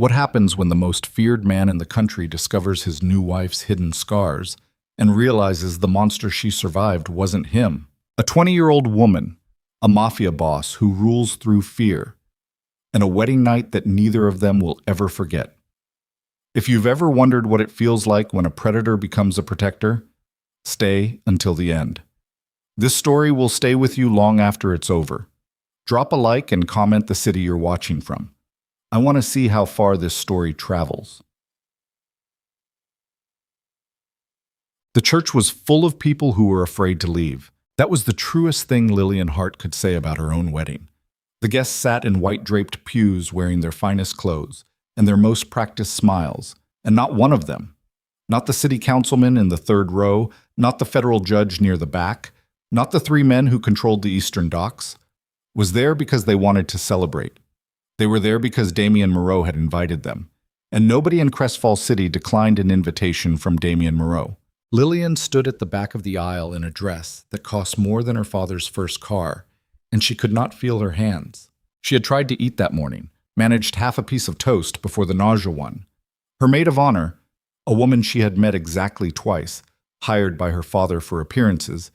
What happens when the most feared man in the country discovers his new wife's hidden scars and realizes the monster she survived wasn't him? A 20-year-old woman, a mafia boss who rules through fear, and a wedding night that neither of them will ever forget. If you've ever wondered what it feels like when a predator becomes a protector, stay until the end. This story will stay with you long after it's over. Drop a like and comment the city you're watching from. I want to see how far this story travels. The church was full of people who were afraid to leave. That was the truest thing Lillian Hart could say about her own wedding. The guests sat in white-draped pews wearing their finest clothes and their most practiced smiles, and not one of them, not the city councilman in the third row, not the federal judge near the back, not the three men who controlled the eastern docks, was there because they wanted to celebrate. They were there because Damien Moreau had invited them, and nobody in Crestfall City declined an invitation from Damien Moreau. Lillian stood at the back of the aisle in a dress that cost more than her father's first car, and she could not feel her hands. She had tried to eat that morning, managed half a piece of toast before the nausea one. Her maid of honor, a woman she had met exactly twice, hired by her father for appearances,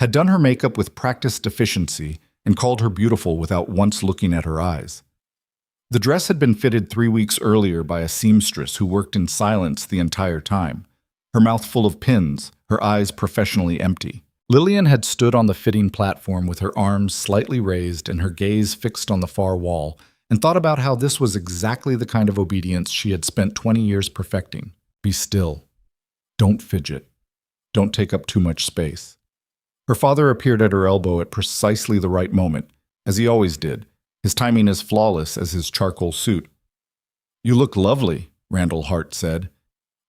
had done her makeup with practiced efficiency and called her beautiful without once looking at her eyes. The dress had been fitted 3 weeks earlier by a seamstress who worked in silence the entire time, her mouth full of pins, her eyes professionally empty. Lillian had stood on the fitting platform with her arms slightly raised and her gaze fixed on the far wall, and thought about how this was exactly the kind of obedience she had spent 20 years perfecting. Be still. Don't fidget. Don't take up too much space. Her father appeared at her elbow at precisely the right moment, as he always did, his timing as flawless as his charcoal suit. "You look lovely," Randall Hart said.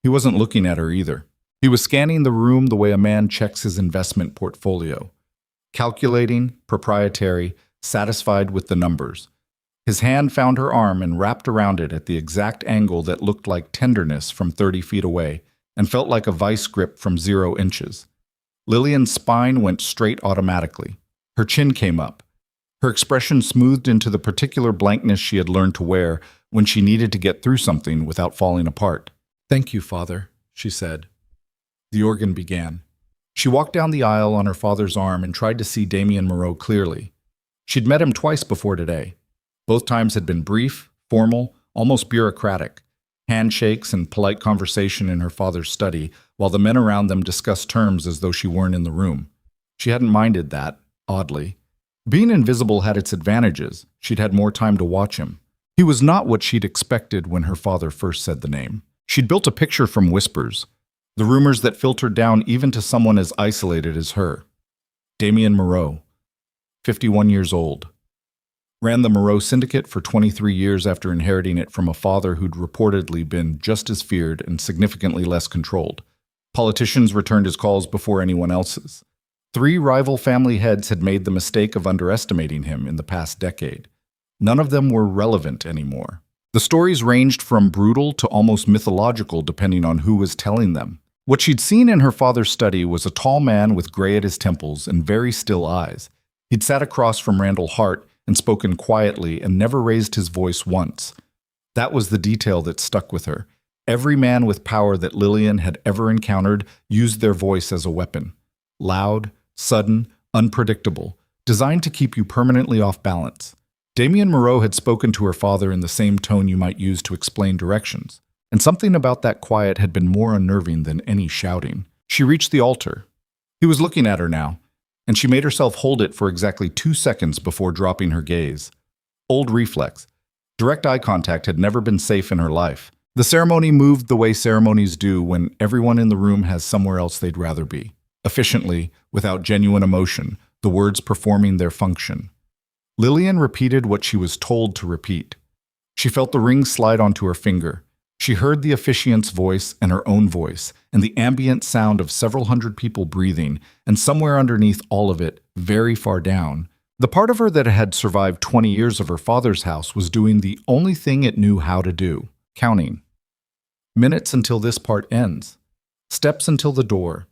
He wasn't looking at her either. He was scanning the room the way a man checks his investment portfolio. Calculating, proprietary, satisfied with the numbers. His hand found her arm and wrapped around it at the exact angle that looked like tenderness from 30 feet away and felt like a vice grip from 0 inches. Lillian's spine went straight automatically. Her chin came up. Her expression smoothed into the particular blankness she had learned to wear when she needed to get through something without falling apart. "Thank you, Father," she said. The organ began. She walked down the aisle on her father's arm and tried to see Damien Moreau clearly. She'd met him twice before today. Both times had been brief, formal, almost bureaucratic. Handshakes and polite conversation in her father's study, while the men around them discussed terms as though she weren't in the room. She hadn't minded that, oddly. Being invisible had its advantages. She'd had more time to watch him. He was not what she'd expected when her father first said the name. She'd built a picture from whispers, the rumors that filtered down even to someone as isolated as her. Damien Moreau, 51 years old. Ran the Moreau Syndicate for 23 years after inheriting it from a father who'd reportedly been just as feared and significantly less controlled. Politicians returned his calls before anyone else's. 3 rival family heads had made the mistake of underestimating him in the past decade. None of them were relevant anymore. The stories ranged from brutal to almost mythological depending on who was telling them. What she'd seen in her father's study was a tall man with gray at his temples and very still eyes. He'd sat across from Randall Hart and spoken quietly and never raised his voice once. That was the detail that stuck with her. Every man with power that Lillian had ever encountered used their voice as a weapon. Loud, sudden, unpredictable, designed to keep you permanently off balance. Damien Moreau had spoken to her father in the same tone you might use to explain directions, and something about that quiet had been more unnerving than any shouting. She reached the altar. He was looking at her now, and she made herself hold it for exactly 2 seconds before dropping her gaze. Old reflex. Direct eye contact had never been safe in her life. The ceremony moved the way ceremonies do when everyone in the room has somewhere else they'd rather be. Efficiently, without genuine emotion, the words performing their function. Lillian repeated what she was told to repeat. She felt the ring slide onto her finger. She heard the officiant's voice and her own voice, and the ambient sound of several hundred people breathing, and somewhere underneath all of it, very far down, the part of her that had survived 20 years of her father's house was doing the only thing it knew how to do, counting. Minutes until this part ends. Steps until the door.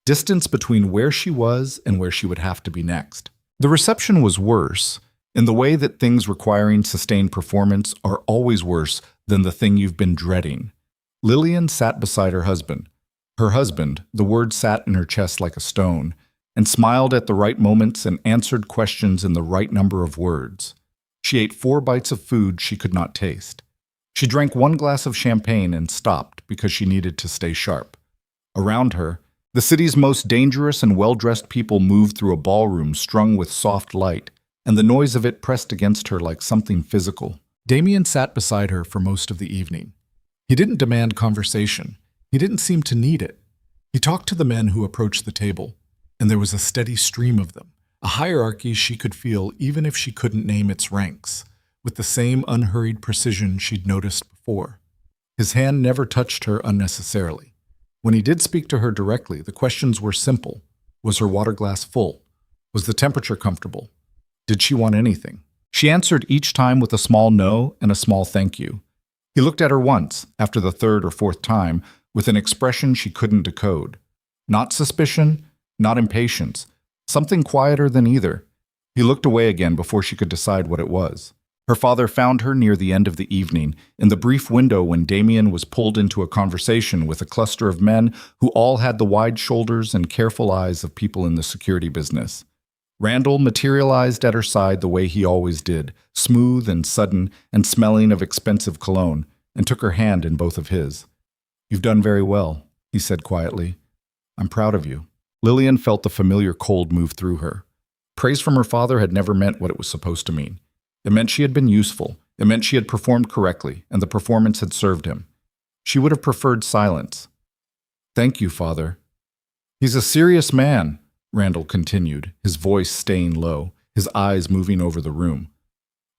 Distance between where she was and where she would have to be next. The reception was worse, in the way that things requiring sustained performance are always worse than the thing you've been dreading. Lillian sat beside her husband. Her husband, the word sat in her chest like a stone, and smiled at the right moments and answered questions in the right number of words. She ate 4 bites of food she could not taste. She drank 1 glass of champagne and stopped because she needed to stay sharp. Around her, the city's most dangerous and well-dressed people moved through a ballroom strung with soft light, and the noise of it pressed against her like something physical. Damien sat beside her for most of the evening. He didn't demand conversation. He didn't seem to need it. He talked to the men who approached the table, and there was a steady stream of them, a hierarchy she could feel even if she couldn't name its ranks, with the same unhurried precision she'd noticed before. His hand never touched her unnecessarily. When he did speak to her directly, the questions were simple. Was her water glass full? Was the temperature comfortable? Did she want anything? She answered each time with a small no and a small thank you. He looked at her once, after the 3rd or 4th time, with an expression she couldn't decode. Not suspicion, not impatience, something quieter than either. He looked away again before she could decide what it was. Her father found her near the end of the evening, in the brief window when Damien was pulled into a conversation with a cluster of men who all had the wide shoulders and careful eyes of people in the security business. Randall materialized at her side the way he always did, smooth and sudden and smelling of expensive cologne, and took her hand in both of his. "You've done very well," he said quietly. "I'm proud of you." Lillian felt the familiar cold move through her. Praise from her father had never meant what it was supposed to mean. It meant she had been useful. It meant she had performed correctly, and the performance had served him. She would have preferred silence. "Thank you, Father." "He's a serious man," Randall continued, his voice staying low, his eyes moving over the room.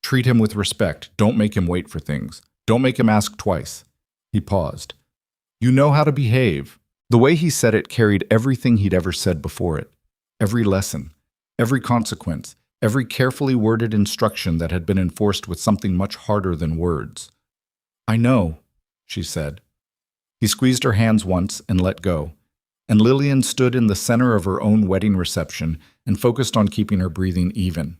"Treat him with respect. Don't make him wait for things. Don't make him ask twice." He paused. "You know how to behave." The way he said it carried everything he'd ever said before it. Every lesson, every consequence, every carefully worded instruction that had been enforced with something much harder than words. "I know," she said. He squeezed her hands once and let go, and Lillian stood in the center of her own wedding reception and focused on keeping her breathing even.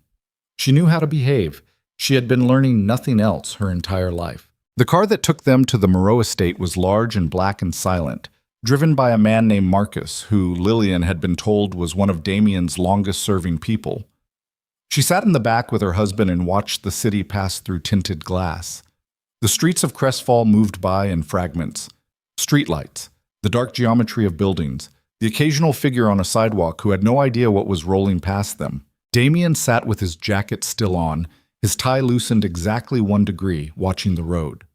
She knew how to behave. She had been learning nothing else her entire life. The car that took them to the Moreau estate was large and black and silent, driven by a man named Marcus, who Lillian had been told was one of Damien's longest-serving people. She sat in the back with her husband and watched the city pass through tinted glass. The streets of Crestfall moved by in fragments. Streetlights, the dark geometry of buildings, the occasional figure on a sidewalk who had no idea what was rolling past them. Damien sat with his jacket still on, his tie loosened exactly 1 degree, watching the road.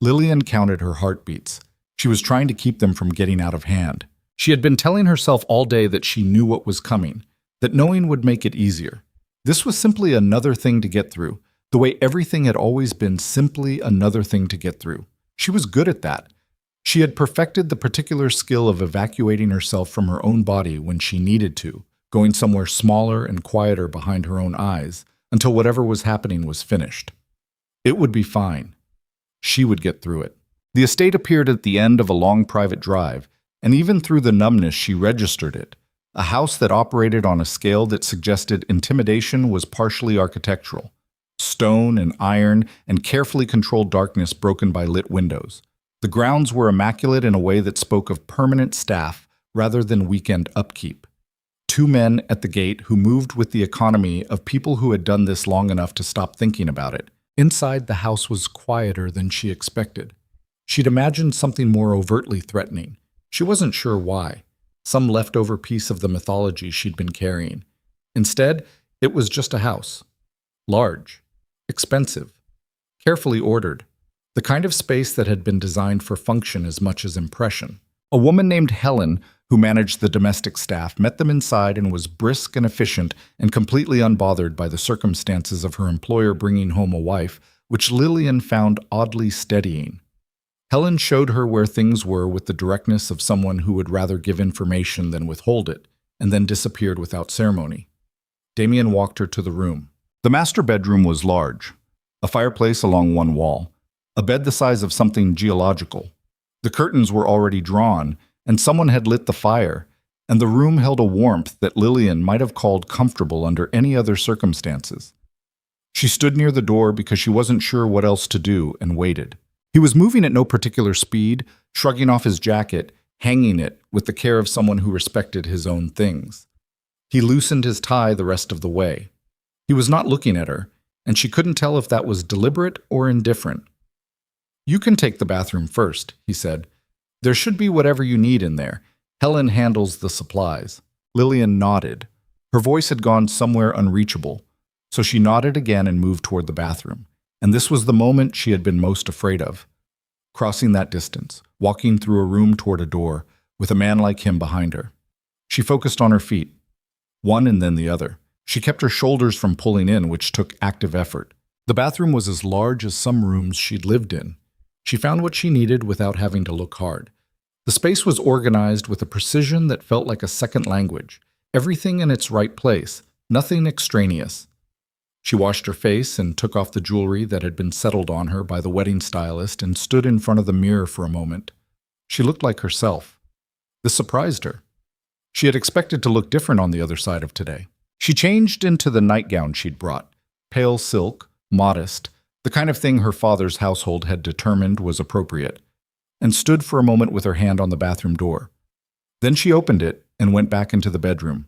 Lillian counted her heartbeats. She was trying to keep them from getting out of hand. She had been telling herself all day that she knew what was coming, that knowing would make it easier. This was simply another thing to get through, the way everything had always been simply another thing to get through. She was good at that. She had perfected the particular skill of evacuating herself from her own body when she needed to, going somewhere smaller and quieter behind her own eyes, until whatever was happening was finished. It would be fine. She would get through it. The estate appeared at the end of a long private drive, and even through the numbness she registered it. A house that operated on a scale that suggested intimidation was partially architectural. Stone and iron and carefully controlled darkness broken by lit windows. The grounds were immaculate in a way that spoke of permanent staff rather than weekend upkeep. 2 men at the gate who moved with the economy of people who had done this long enough to stop thinking about it. Inside, the house was quieter than she expected. She'd imagined something more overtly threatening. She wasn't sure why. Some leftover piece of the mythology she'd been carrying. Instead, it was just a house. Large, expensive, carefully ordered, the kind of space that had been designed for function as much as impression. A woman named Helen, who managed the domestic staff, met them inside and was brisk and efficient and completely unbothered by the circumstances of her employer bringing home a wife, which Lillian found oddly steadying. Helen showed her where things were with the directness of someone who would rather give information than withhold it, and then disappeared without ceremony. Damien walked her to the room. The master bedroom was large, a fireplace along one wall, a bed the size of something geological. The curtains were already drawn, and someone had lit the fire, and the room held a warmth that Lillian might have called comfortable under any other circumstances. She stood near the door because she wasn't sure what else to do and waited. He was moving at no particular speed, shrugging off his jacket, hanging it with the care of someone who respected his own things. He loosened his tie the rest of the way. He was not looking at her, and she couldn't tell if that was deliberate or indifferent. "You can take the bathroom first," he said. "There should be whatever you need in there. Helen handles the supplies." Lillian nodded. Her voice had gone somewhere unreachable, so she nodded again and moved toward the bathroom. And this was the moment she had been most afraid of. Crossing that distance, walking through a room toward a door, with a man like him behind her. She focused on her feet, one and then the other. She kept her shoulders from pulling in, which took active effort. The bathroom was as large as some rooms she'd lived in. She found what she needed without having to look hard. The space was organized with a precision that felt like a second language. Everything in its right place, nothing extraneous. She washed her face and took off the jewelry that had been settled on her by the wedding stylist and stood in front of the mirror for a moment. She looked like herself. This surprised her. She had expected to look different on the other side of today. She changed into the nightgown she'd brought, pale silk, modest, the kind of thing her father's household had determined was appropriate, and stood for a moment with her hand on the bathroom door. Then she opened it and went back into the bedroom.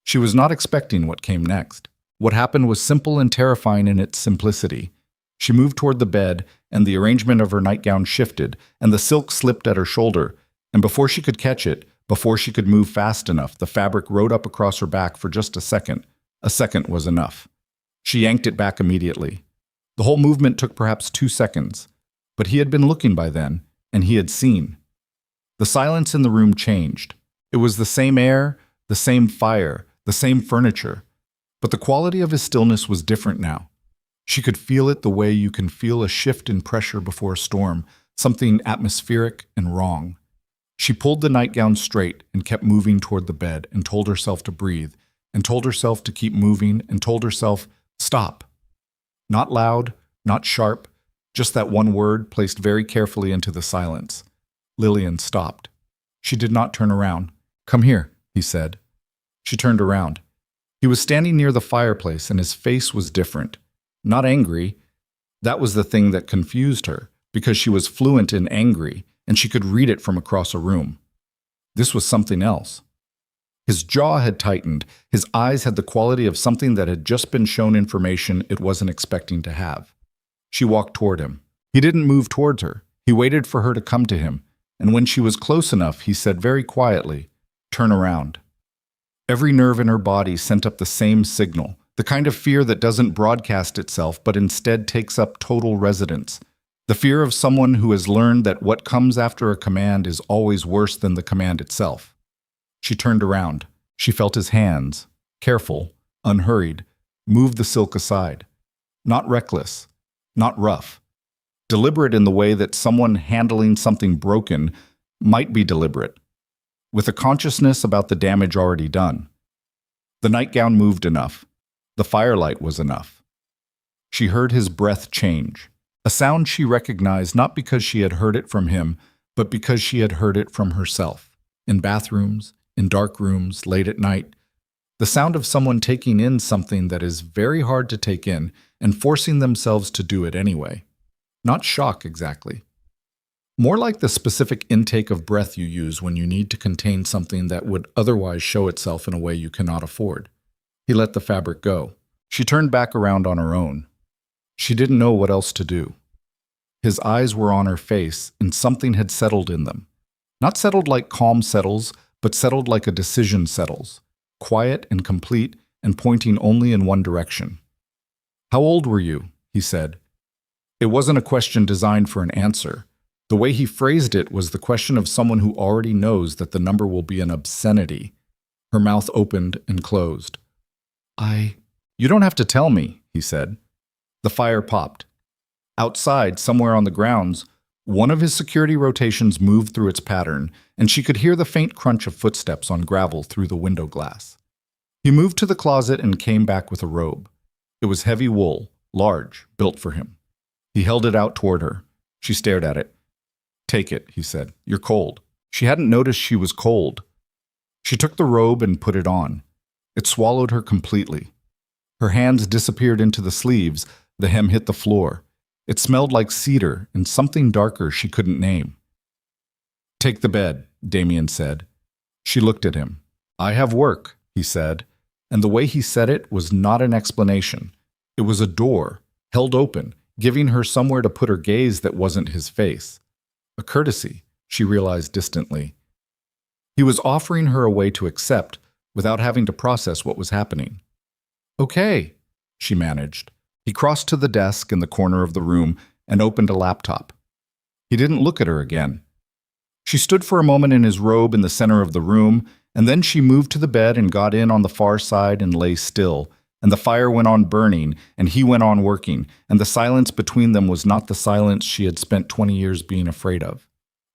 She was not expecting what came next. What happened was simple and terrifying in its simplicity. She moved toward the bed, and the arrangement of her nightgown shifted, and the silk slipped at her shoulder, and before she could catch it, before she could move fast enough, the fabric rode up across her back for just a second. A second was enough. She yanked it back immediately. The whole movement took perhaps 2 seconds, but he had been looking by then, and he had seen. The silence in the room changed. It was the same air, the same fire, the same furniture. But the quality of his stillness was different now. She could feel it the way you can feel a shift in pressure before a storm, something atmospheric and wrong. She pulled the nightgown straight and kept moving toward the bed and told herself to breathe, and told herself to keep moving, and told herself, stop. Not loud, not sharp, just that one word placed very carefully into the silence. Lillian stopped. She did not turn around. "Come here," he said. She turned around. He was standing near the fireplace, and his face was different. Not angry. That was the thing that confused her, because she was fluent in angry, and she could read it from across a room. This was something else. His jaw had tightened. His eyes had the quality of something that had just been shown information it wasn't expecting to have. She walked toward him. He didn't move towards her. He waited for her to come to him, and when she was close enough, he said very quietly, "Turn around." Every nerve in her body sent up the same signal, the kind of fear that doesn't broadcast itself but instead takes up total residence. The fear of someone who has learned that what comes after a command is always worse than the command itself. She turned around. She felt his hands, careful, unhurried, move the silk aside. Not reckless, not rough. Deliberate in the way that someone handling something broken might be deliberate, with a consciousness about the damage already done. The nightgown moved enough. The firelight was enough. She heard his breath change, a sound she recognized not because she had heard it from him, but because she had heard it from herself, in bathrooms, in dark rooms, late at night. The sound of someone taking in something that is very hard to take in and forcing themselves to do it anyway. Not shock exactly. More like the specific intake of breath you use when you need to contain something that would otherwise show itself in a way you cannot afford. He let the fabric go. She turned back around on her own. She didn't know what else to do. His eyes were on her face, and something had settled in them. Not settled like calm settles, but settled like a decision settles, quiet and complete and pointing only in one direction. "How old were you?" he said. It wasn't a question designed for an answer. The way he phrased it was the question of someone who already knows that the number will be an obscenity. Her mouth opened and closed. You don't have to tell me," he said. The fire popped. Outside, somewhere on the grounds, one of his security rotations moved through its pattern, and she could hear the faint crunch of footsteps on gravel through the window glass. He moved to the closet and came back with a robe. It was heavy wool, large, built for him. He held it out toward her. She stared at it. "Take it," he said. "You're cold." She hadn't noticed she was cold. She took the robe and put it on. It swallowed her completely. Her hands disappeared into the sleeves, the hem hit the floor. It smelled like cedar and something darker she couldn't name. "Take the bed," Damien said. She looked at him. "I have work," he said, and the way he said it was not an explanation. It was a door, held open, giving her somewhere to put her gaze that wasn't his face. A courtesy, she realized distantly. He was offering her a way to accept without having to process what was happening. "Okay," she managed. He crossed to the desk in the corner of the room and opened a laptop. He didn't look at her again. She stood for a moment in his robe in the center of the room, and then she moved to the bed and got in on the far side and lay still, and the fire went on burning, and he went on working, and the silence between them was not the silence she had spent 20 years being afraid of.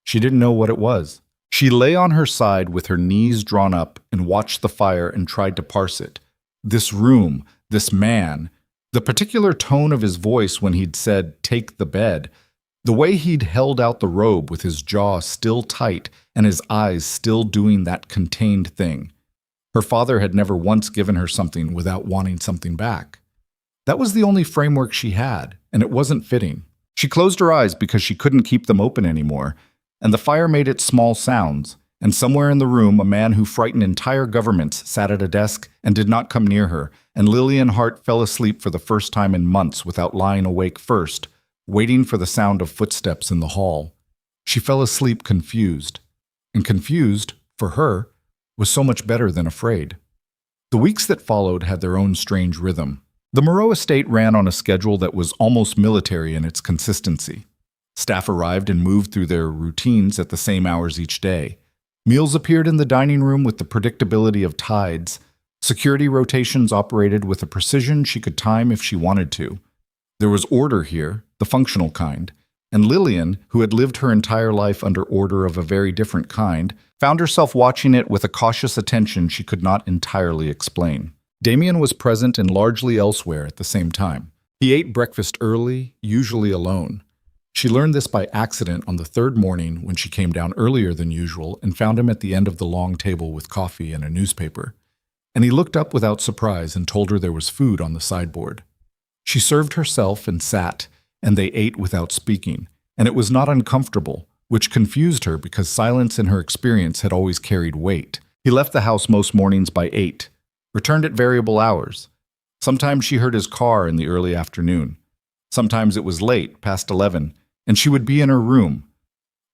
She didn't know what it was. She lay on her side with her knees drawn up and watched the fire and tried to parse it. This room, this man, the particular tone of his voice when he'd said, "Take the bed," the way he'd held out the robe with his jaw still tight and his eyes still doing that contained thing. Her father had never once given her something without wanting something back. That was the only framework she had, and it wasn't fitting. She closed her eyes because she couldn't keep them open anymore, and the fire made its small sounds, and somewhere in the room a man who frightened entire governments sat at a desk and did not come near her, and Lillian Hart fell asleep for the first time in months without lying awake first, waiting for the sound of footsteps in the hall. She fell asleep confused, and confused, for her, was so much better than afraid. The weeks that followed had their own strange rhythm. The Moreau estate ran on a schedule that was almost military in its consistency. Staff arrived and moved through their routines at the same hours each day. Meals appeared in the dining room with the predictability of tides. Security rotations operated with a precision she could time if she wanted to. There was order here, the functional kind, and Lillian, who had lived her entire life under order of a very different kind, found herself watching it with a cautious attention she could not entirely explain. Damien was present and largely elsewhere at the same time. He ate breakfast early, usually alone. She learned this by accident on the third morning when she came down earlier than usual and found him at the end of the long table with coffee and a newspaper. And he looked up without surprise and told her there was food on the sideboard. She served herself and sat, and they ate without speaking, and it was not uncomfortable, which confused her because silence in her experience had always carried weight. He left the house most mornings by 8, returned at variable hours. Sometimes she heard his car in the early afternoon. Sometimes it was late, past 11, and she would be in her room.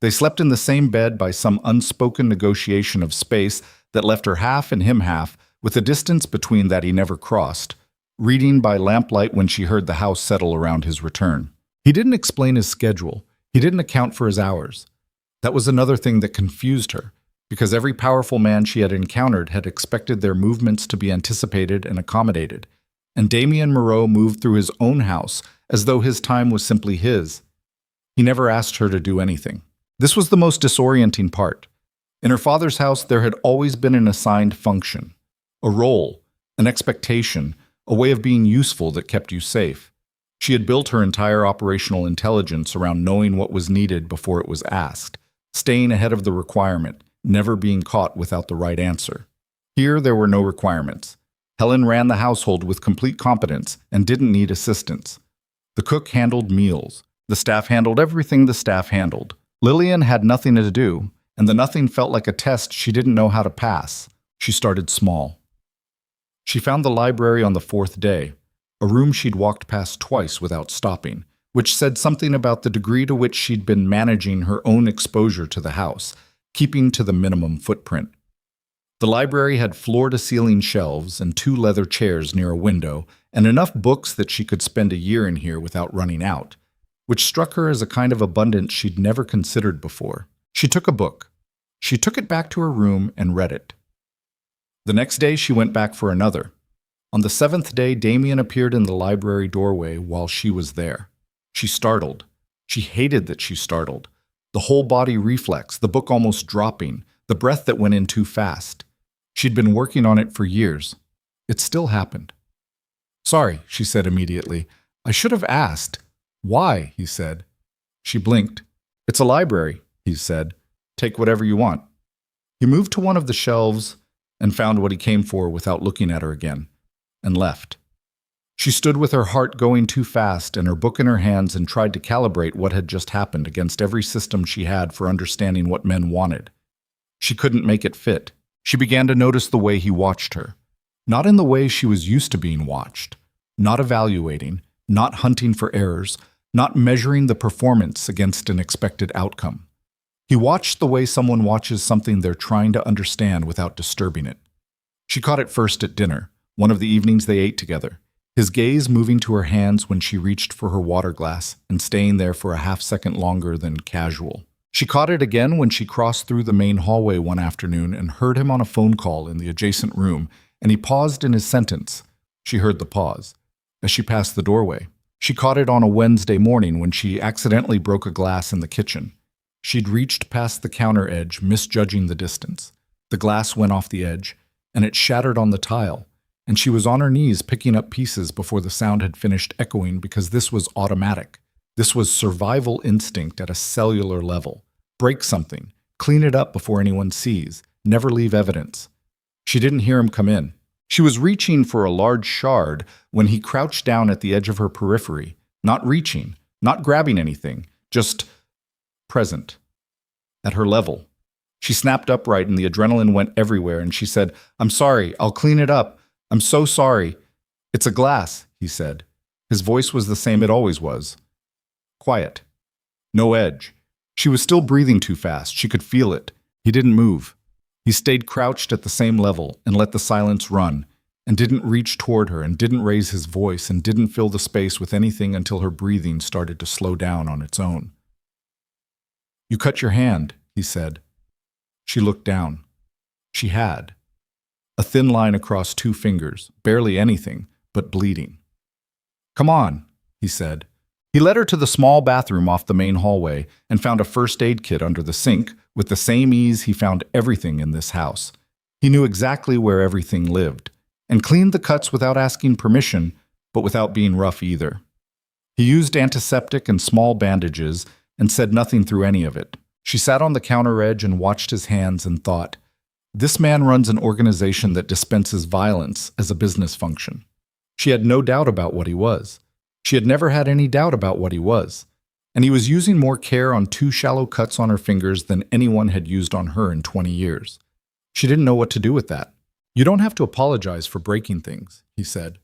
They slept in the same bed by some unspoken negotiation of space that left her half and him half, with a distance between that he never crossed, reading by lamplight when she heard the house settle around his return. He didn't explain his schedule. He didn't account for his hours. That was another thing that confused her, because every powerful man she had encountered had expected their movements to be anticipated and accommodated, and Damien Moreau moved through his own house as though his time was simply his. He never asked her to do anything. This was the most disorienting part. In her father's house, there had always been an assigned function, a role, an expectation, a way of being useful that kept you safe. She had built her entire operational intelligence around knowing what was needed before it was asked, staying ahead of the requirement, never being caught without the right answer. Here, there were no requirements. Helen ran the household with complete competence and didn't need assistance. The cook handled meals. The staff handled everything the staff handled. Lillian had nothing to do, and the nothing felt like a test she didn't know how to pass. She started small. She found the library on the 4th day, a room she'd walked past twice without stopping, which said something about the degree to which she'd been managing her own exposure to the house, keeping to the minimum footprint. The library had floor-to-ceiling shelves and 2 leather chairs near a window, and enough books that she could spend a year in here without running out, which struck her as a kind of abundance she'd never considered before. She took a book. She took it back to her room and read it. The next day she went back for another. On the 7th day, Damien appeared in the library doorway while she was there. She startled. She hated that she startled. The whole body reflex, the book almost dropping, the breath that went in too fast. She'd been working on it for years. It still happened. "Sorry," she said immediately. "I should have asked." "Why?" he said. She blinked. "It's a library," he said. "Take whatever you want." He moved to one of the shelves and found what he came for without looking at her again, and left. She stood with her heart going too fast and her book in her hands and tried to calibrate what had just happened against every system she had for understanding what men wanted. She couldn't make it fit. She began to notice the way he watched her. Not in the way she was used to being watched. Not evaluating, not hunting for errors, not measuring the performance against an expected outcome. He watched the way someone watches something they're trying to understand without disturbing it. She caught it first at dinner, one of the evenings they ate together. His gaze moving to her hands when she reached for her water glass and staying there for a half-second longer than casual. She caught it again when she crossed through the main hallway one afternoon and heard him on a phone call in the adjacent room, and he paused in his sentence. She heard the pause as she passed the doorway. She caught it on a Wednesday morning when she accidentally broke a glass in the kitchen. She'd reached past the counter edge, misjudging the distance. The glass went off the edge, and it shattered on the tile, and she was on her knees picking up pieces before the sound had finished echoing because this was automatic. This was survival instinct at a cellular level. Break something, clean it up before anyone sees, never leave evidence. She didn't hear him come in. She was reaching for a large shard when he crouched down at the edge of her periphery, not reaching, not grabbing anything, just present, at her level. She snapped upright and the adrenaline went everywhere and she said, "I'm sorry, I'll clean it up. I'm so sorry." "It's a glass," he said. His voice was the same it always was. Quiet. No edge. She was still breathing too fast. She could feel it. He didn't move. He stayed crouched at the same level and let the silence run, and didn't reach toward her and didn't raise his voice and didn't fill the space with anything until her breathing started to slow down on its own. "You cut your hand," he said. She looked down. She had. A thin line across 2 fingers, barely anything, but bleeding. "Come on," he said. He led her to the small bathroom off the main hallway and found a first aid kit under the sink with the same ease he found everything in this house. He knew exactly where everything lived and cleaned the cuts without asking permission, but without being rough either. He used antiseptic and small bandages and said nothing through any of it. She sat on the counter edge and watched his hands and thought, this man runs an organization that dispenses violence as a business function. She had no doubt about what he was. She had never had any doubt about what he was. And he was using more care on 2 shallow cuts on her fingers than anyone had used on her in 20 years. She didn't know what to do with that. "You don't have to apologize for breaking things," he said.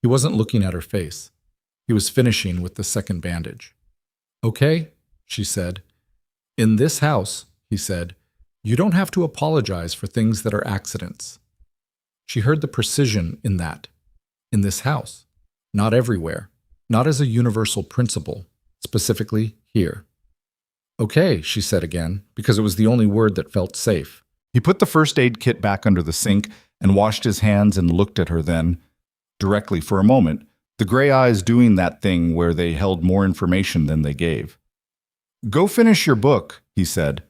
He wasn't looking at her face. He was finishing with the second bandage. "Okay," she said. "In this house," he said, "you don't have to apologize for things that are accidents." She heard the precision in that. In this house. Not everywhere. Not as a universal principle. Specifically here. "Okay," she said again, because it was the only word that felt safe. He put the first aid kit back under the sink and washed his hands and looked at her then, directly for a moment, the gray eyes doing that thing where they held more information than they gave. "Go finish your book," he said.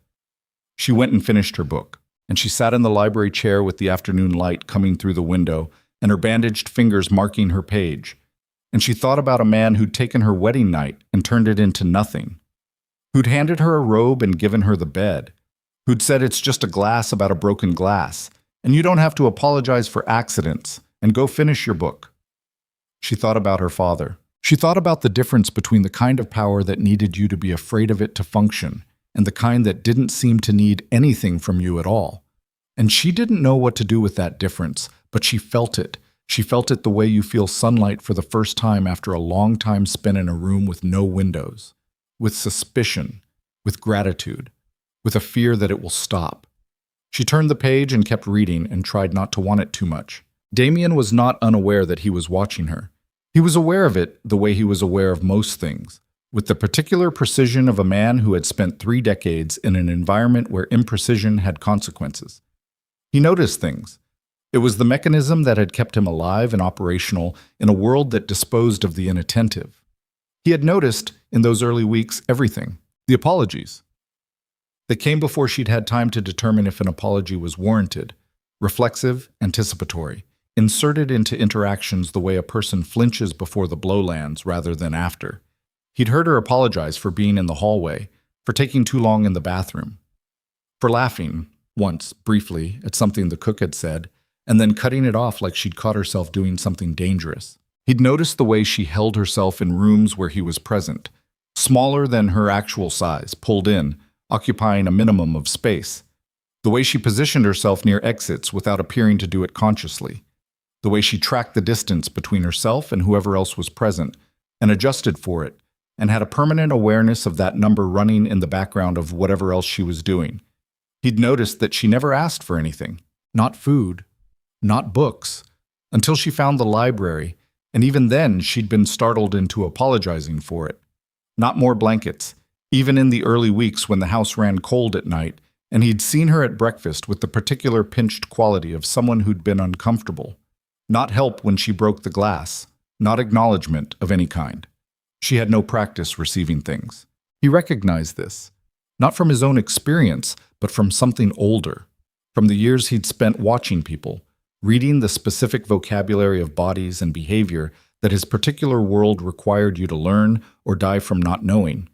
She went and finished her book, and she sat in the library chair with the afternoon light coming through the window and her bandaged fingers marking her page. And she thought about a man who'd taken her wedding night and turned it into nothing, who'd handed her a robe and given her the bed, who'd said it's just a glass about a broken glass, and you don't have to apologize for accidents, and go finish your book. She thought about her father. She thought about the difference between the kind of power that needed you to be afraid of it to function, and the kind that didn't seem to need anything from you at all. And she didn't know what to do with that difference, but she felt it. She felt it the way you feel sunlight for the first time after a long time spent in a room with no windows, with suspicion, with gratitude, with a fear that it will stop. She turned the page and kept reading and tried not to want it too much. Damien was not unaware that he was watching her. He was aware of it the way he was aware of most things, with the particular precision of a man who had spent 3 decades in an environment where imprecision had consequences. He noticed things. It was the mechanism that had kept him alive and operational in a world that disposed of the inattentive. He had noticed, in those early weeks, everything. The apologies. They came before she'd had time to determine if an apology was warranted, reflexive, anticipatory, inserted into interactions the way a person flinches before the blow lands rather than after. He'd heard her apologize for being in the hallway, for taking too long in the bathroom, for laughing, once, briefly, at something the cook had said, and then cutting it off like she'd caught herself doing something dangerous. He'd noticed the way she held herself in rooms where he was present, smaller than her actual size, pulled in, occupying a minimum of space. The way she positioned herself near exits without appearing to do it consciously. The way she tracked the distance between herself and whoever else was present, and adjusted for it, and had a permanent awareness of that number running in the background of whatever else she was doing. He'd noticed that she never asked for anything. Not food, not books, until she found the library, and even then she'd been startled into apologizing for it. Not more blankets, even in the early weeks when the house ran cold at night, and he'd seen her at breakfast with the particular pinched quality of someone who'd been uncomfortable. Not help when she broke the glass, not acknowledgement of any kind. She had no practice receiving things. He recognized this, not from his own experience, but from something older, from the years he'd spent watching people, reading the specific vocabulary of bodies and behavior that his particular world required you to learn or die from not knowing.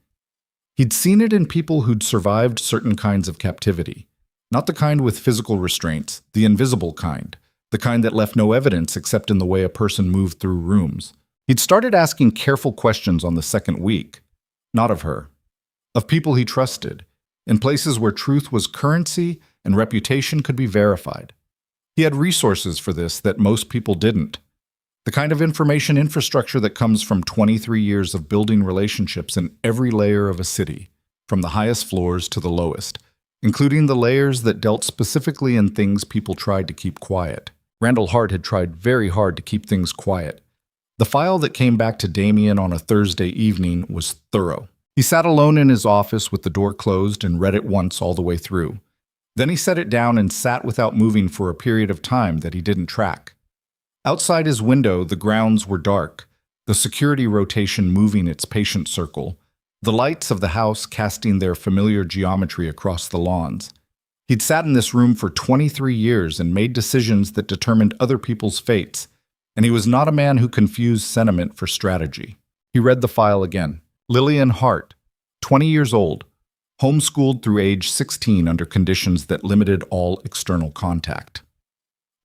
He'd seen it in people who'd survived certain kinds of captivity, not the kind with physical restraints, the invisible kind, the kind that left no evidence except in the way a person moved through rooms. He'd started asking careful questions on the second week, not of her, of people he trusted, in places where truth was currency and reputation could be verified. He had resources for this that most people didn't. The kind of information infrastructure that comes from 23 years of building relationships in every layer of a city, from the highest floors to the lowest, including the layers that dealt specifically in things people tried to keep quiet. Randall Hart had tried very hard to keep things quiet. The file that came back to Damien on a Thursday evening was thorough. He sat alone in his office with the door closed and read it once all the way through. Then he set it down and sat without moving for a period of time that he didn't track. Outside his window, the grounds were dark, the security rotation moving its patient circle, the lights of the house casting their familiar geometry across the lawns. He'd sat in this room for 23 years and made decisions that determined other people's fates, and he was not a man who confused sentiment for strategy. He read the file again. Lillian Hart, 20 years old, homeschooled through age 16 under conditions that limited all external contact.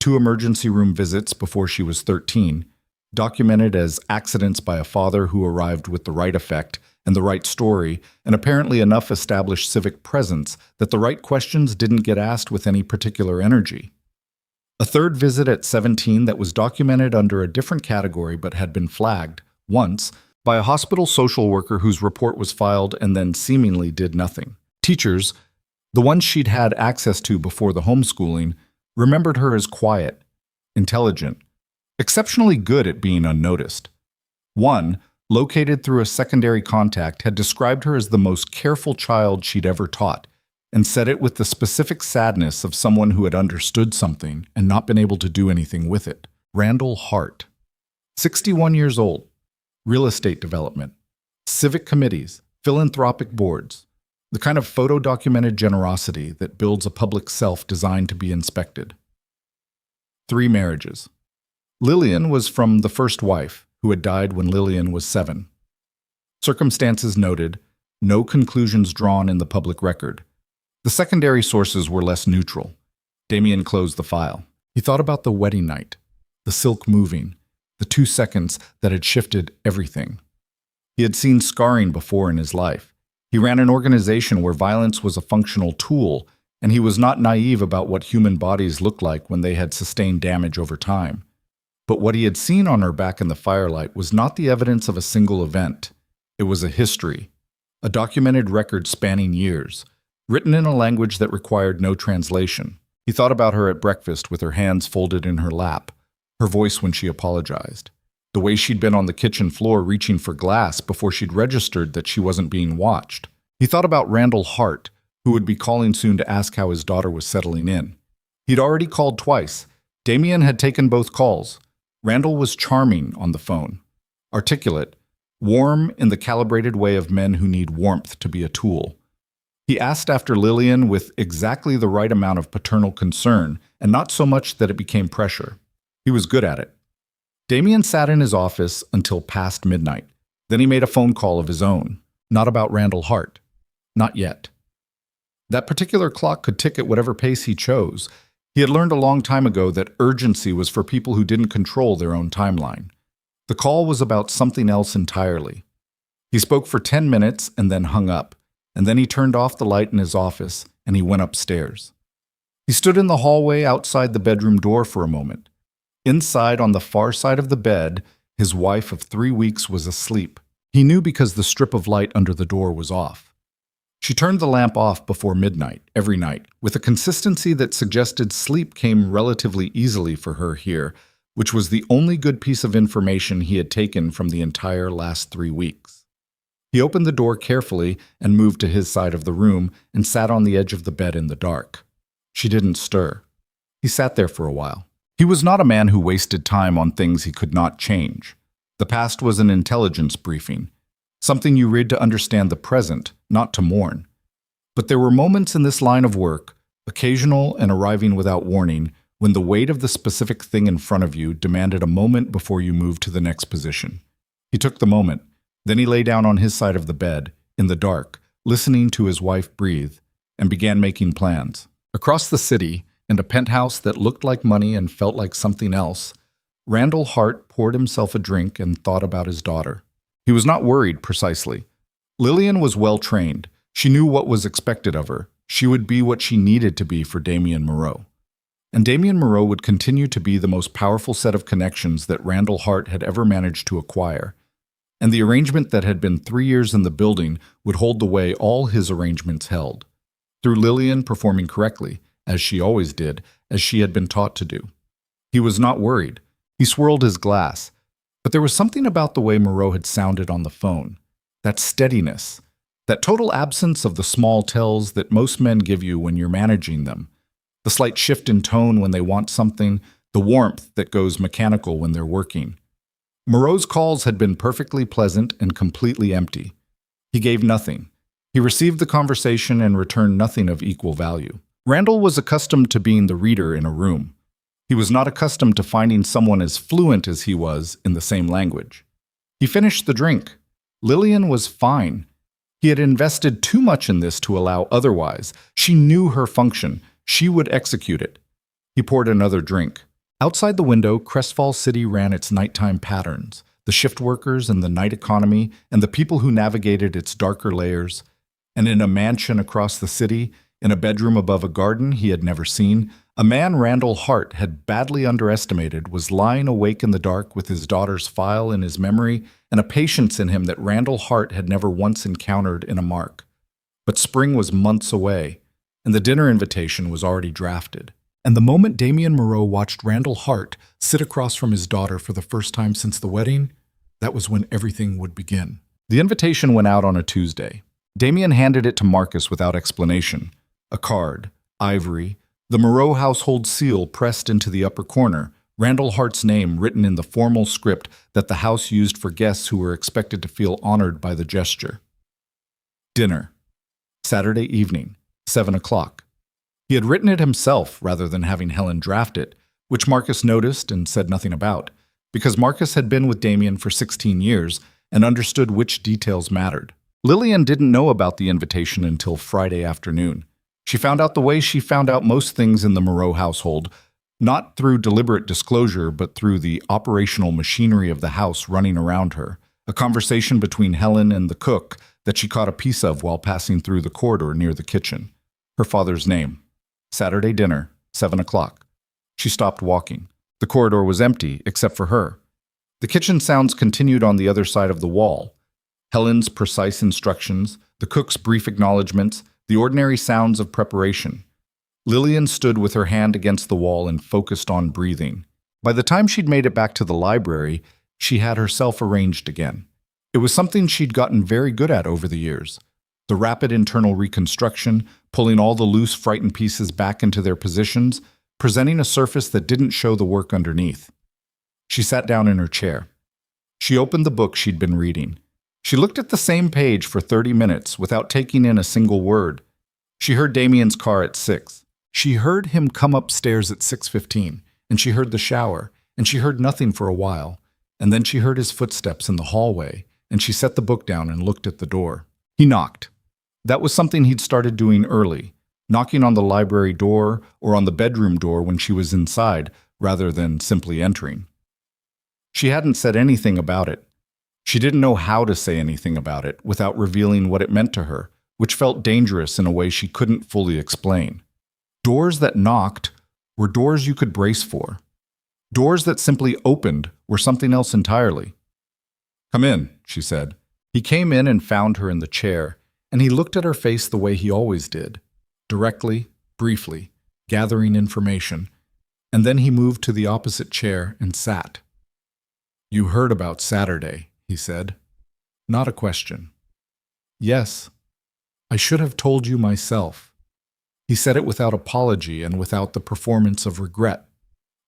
2 emergency room visits before she was 13, documented as accidents by a father who arrived with the right effect and the right story, and apparently enough established civic presence that the right questions didn't get asked with any particular energy. A 3rd visit at 17 that was documented under a different category but had been flagged, once, by a hospital social worker whose report was filed and then seemingly did nothing. Teachers, the ones she'd had access to before the homeschooling, remembered her as quiet, intelligent, exceptionally good at being unnoticed. One, located through a secondary contact, had described her as the most careful child she'd ever taught, and said it with the specific sadness of someone who had understood something and not been able to do anything with it. Randall Hart, 61 years old, real estate development, civic committees, philanthropic boards, the kind of photo-documented generosity that builds a public self designed to be inspected. 3 marriages. Lillian was from the first wife, who had died when Lillian was 7. Circumstances noted, no conclusions drawn in the public record. The secondary sources were less neutral. Damien closed the file. He thought about the wedding night, the silk moving, the 2 seconds that had shifted everything. He had seen scarring before in his life. He ran an organization where violence was a functional tool, and he was not naive about what human bodies looked like when they had sustained damage over time. But what he had seen on her back in the firelight was not the evidence of a single event. It was a history, a documented record spanning years, written in a language that required no translation. He thought about her at breakfast with her hands folded in her lap, her voice when she apologized, the way she'd been on the kitchen floor reaching for glass before she'd registered that she wasn't being watched. He thought about Randall Hart, who would be calling soon to ask how his daughter was settling in. He'd already called twice. Damien had taken both calls. Randall was charming on the phone, articulate, warm in the calibrated way of men who need warmth to be a tool. He asked after Lillian with exactly the right amount of paternal concern, and not so much that it became pressure. He was good at it. Damien sat in his office until past midnight. Then he made a phone call of his own, not about Randall Hart. Not yet. That particular clock could tick at whatever pace he chose. He had learned a long time ago that urgency was for people who didn't control their own timeline. The call was about something else entirely. He spoke for 10 minutes and then hung up, and then he turned off the light in his office and he went upstairs. He stood in the hallway outside the bedroom door for a moment. Inside, on the far side of the bed, his wife of 3 weeks was asleep. He knew because the strip of light under the door was off. She turned the lamp off before midnight, every night, with a consistency that suggested sleep came relatively easily for her here, which was the only good piece of information he had taken from the entire last 3 weeks. He opened the door carefully and moved to his side of the room and sat on the edge of the bed in the dark. She didn't stir. He sat there for a while. He was not a man who wasted time on things he could not change. The past was an intelligence briefing, something you read to understand the present, not to mourn. But there were moments in this line of work, occasional and arriving without warning, when the weight of the specific thing in front of you demanded a moment before you moved to the next position. He took the moment. Then he lay down on his side of the bed, in the dark, listening to his wife breathe, and began making plans. Across the city, in a penthouse that looked like money and felt like something else, Randall Hart poured himself a drink and thought about his daughter. He was not worried, precisely. Lillian was well-trained. She knew what was expected of her. She would be what she needed to be for Damien Moreau. And Damien Moreau would continue to be the most powerful set of connections that Randall Hart had ever managed to acquire. And the arrangement that had been 3 years in the building would hold the way all his arrangements held, through Lillian performing correctly, as she always did, as she had been taught to do. He was not worried. He swirled his glass. But there was something about the way Moreau had sounded on the phone. That steadiness, that total absence of the small tells that most men give you when you're managing them. The slight shift in tone when they want something, the warmth that goes mechanical when they're working. Moreau's calls had been perfectly pleasant and completely empty. He gave nothing. He received the conversation and returned nothing of equal value. Randall was accustomed to being the reader in a room. He was not accustomed to finding someone as fluent as he was in the same language. He finished the drink. Lillian was fine. He had invested too much in this to allow otherwise. She knew her function. She would execute it. He poured another drink. Outside the window, Crestfall City ran its nighttime patterns, the shift workers and the night economy and the people who navigated its darker layers. And in a mansion across the city, in a bedroom above a garden he had never seen, a man Randall Hart had badly underestimated was lying awake in the dark with his daughter's file in his memory and a patience in him that Randall Hart had never once encountered in a mark. But spring was months away, and the dinner invitation was already drafted. And the moment Damien Moreau watched Randall Hart sit across from his daughter for the first time since the wedding, that was when everything would begin. The invitation went out on a Tuesday. Damien handed it to Marcus without explanation. A card, ivory, the Moreau household seal pressed into the upper corner, Randall Hart's name written in the formal script that the house used for guests who were expected to feel honored by the gesture. Dinner. Saturday evening, 7 o'clock. He had written it himself rather than having Helen draft it, which Marcus noticed and said nothing about, because Marcus had been with Damien for 16 years and understood which details mattered. Lillian didn't know about the invitation until Friday afternoon. She found out the way she found out most things in the Moreau household, not through deliberate disclosure, but through the operational machinery of the house running around her, a conversation between Helen and the cook that she caught a piece of while passing through the corridor near the kitchen. Her father's name. Saturday dinner, 7 o'clock. She stopped walking. The corridor was empty, except for her. The kitchen sounds continued on the other side of the wall. Helen's precise instructions, the cook's brief acknowledgments, the ordinary sounds of preparation. Lillian stood with her hand against the wall and focused on breathing. By the time she'd made it back to the library, she had herself arranged again. It was something she'd gotten very good at over the years. The rapid internal reconstruction, pulling all the loose, frightened pieces back into their positions, presenting a surface that didn't show the work underneath. She sat down in her chair. She opened the book she'd been reading. She looked at the same page for 30 minutes without taking in a single word. She heard Damien's car at 6. She heard him come upstairs at 6:15, and she heard the shower, and she heard nothing for a while, and then she heard his footsteps in the hallway, and she set the book down and looked at the door. He knocked. That was something he'd started doing early, knocking on the library door or on the bedroom door when she was inside, rather than simply entering. She hadn't said anything about it. She didn't know how to say anything about it without revealing what it meant to her, which felt dangerous in a way she couldn't fully explain. Doors that knocked were doors you could brace for. Doors that simply opened were something else entirely. "Come in," she said. He came in and found her in the chair, and he looked at her face the way he always did, directly, briefly, gathering information, and then he moved to the opposite chair and sat. "You heard about Saturday," he said. Not a question. "Yes. I should have told you myself." He said it without apology and without the performance of regret.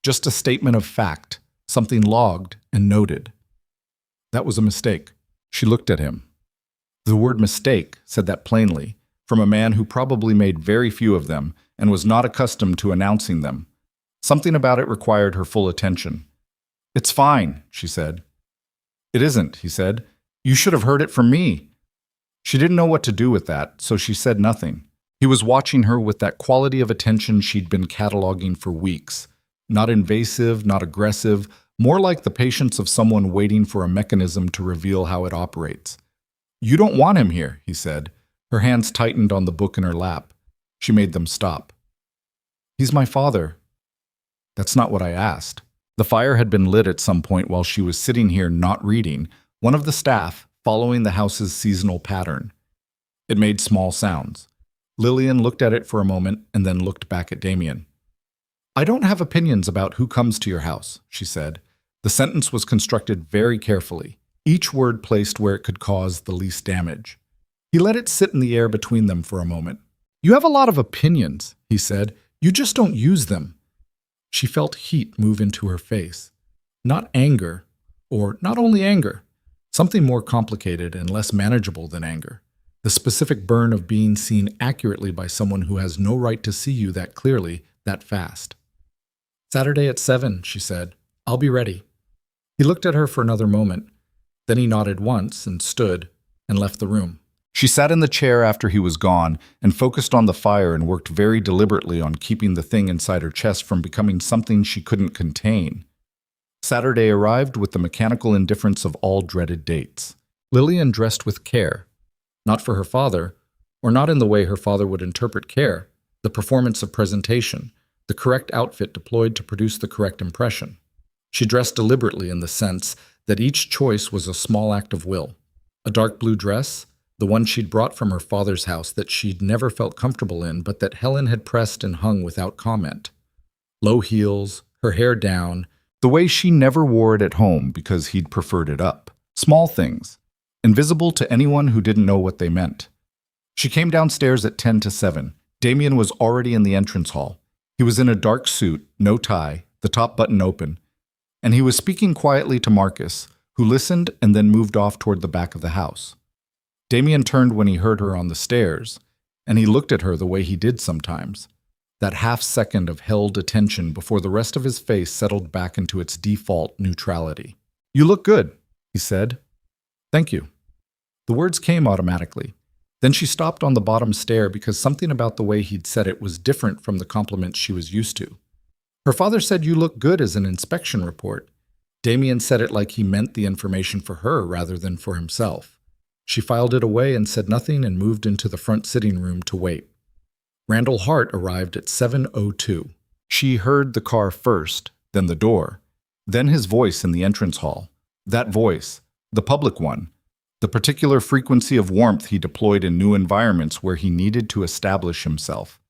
Just a statement of fact, something logged and noted. "That was a mistake." She looked at him. The word mistake said that plainly, from a man who probably made very few of them and was not accustomed to announcing them. Something about it required her full attention. "It's fine," she said. "It isn't," he said. "You should have heard it from me." She didn't know what to do with that, so she said nothing. He was watching her with that quality of attention she'd been cataloging for weeks. Not invasive, not aggressive, more like the patience of someone waiting for a mechanism to reveal how it operates. "You don't want him here," he said. Her hands tightened on the book in her lap. She made them stop. "He's my father." "That's not what I asked." The fire had been lit at some point while she was sitting here not reading, one of the staff following the house's seasonal pattern. It made small sounds. Lillian looked at it for a moment and then looked back at Damien. "I don't have opinions about who comes to your house," she said. The sentence was constructed very carefully, each word placed where it could cause the least damage. He let it sit in the air between them for a moment. "You have a lot of opinions," he said. "You just don't use them." She felt heat move into her face. Not anger, or not only anger, something more complicated and less manageable than anger. The specific burn of being seen accurately by someone who has no right to see you that clearly, that fast. "Saturday at 7, she said. "I'll be ready." He looked at her for another moment. Then he nodded once and stood and left the room. She sat in the chair after he was gone and focused on the fire and worked very deliberately on keeping the thing inside her chest from becoming something she couldn't contain. Saturday arrived with the mechanical indifference of all dreaded dates. Lillian dressed with care. Not for her father, or not in the way her father would interpret care, the performance of presentation, the correct outfit deployed to produce the correct impression. She dressed deliberately in the sense that each choice was a small act of will. A dark blue dress, the one she'd brought from her father's house that she'd never felt comfortable in but that Helen had pressed and hung without comment. Low heels, her hair down, the way she never wore it at home because he'd preferred it up. Small things, invisible to anyone who didn't know what they meant. She came downstairs at 10 to 7. Damien was already in the entrance hall. He was in a dark suit, no tie, the top button open, and he was speaking quietly to Marcus, who listened and then moved off toward the back of the house. Damien turned when he heard her on the stairs, and he looked at her the way he did sometimes, that half second of held attention before the rest of his face settled back into its default neutrality. "You look good," he said. "Thank you." The words came automatically. Then she stopped on the bottom stair because something about the way he'd said it was different from the compliments she was used to. Her father said you look good as an inspection report. Damien said it like he meant the information for her rather than for himself. She filed it away and said nothing and moved into the front sitting room to wait. Randall Hart arrived at 7:02. She heard the car first, then the door, then his voice in the entrance hall. That voice, the public one, the particular frequency of warmth he deployed in new environments where he needed to establish himself.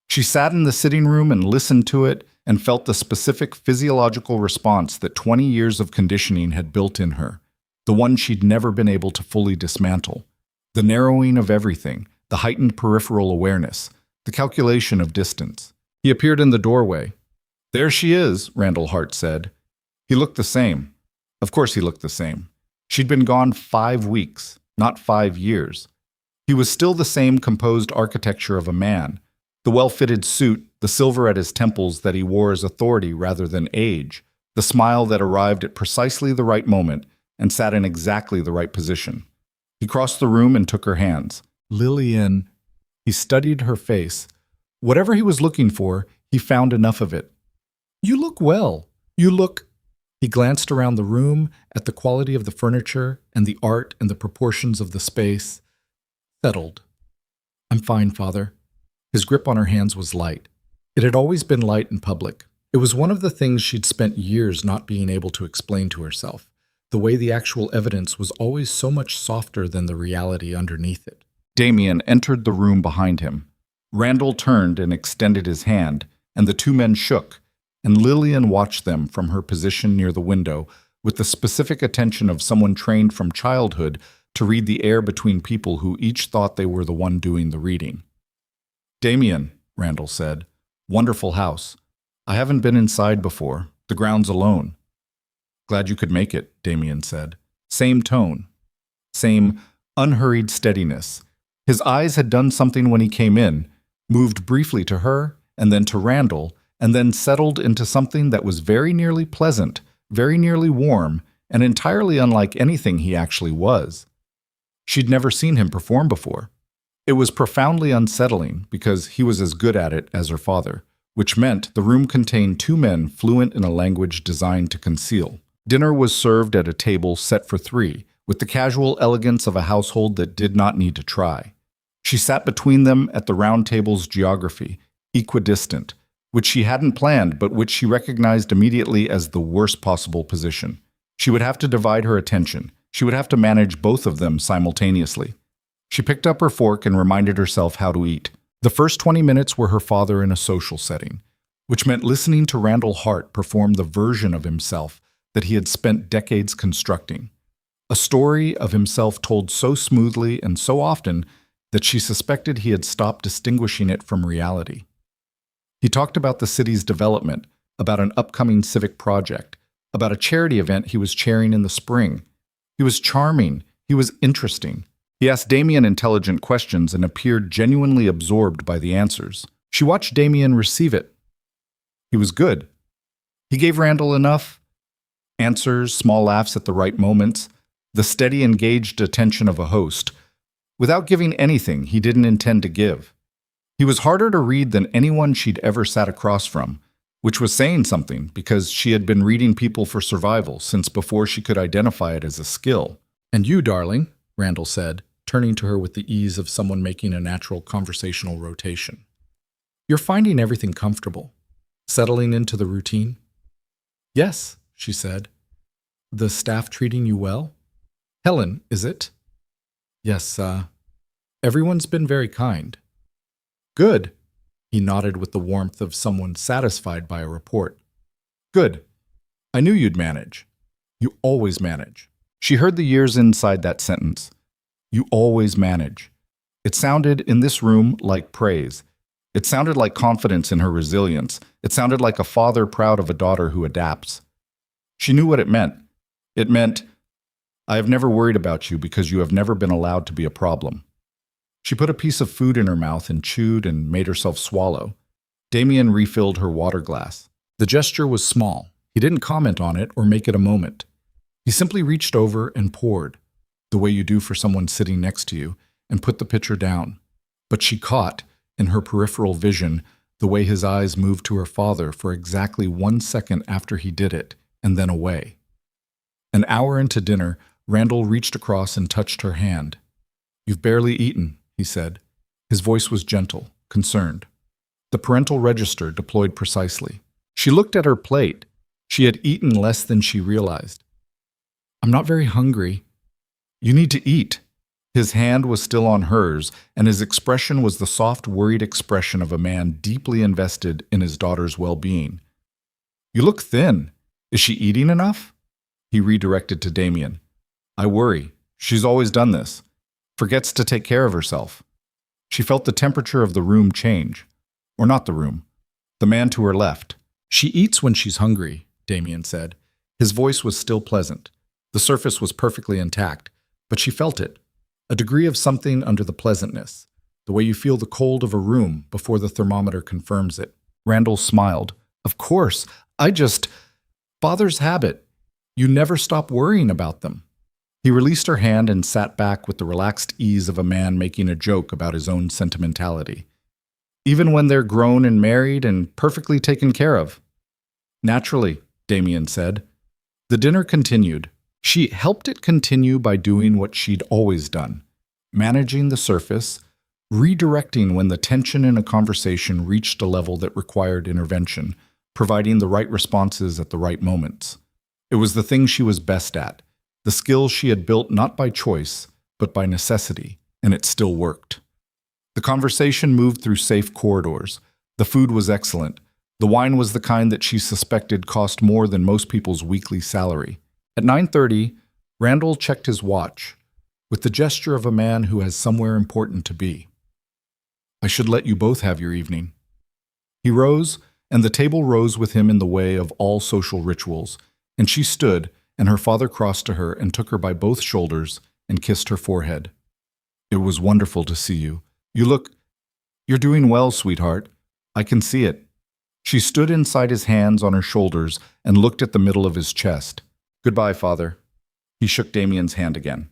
She sat in the sitting room and listened to it and felt the specific physiological response that 20 years of conditioning had built in her, the one she'd never been able to fully dismantle. The narrowing of everything, the heightened peripheral awareness, the calculation of distance. He appeared in the doorway. "There she is," Randall Hart said. He looked the same. Of course he looked the same. She'd been gone 5 weeks, not 5 years. He was still the same composed architecture of a man, the well-fitted suit, the silver at his temples that he wore as authority rather than age, the smile that arrived at precisely the right moment and sat in exactly the right position. He crossed the room and took her hands. "Lillian." He studied her face. Whatever he was looking for, he found enough of it. "You look well. You look..." He glanced around the room at the quality of the furniture and the art and the proportions of the space. Settled. I'm fine, Father. His grip on her hands was light. It had always been light in public. It was one of the things she'd spent years not being able to explain to herself. The way the actual evidence was always so much softer than the reality underneath it. Damien entered the room behind him. Randall turned and extended his hand, and the two men shook, and Lillian watched them from her position near the window with the specific attention of someone trained from childhood to read the air between people who each thought they were the one doing the reading. Damien, Randall said, wonderful house. I haven't been inside before. The grounds alone. Glad you could make it, Damien said. Same tone. Same unhurried steadiness. His eyes had done something when he came in, moved briefly to her, and then to Randall, and then settled into something that was very nearly pleasant, very nearly warm, and entirely unlike anything he actually was. She'd never seen him perform before. It was profoundly unsettling because he was as good at it as her father, which meant the room contained two men fluent in a language designed to conceal. Dinner was served at a table set for three, with the casual elegance of a household that did not need to try. She sat between them at the round table's geography, equidistant, which she hadn't planned but which she recognized immediately as the worst possible position. She would have to divide her attention. She would have to manage both of them simultaneously. She picked up her fork and reminded herself how to eat. The first 20 minutes were her father in a social setting, which meant listening to Randall Hart perform the version of himself that he had spent decades constructing. A story of himself told so smoothly and so often that she suspected he had stopped distinguishing it from reality. He talked about the city's development, about an upcoming civic project, about a charity event he was chairing in the spring. He was charming. He was interesting. He asked Damien intelligent questions and appeared genuinely absorbed by the answers. She watched Damien receive it. He was good. He gave Randall enough answers, small laughs at the right moments, the steady, engaged attention of a host, without giving anything he didn't intend to give. He was harder to read than anyone she'd ever sat across from, which was saying something because she had been reading people for survival since before she could identify it as a skill. "And you, darling," Randall said, turning to her with the ease of someone making a natural conversational rotation. "You're finding everything comfortable, settling into the routine?" "Yes," she said. "The staff treating you well?" "Helen, is it?" "Yes, everyone's been very kind." "Good." He nodded with the warmth of someone satisfied by a report. "Good. I knew you'd manage. You always manage." She heard the years inside that sentence. You always manage. It sounded in this room like praise. It sounded like confidence in her resilience. It sounded like a father proud of a daughter who adapts. She knew what it meant. It meant, I have never worried about you because you have never been allowed to be a problem. She put a piece of food in her mouth and chewed and made herself swallow. Damien refilled her water glass. The gesture was small. He didn't comment on it or make it a moment. He simply reached over and poured, the way you do for someone sitting next to you, and put the pitcher down. But she caught, in her peripheral vision, the way his eyes moved to her father for exactly 1 second after he did it, and then away. An hour into dinner, Randall reached across and touched her hand. "You've barely eaten," he said. His voice was gentle, concerned. The parental register deployed precisely. She looked at her plate. She had eaten less than she realized. "I'm not very hungry." "You need to eat." His hand was still on hers, and his expression was the soft, worried expression of a man deeply invested in his daughter's well-being. "You look thin. Is she eating enough?" He redirected to Damien. "I worry. She's always done this. Forgets to take care of herself." She felt the temperature of the room change. Or not the room. The man to her left. "She eats when she's hungry," Damien said. His voice was still pleasant. The surface was perfectly intact, but she felt it. A degree of something under the pleasantness. The way you feel the cold of a room before the thermometer confirms it. Randall smiled. "Of course. Father's habit. You never stop worrying about them." He released her hand and sat back with the relaxed ease of a man making a joke about his own sentimentality. "Even when they're grown and married and perfectly taken care of." "Naturally," Damien said. The dinner continued. She helped it continue by doing what she'd always done, managing the surface, redirecting when the tension in a conversation reached a level that required intervention, providing the right responses at the right moments. It was the thing she was best at, the skill she had built not by choice, but by necessity, and it still worked. The conversation moved through safe corridors. The food was excellent. The wine was the kind that she suspected cost more than most people's weekly salary. At 9:30, Randall checked his watch, with the gesture of a man who has somewhere important to be. I should let you both have your evening. He rose, and the table rose with him in the way of all social rituals, and she stood, and her father crossed to her and took her by both shoulders and kissed her forehead. It was wonderful to see you. You're doing well, sweetheart. I can see it. She stood inside his hands on her shoulders and looked at the middle of his chest. Goodbye, father. He shook Damien's hand again,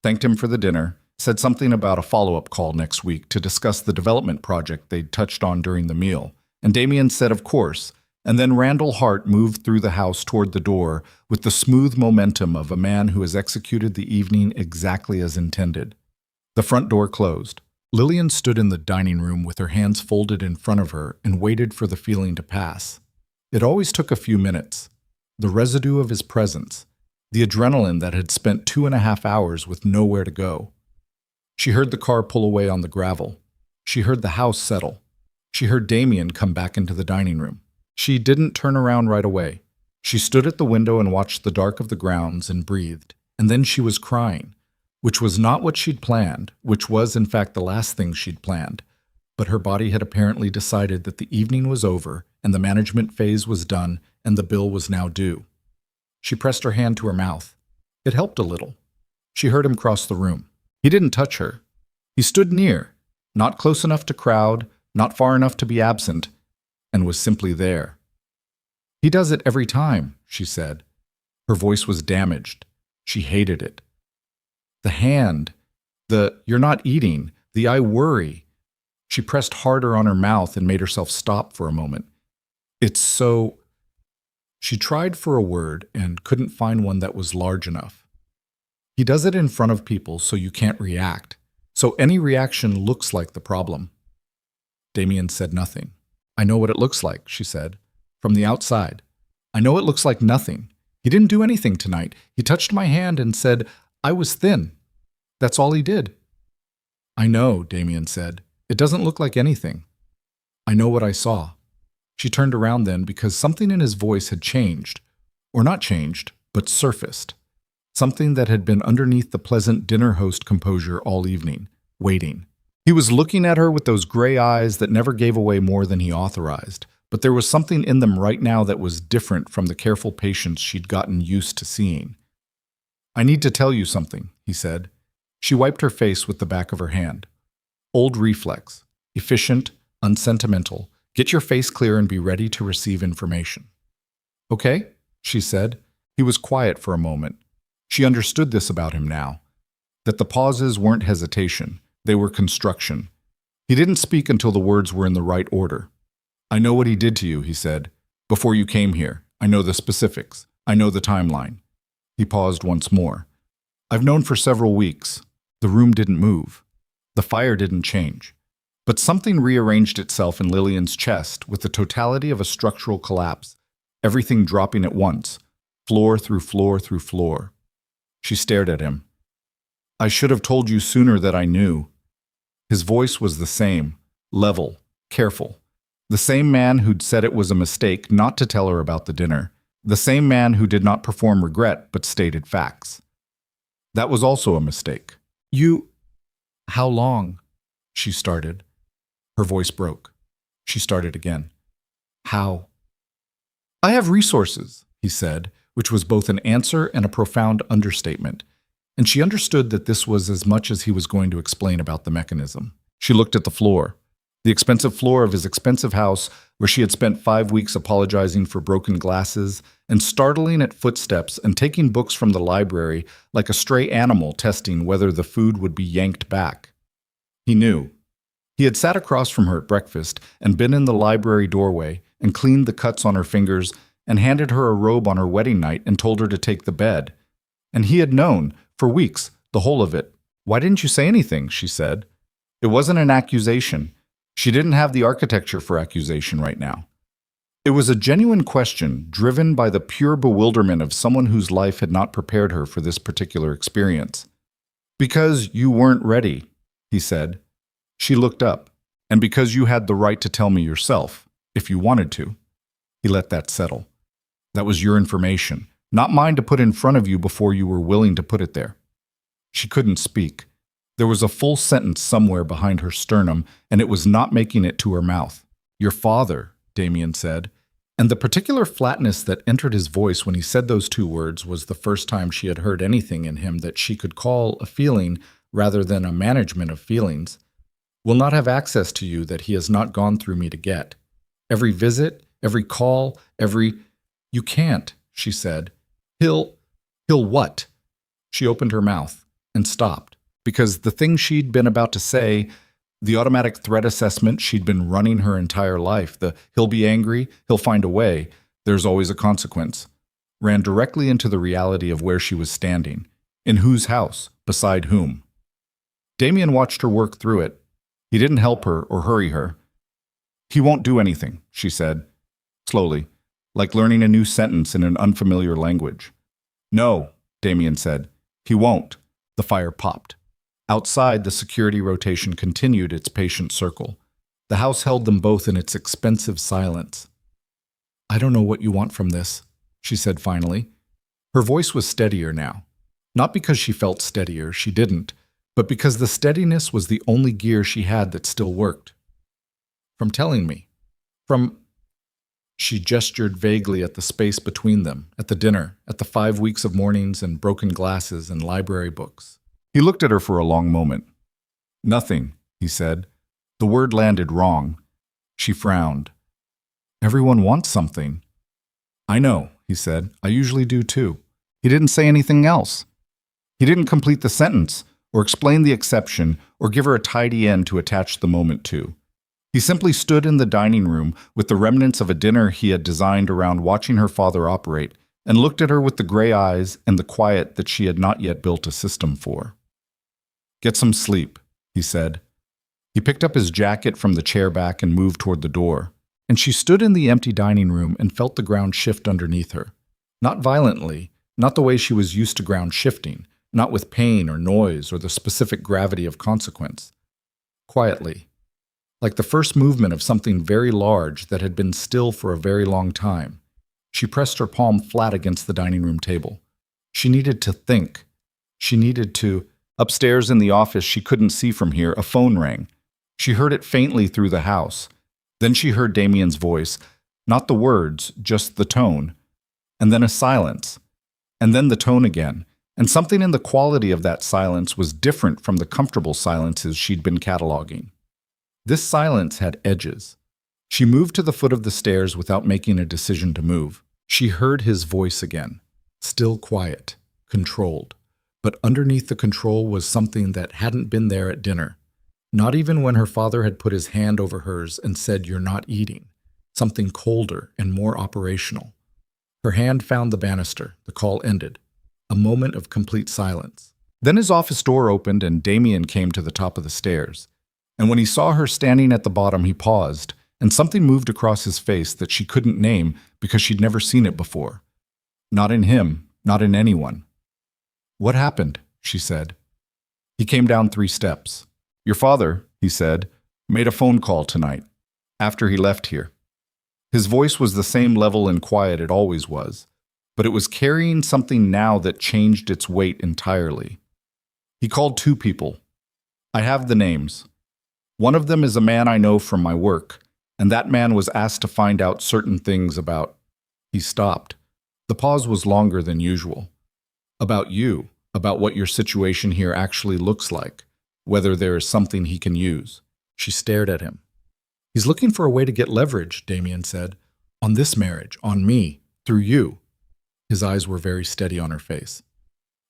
thanked him for the dinner, said something about a follow-up call next week to discuss the development project they'd touched on during the meal, and Damien said of course, and then Randall Hart moved through the house toward the door with the smooth momentum of a man who has executed the evening exactly as intended. The front door closed. Lillian stood in the dining room with her hands folded in front of her and waited for the feeling to pass. It always took a few minutes. The residue of his presence, the adrenaline that had spent 2.5 hours with nowhere to go. She heard the car pull away on the gravel. She heard the house settle. She heard Damien come back into the dining room. She didn't turn around right away. She stood at the window and watched the dark of the grounds and breathed. And then she was crying, which was not what she'd planned, which was in fact the last thing she'd planned. But her body had apparently decided that the evening was over and the management phase was done and the bill was now due. She pressed her hand to her mouth. It helped a little. She heard him cross the room. He didn't touch her. He stood near, not close enough to crowd, not far enough to be absent, and was simply there. He does it every time, she said. Her voice was damaged. She hated it. The hand, the "you're not eating," the "I worry." She pressed harder on her mouth and made herself stop for a moment. It's so... She tried for a word and couldn't find one that was large enough. He does it in front of people so you can't react, so any reaction looks like the problem. Damien said nothing. I know what it looks like, she said, from the outside. I know it looks like nothing. He didn't do anything tonight. He touched my hand and said, I was thin. That's all he did. I know, Damien said. It doesn't look like anything. I know what I saw. She turned around then because something in his voice had changed, or not changed, but surfaced. Something that had been underneath the pleasant dinner host composure all evening, waiting. He was looking at her with those gray eyes that never gave away more than he authorized, but there was something in them right now that was different from the careful patience she'd gotten used to seeing. I need to tell you something, he said. She wiped her face with the back of her hand. Old reflex, efficient, unsentimental. Get your face clear and be ready to receive information. Okay, she said. He was quiet for a moment. She understood this about him now, that the pauses weren't hesitation, they were construction. He didn't speak until the words were in the right order. I know what he did to you, he said. Before you came here, I know the specifics. I know the timeline. He paused once more. I've known for several weeks. The room didn't move. The fire didn't change. But something rearranged itself in Lillian's chest with the totality of a structural collapse, everything dropping at once, floor through floor through floor. She stared at him. I should have told you sooner that I knew. His voice was the same, level, careful. The same man who'd said it was a mistake not to tell her about the dinner. The same man who did not perform regret but stated facts. That was also a mistake. How long? She started. Her voice broke. She started again. How? I have resources, he said, which was both an answer and a profound understatement. And she understood that this was as much as he was going to explain about the mechanism. She looked at the floor. The expensive floor of his expensive house where she had spent 5 weeks apologizing for broken glasses and startling at footsteps and taking books from the library like a stray animal testing whether the food would be yanked back. He knew. He had sat across from her at breakfast and been in the library doorway and cleaned the cuts on her fingers and handed her a robe on her wedding night and told her to take the bed. And he had known, for weeks, the whole of it. "Why didn't you say anything?" she said. It wasn't an accusation. She didn't have the architecture for accusation right now. It was a genuine question, driven by the pure bewilderment of someone whose life had not prepared her for this particular experience. "Because you weren't ready," he said. She looked up. "And because you had the right to tell me yourself, if you wanted to." He let that settle. "That was your information, not mine to put in front of you before you were willing to put it there." She couldn't speak. There was a full sentence somewhere behind her sternum, and it was not making it to her mouth. "Your father," Damien said. And the particular flatness that entered his voice when he said those two words was the first time she had heard anything in him that she could call a feeling rather than a management of feelings. "Will not have access to you that he has not gone through me to get. Every visit, every call, every—" "You can't," she said. He'll what?" She opened her mouth and stopped, because the thing she'd been about to say, the automatic threat assessment she'd been running her entire life, the "he'll be angry, he'll find a way, there's always a consequence," ran directly into the reality of where she was standing, in whose house, beside whom. Damien watched her work through it. He didn't help her or hurry her. "He won't do anything," she said, slowly, like learning a new sentence in an unfamiliar language. "No," Damien said. "He won't." The fire popped. Outside, the security rotation continued its patient circle. The house held them both in its expensive silence. "I don't know what you want from this," she said finally. Her voice was steadier now. Not because she felt steadier, she didn't, but because the steadiness was the only gear she had that still worked. "From telling me. From—" She gestured vaguely at the space between them, at the dinner, at the 5 weeks of mornings and broken glasses and library books. He looked at her for a long moment. "Nothing," he said. The word landed wrong. She frowned. "Everyone wants something." "I know," he said. "I usually do too." He didn't say anything else. He didn't complete the sentence, or explain the exception, or give her a tidy end to attach the moment to. He simply stood in the dining room with the remnants of a dinner he had designed around watching her father operate, and looked at her with the gray eyes and the quiet that she had not yet built a system for. "Get some sleep," he said. He picked up his jacket from the chair back and moved toward the door, and she stood in the empty dining room and felt the ground shift underneath her. Not violently, not the way she was used to ground shifting, not with pain or noise or the specific gravity of consequence. Quietly, like the first movement of something very large that had been still for a very long time. She pressed her palm flat against the dining room table. She needed to think. She needed to... Upstairs in the office she couldn't see from here, a phone rang. She heard it faintly through the house. Then she heard Damien's voice, not the words, just the tone. And then a silence. And then the tone again. And something in the quality of that silence was different from the comfortable silences she'd been cataloging. This silence had edges. She moved to the foot of the stairs without making a decision to move. She heard his voice again, still quiet, controlled. But underneath the control was something that hadn't been there at dinner. Not even when her father had put his hand over hers and said, "You're not eating." Something colder and more operational. Her hand found the banister. The call ended. A moment of complete silence. Then his office door opened and Damien came to the top of the stairs. And when he saw her standing at the bottom, he paused, and something moved across his face that she couldn't name because she'd never seen it before. Not in him, not in anyone. "What happened?" she said. He came down 3 steps. "Your father," he said, "made a phone call tonight, after he left here." His voice was the same level and quiet it always was, but it was carrying something now that changed its weight entirely. "He called 2 people. I have the names. One of them is a man I know from my work, and that man was asked to find out certain things about—" He stopped. The pause was longer than usual. "About you, about what your situation here actually looks like, whether there is something he can use." She stared at him. "He's looking for a way to get leverage," Damien said. "On this marriage, on me, through you." His eyes were very steady on her face.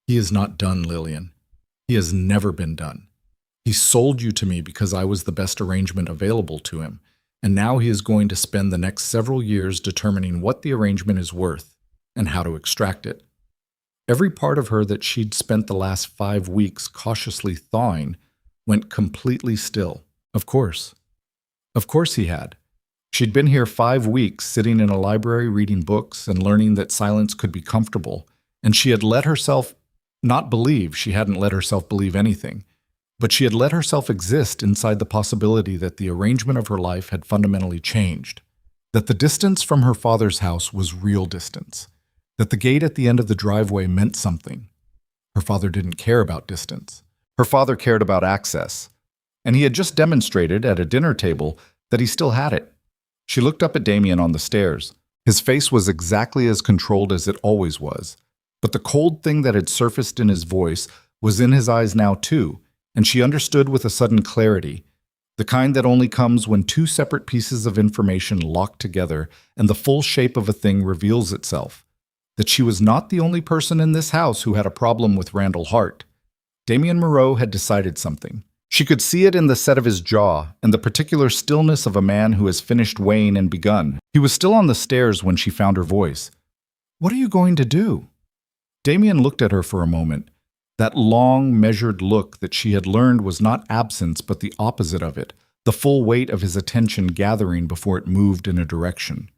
"He is not done, Lillian. He has never been done. He sold you to me because I was the best arrangement available to him, and now he is going to spend the next several years determining what the arrangement is worth and how to extract it. Every part of her that she'd spent the last 5 weeks cautiously thawing went completely still. Of course. Of course he had. She'd been here 5 weeks, sitting in a library reading books and learning that silence could be comfortable, and she had let herself not believe she hadn't let herself believe anything, but she had let herself exist inside the possibility that the arrangement of her life had fundamentally changed, that the distance from her father's house was real distance, that the gate at the end of the driveway meant something. Her father didn't care about distance. Her father cared about access, and he had just demonstrated at a dinner table that he still had it. She looked up at Damien on the stairs. His face was exactly as controlled as it always was, but the cold thing that had surfaced in his voice was in his eyes now too, and she understood with a sudden clarity, the kind that only comes when two separate pieces of information lock together and the full shape of a thing reveals itself, that she was not the only person in this house who had a problem with Randall Hart. Damien Moreau had decided something. She could see it in the set of his jaw and the particular stillness of a man who has finished weighing and begun. He was still on the stairs when she found her voice. "What are you going to do?" Damien looked at her for a moment, that long, measured look that she had learned was not absence but the opposite of it, the full weight of his attention gathering before it moved in a direction.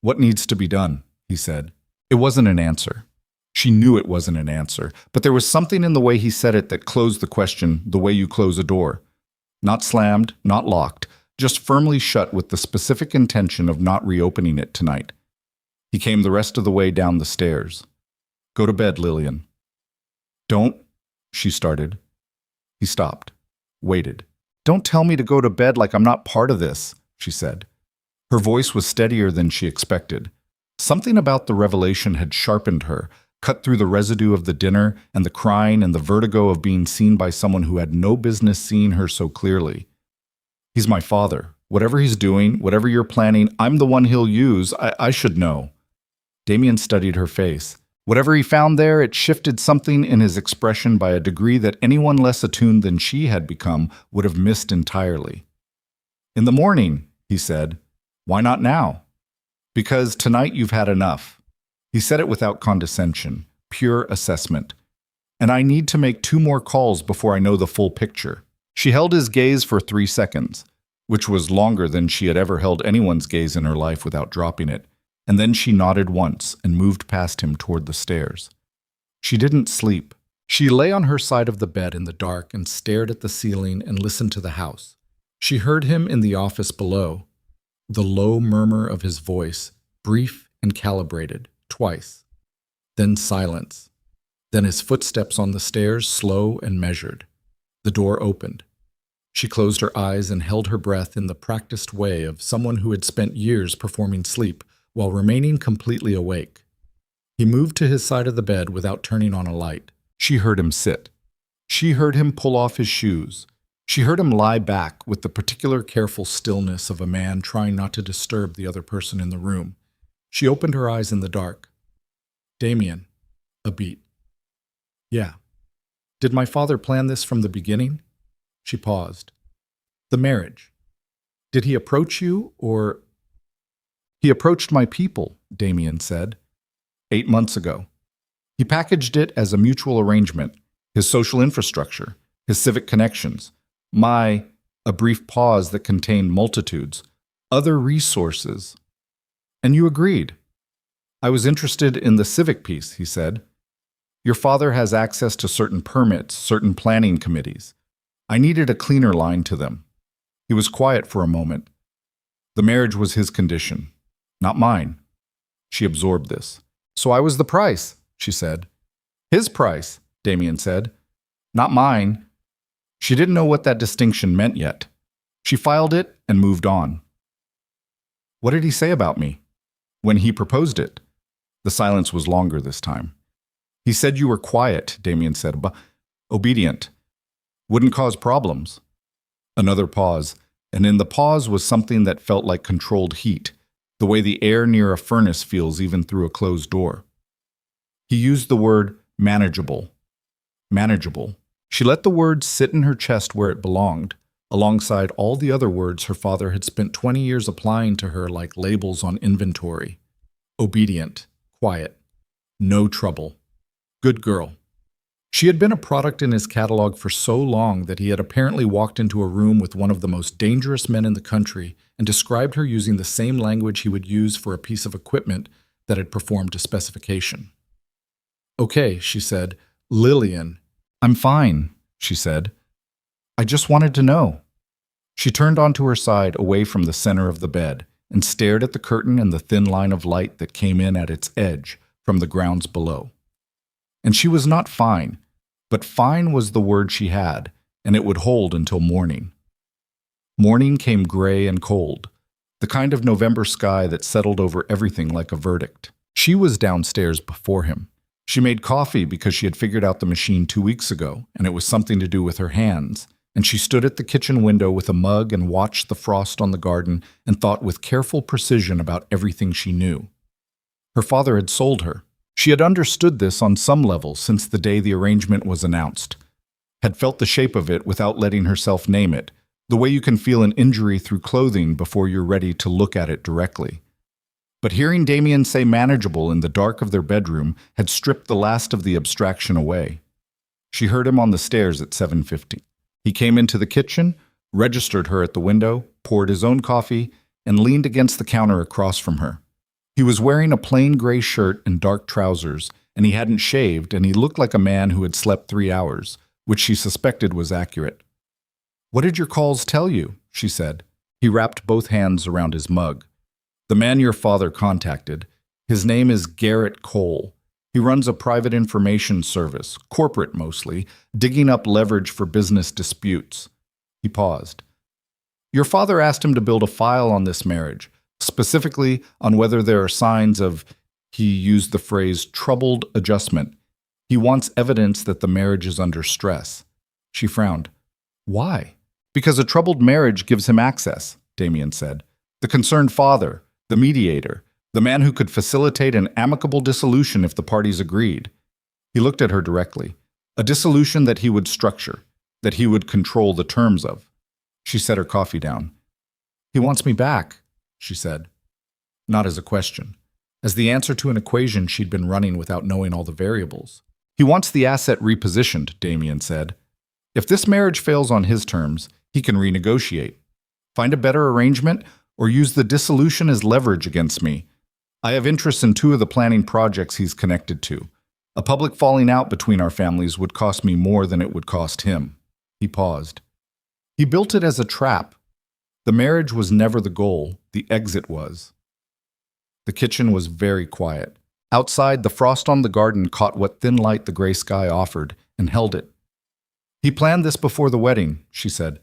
"What needs to be done?" he said. It wasn't an answer. She knew it wasn't an answer, but there was something in the way he said it that closed the question the way you close a door. Not slammed, not locked, just firmly shut with the specific intention of not reopening it tonight. He came the rest of the way down the stairs. "Go to bed, Lillian." "Don't," she started. He stopped, waited. "Don't tell me to go to bed like I'm not part of this," she said. Her voice was steadier than she expected. Something about the revelation had sharpened her, cut through the residue of the dinner and the crying and the vertigo of being seen by someone who had no business seeing her so clearly. "He's my father. Whatever he's doing, whatever you're planning, I'm the one he'll use. I should know." Damien studied her face. Whatever he found there, it shifted something in his expression by a degree that anyone less attuned than she had become would have missed entirely. "In the morning," he said. "Why not now?" "Because tonight you've had enough." He said it without condescension, pure assessment. "And I need to make 2 more calls before I know the full picture." She held his gaze for 3 seconds, which was longer than she had ever held anyone's gaze in her life without dropping it, and then she nodded once and moved past him toward the stairs. She didn't sleep. She lay on her side of the bed in the dark and stared at the ceiling and listened to the house. She heard him in the office below, the low murmur of his voice, brief and calibrated, twice. Then silence. Then his footsteps on the stairs, slow and measured. The door opened. She closed her eyes and held her breath in the practiced way of someone who had spent years performing sleep while remaining completely awake. He moved to his side of the bed without turning on a light. She heard him sit. She heard him pull off his shoes. She heard him lie back with the particular careful stillness of a man trying not to disturb the other person in the room. She opened her eyes in the dark. "Damien." A beat. "Yeah. Did my father plan this from the beginning?" She paused. "The marriage. Did he approach you, or—" "He approached my people," Damien said. 8 months ago. He packaged it as a mutual arrangement, his social infrastructure, his civic connections, a brief pause that contained multitudes, other resources. "And you agreed." "I was interested in the civic piece," he said. "Your father has access to certain permits, certain planning committees. I needed a cleaner line to them." He was quiet for a moment. "The marriage was his condition, not mine." She absorbed this. "So I was the price," she said. "His price," Damien said. "Not mine." She didn't know what that distinction meant yet. She filed it and moved on. "What did he say about me?" "When he proposed it." The silence was longer this time. "He said you were quiet," Damien said. "Obedient. Wouldn't cause problems." Another pause, and in the pause was something that felt like controlled heat, the way the air near a furnace feels even through a closed door. He used the word manageable. Manageable. She let the word sit in her chest where it belonged, alongside all the other words her father had spent 20 years applying to her like labels on inventory. Obedient, quiet, no trouble, good girl. She had been a product in his catalog for so long that he had apparently walked into a room with one of the most dangerous men in the country and described her using the same language he would use for a piece of equipment that had performed to specification. "Okay," she said. "Lillian." "I'm fine," she said. "I just wanted to know." She turned onto her side away from the center of the bed and stared at the curtain and the thin line of light that came in at its edge from the grounds below. And she was not fine, but fine was the word she had, and it would hold until morning. Morning came gray and cold, the kind of November sky that settled over everything like a verdict. She was downstairs before him. She made coffee because she had figured out the machine 2 weeks ago, and it was something to do with her hands. And she stood at the kitchen window with a mug and watched the frost on the garden and thought with careful precision about everything she knew. Her father had sold her. She had understood this on some level since the day the arrangement was announced, had felt the shape of it without letting herself name it, the way you can feel an injury through clothing before you're ready to look at it directly. But hearing Damien say manageable in the dark of their bedroom had stripped the last of the abstraction away. She heard him on the stairs at 7:50. He came into the kitchen, registered her at the window, poured his own coffee, and leaned against the counter across from her. He was wearing a plain gray shirt and dark trousers, and he hadn't shaved, and he looked like a man who had slept 3 hours, which she suspected was accurate. "What did your calls tell you?" she said. He wrapped both hands around his mug. "The man your father contacted. His name is Garrett Cole. He runs a private information service, corporate mostly, digging up leverage for business disputes." He paused. "Your father asked him to build a file on this marriage, specifically on whether there are signs of," he used the phrase, "troubled adjustment. He wants evidence that the marriage is under stress." She frowned. "Why?" "Because a troubled marriage gives him access," Damien said. "The concerned father, the mediator, the man who could facilitate an amicable dissolution if the parties agreed." He looked at her directly. "A dissolution that he would structure, that he would control the terms of." She set her coffee down. "He wants me back," she said. Not as a question. As the answer to an equation she'd been running without knowing all the variables. "He wants the asset repositioned," Damien said. "If this marriage fails on his terms, he can renegotiate. Find a better arrangement or use the dissolution as leverage against me. I have interests in 2 of the planning projects he's connected to. A public falling out between our families would cost me more than it would cost him." He paused. "He built it as a trap. The marriage was never the goal, the exit was." The kitchen was very quiet. Outside, the frost on the garden caught what thin light the gray sky offered and held it. "He planned this before the wedding," she said.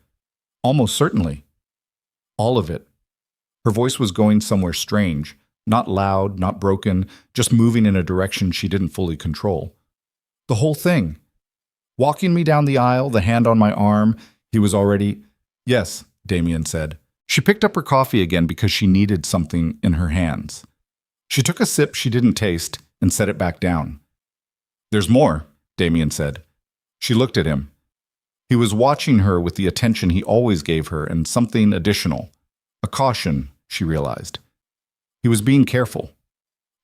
"Almost certainly." "All of it." Her voice was going somewhere strange. Not loud, not broken, just moving in a direction she didn't fully control. "The whole thing. Walking me down the aisle, the hand on my arm, he was already—" "Yes," Damien said. She picked up her coffee again because she needed something in her hands. She took a sip she didn't taste and set it back down. "There's more," Damien said. She looked at him. He was watching her with the attention he always gave her and something additional. A caution, she realized. He was being careful.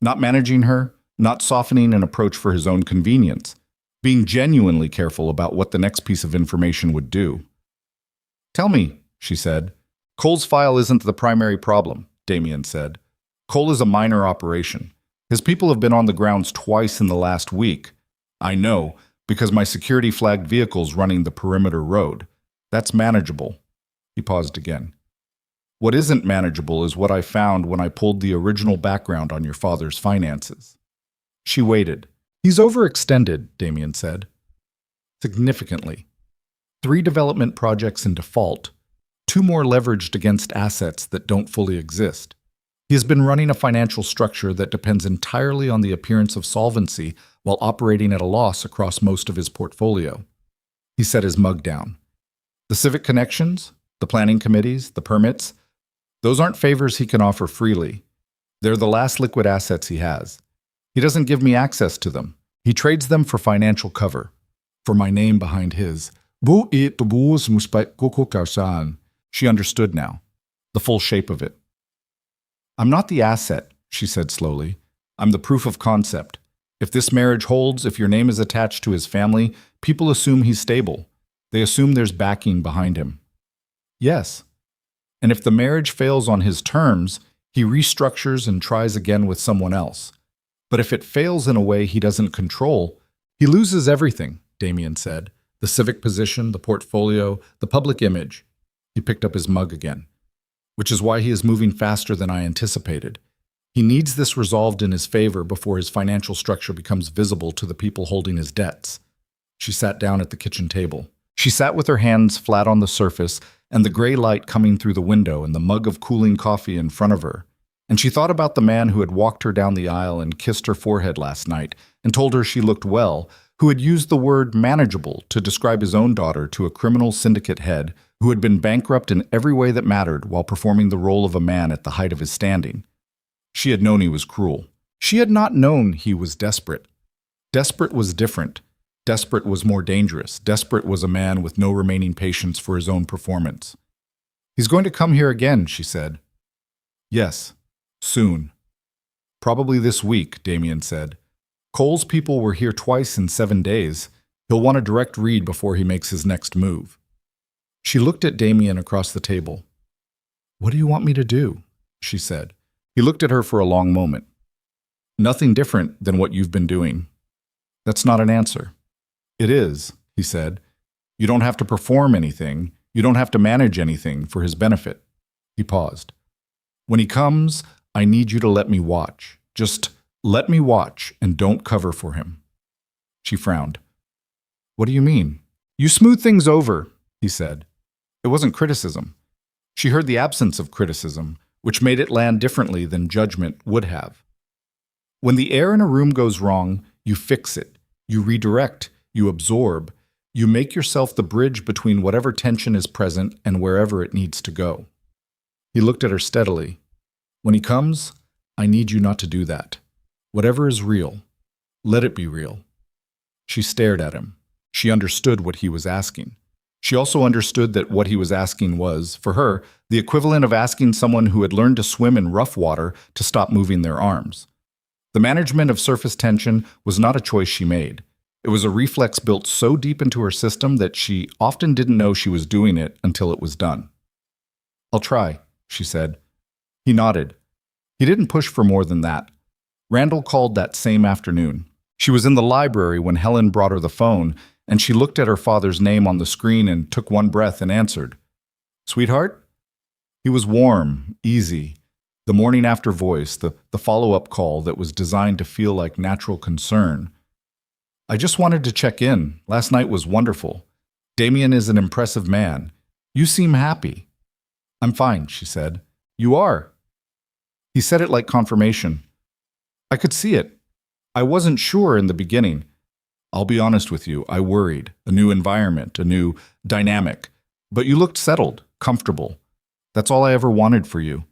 Not managing her, not softening an approach for his own convenience. Being genuinely careful about what the next piece of information would do. "Tell me," she said. "Cole's file isn't the primary problem," Damien said. "Cole is a minor operation. His people have been on the grounds twice in the last week. I know, because my security flagged vehicles running the perimeter road. That's manageable." He paused again. "What isn't manageable is what I found when I pulled the original background on your father's finances." She waited. "He's overextended," Damien said. "Significantly. 3 development projects in default, 2 more leveraged against assets that don't fully exist. He has been running a financial structure that depends entirely on the appearance of solvency while operating at a loss across most of his portfolio." He set his mug down. "The civic connections, the planning committees, the permits, those aren't favors he can offer freely. They're the last liquid assets he has. He doesn't give me access to them. He trades them for financial cover, for my name behind his, She understood now, the full shape of it. I'm not the asset, she said slowly. I'm the proof of concept. If this marriage holds, if your name is attached to his family, people assume he's stable. They assume there's backing behind him. Yes. And if the marriage fails on his terms, he restructures and tries again with someone else. But if it fails in a way he doesn't control, he loses everything, Damien said. The civic position, the portfolio, the public image. He picked up his mug again. Which is why he is moving faster than I anticipated. He needs this resolved in his favor before his financial structure becomes visible to the people holding his debts. She sat down at the kitchen table. She sat with her hands flat on the surface and the gray light coming through the window and the mug of cooling coffee in front of her. And she thought about the man who had walked her down the aisle and kissed her forehead last night and told her she looked well, who had used the word manageable to describe his own daughter to a criminal syndicate head who had been bankrupt in every way that mattered while performing the role of a man at the height of his standing. She had known he was cruel. She had not known he was desperate. Desperate was different. Desperate was more dangerous. Desperate was a man with no remaining patience for his own performance. He's going to come here again, she said. Yes, soon. Probably this week, Damien said. Cole's people were here twice in 7 days. He'll want a direct read before he makes his next move. She looked at Damien across the table. What do you want me to do? She said. He looked at her for a long moment. Nothing different than what you've been doing. That's not an answer. It is, he said. You don't have to perform anything. You don't have to manage anything for his benefit. He paused. When he comes, I need you to let me watch. Just let me watch and don't cover for him. She frowned. What do you mean? You smooth things over, he said. It wasn't criticism. She heard the absence of criticism, which made it land differently than judgment would have. When the air in a room goes wrong, you fix it, you redirect, you absorb, you make yourself the bridge between whatever tension is present and wherever it needs to go. He looked at her steadily. When he comes, I need you not to do that. Whatever is real, let it be real. She stared at him. She understood what he was asking. She also understood that what he was asking was, for her, the equivalent of asking someone who had learned to swim in rough water to stop moving their arms. The management of surface tension was not a choice she made. It was a reflex built so deep into her system that she often didn't know she was doing it until it was done. I'll try, she said. He nodded. He didn't push for more than that. Randall called that same afternoon. She was in the library when Helen brought her the phone, and she looked at her father's name on the screen and took one breath and answered. Sweetheart? He was warm, easy. The morning after voice, the follow-up call that was designed to feel like natural concern. I just wanted to check in. Last night was wonderful. Damien is an impressive man. You seem happy. I'm fine, she said. You are. He said it like confirmation. I could see it. I wasn't sure in the beginning. I'll be honest with you, I worried. A new environment, a new dynamic. But you looked settled, comfortable. That's all I ever wanted for you.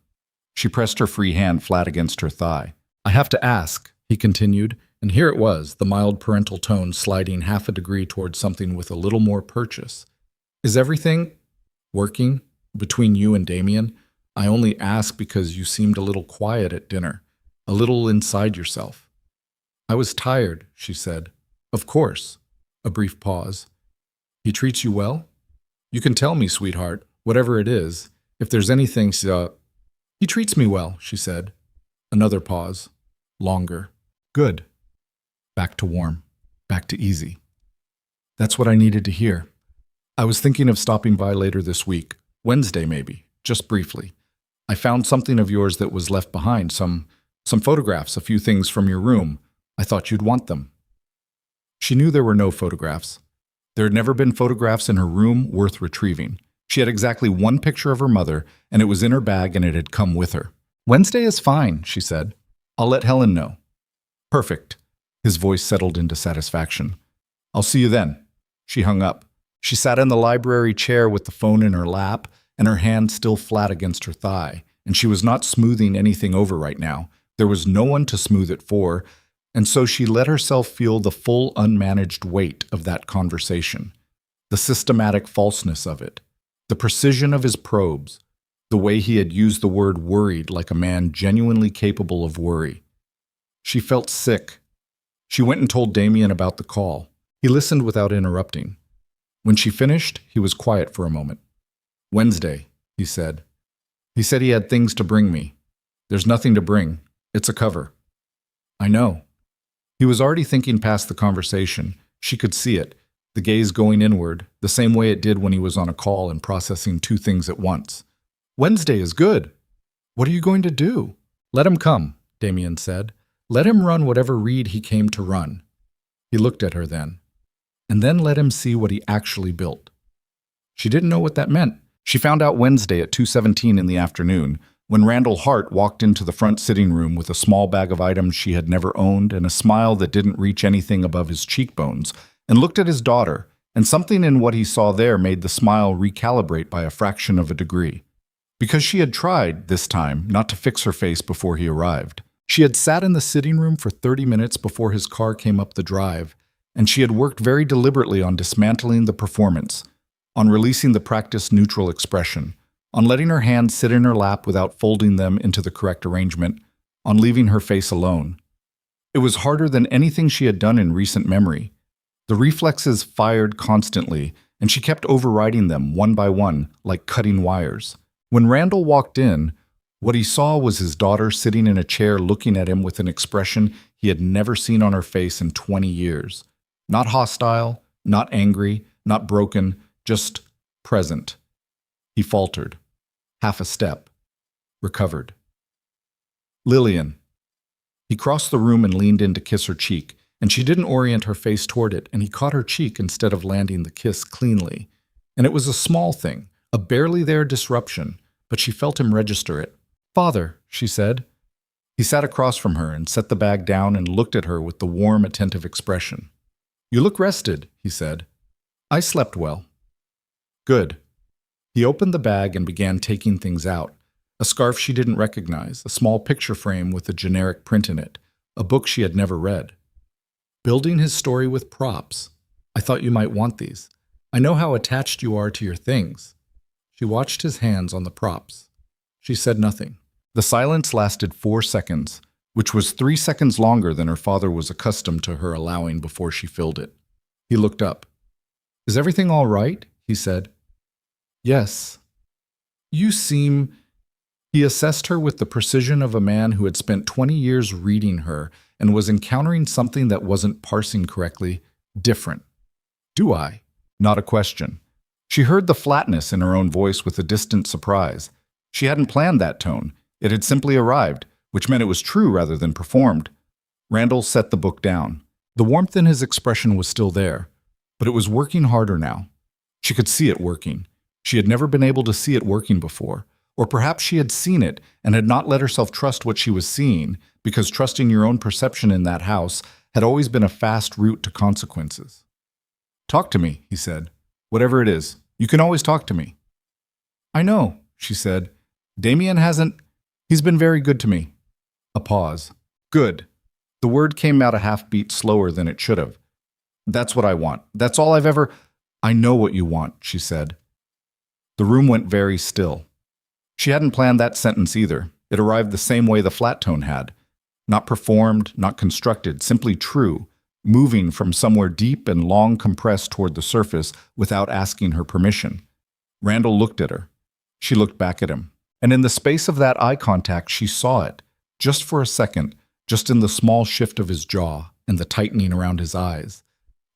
She pressed her free hand flat against her thigh. I have to ask, he continued, and here it was, the mild parental tone sliding half a degree towards something with a little more purchase. Is everything working between you and Damien? I only ask because you seemed a little quiet at dinner, a little inside yourself. I was tired, she said. Of course. A brief pause. He treats you well? You can tell me, sweetheart, whatever it is. If there's anything, He treats me well, she said. Another pause. Longer. Good. Back to warm. Back to easy. That's what I needed to hear. I was thinking of stopping by later this week. Wednesday, maybe. Just briefly. I found something of yours that was left behind. Some photographs, a few things from your room. I thought you'd want them. She knew there were no photographs. There had never been photographs in her room worth retrieving. She had exactly one picture of her mother, and it was in her bag and it had come with her. Wednesday is fine, she said. I'll let Helen know. Perfect. His voice settled into satisfaction. I'll see you then. She hung up. She sat in the library chair with the phone in her lap and her hand still flat against her thigh, and she was not smoothing anything over right now. There was no one to smooth it for, and so she let herself feel the full unmanaged weight of that conversation. the systematic falseness of it, the precision of his probes, the way he had used the word worried like a man genuinely capable of worry. She felt sick. She went and told Damien about the call. He listened without interrupting. When she finished, he was quiet for a moment. "Wednesday," he said. "He said he had things to bring me. There's nothing to bring. It's a cover." "I know." He was already thinking past the conversation. She could see it, the gaze going inward, the same way it did when he was on a call and processing two things at once. "Wednesday is good. What are you going to do?" "Let him come," Damien said. "Let him run whatever read he came to run." He looked at her then. "And then let him see what he actually built." She didn't know what that meant. She found out Wednesday at 2:17 in the afternoon, when Randall Hart walked into the front sitting room with a small bag of items she had never owned and a smile that didn't reach anything above his cheekbones, and looked at his daughter, and something in what he saw there made the smile recalibrate by a fraction of a degree. Because she had tried, this time, not to fix her face before he arrived. She had sat in the sitting room for 30 minutes before his car came up the drive, and she had worked very deliberately on dismantling the performance, on releasing the practiced neutral expression, on letting her hands sit in her lap without folding them into the correct arrangement, on leaving her face alone. It was harder than anything she had done in recent memory. The reflexes fired constantly, and she kept overriding them one by one, like cutting wires. When Randall walked in, what he saw was his daughter sitting in a chair looking at him with an expression he had never seen on her face in 20 years. Not hostile, not angry, not broken, just present. He faltered. Half a step. Recovered. "Lillian." He crossed the room and leaned in to kiss her cheek, and she didn't orient her face toward it, and he caught her cheek instead of landing the kiss cleanly. And it was a small thing, a barely there disruption, but she felt him register it. "Father," she said. He sat across from her and set the bag down and looked at her with the warm, attentive expression. "You look rested," he said. "I slept well." "Good." He opened the bag and began taking things out. A scarf she didn't recognize, a small picture frame with a generic print in it, a book she had never read. "Building his story with props. I thought you might want these. I know how attached you are to your things." She watched his hands on the props. She said nothing. The silence lasted 4 seconds, which was 3 seconds longer than her father was accustomed to her allowing before she filled it. He looked up. "Is everything all right?" he said. "Yes." "You seem—" He assessed her with the precision of a man who had spent 20 years reading her and was encountering something that wasn't parsing correctly, different. "Do I?" Not a question. She heard the flatness in her own voice with a distant surprise. She hadn't planned that tone. It had simply arrived, which meant it was true rather than performed. Randall set the book down. The warmth in his expression was still there, but it was working harder now. She could see it working. She had never been able to see it working before. Or perhaps she had seen it and had not let herself trust what she was seeing, because trusting your own perception in that house had always been a fast route to consequences. "Talk to me," he said. "Whatever it is. You can always talk to me." "I know," she said. "Damien hasn't— He's been very good to me." A pause. "Good." The word came out a half-beat slower than it should have. "That's what I want. That's all I've ever—" "I know what you want," she said. The room went very still. She hadn't planned that sentence either. It arrived the same way the flat tone had. Not performed, not constructed, simply true, moving from somewhere deep and long compressed toward the surface without asking her permission. Randall looked at her. She looked back at him. And in the space of that eye contact, she saw it, just for a second, just in the small shift of his jaw and the tightening around his eyes.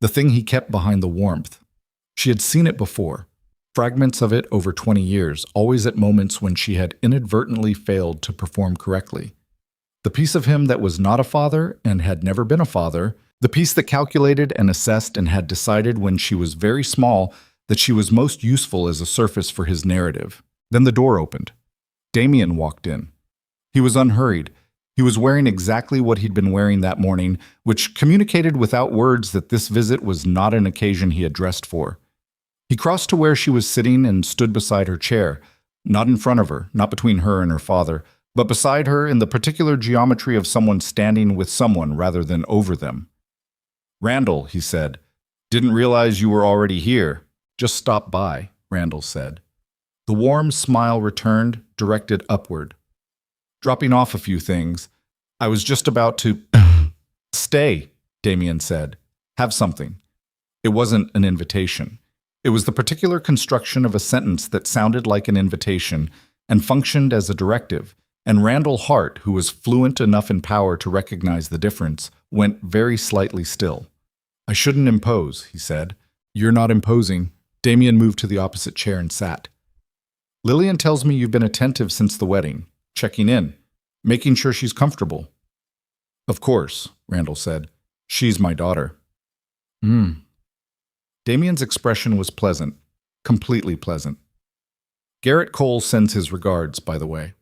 The thing he kept behind the warmth. She had seen it before. Fragments of it over 20 years, always at moments when she had inadvertently failed to perform correctly. The piece of him that was not a father and had never been a father, the piece that calculated and assessed and had decided when she was very small that she was most useful as a surface for his narrative. Then the door opened. Damien walked in. He was unhurried. He was wearing exactly what he'd been wearing that morning, which communicated without words that this visit was not an occasion he had dressed for. He crossed to where she was sitting and stood beside her chair, not in front of her, not between her and her father, but beside her in the particular geometry of someone standing with someone rather than over them. "Randall," he said, "didn't realize you were already here." Just stop by, Randall said. The warm smile returned, directed upward. Dropping off a few things. I was just about to… Stay, Damien said. Have something. It wasn't an invitation. It was the particular construction of a sentence that sounded like an invitation and functioned as a directive, and Randall Hart, who was fluent enough in power to recognize the difference, went very slightly still. I shouldn't impose, he said. You're not imposing. Damien moved to the opposite chair and sat. Lillian tells me you've been attentive since the wedding, checking in, making sure she's comfortable. Of course, Randall said. She's my daughter. Damien's expression was pleasant, completely pleasant. Garrett Cole sends his regards, by the way.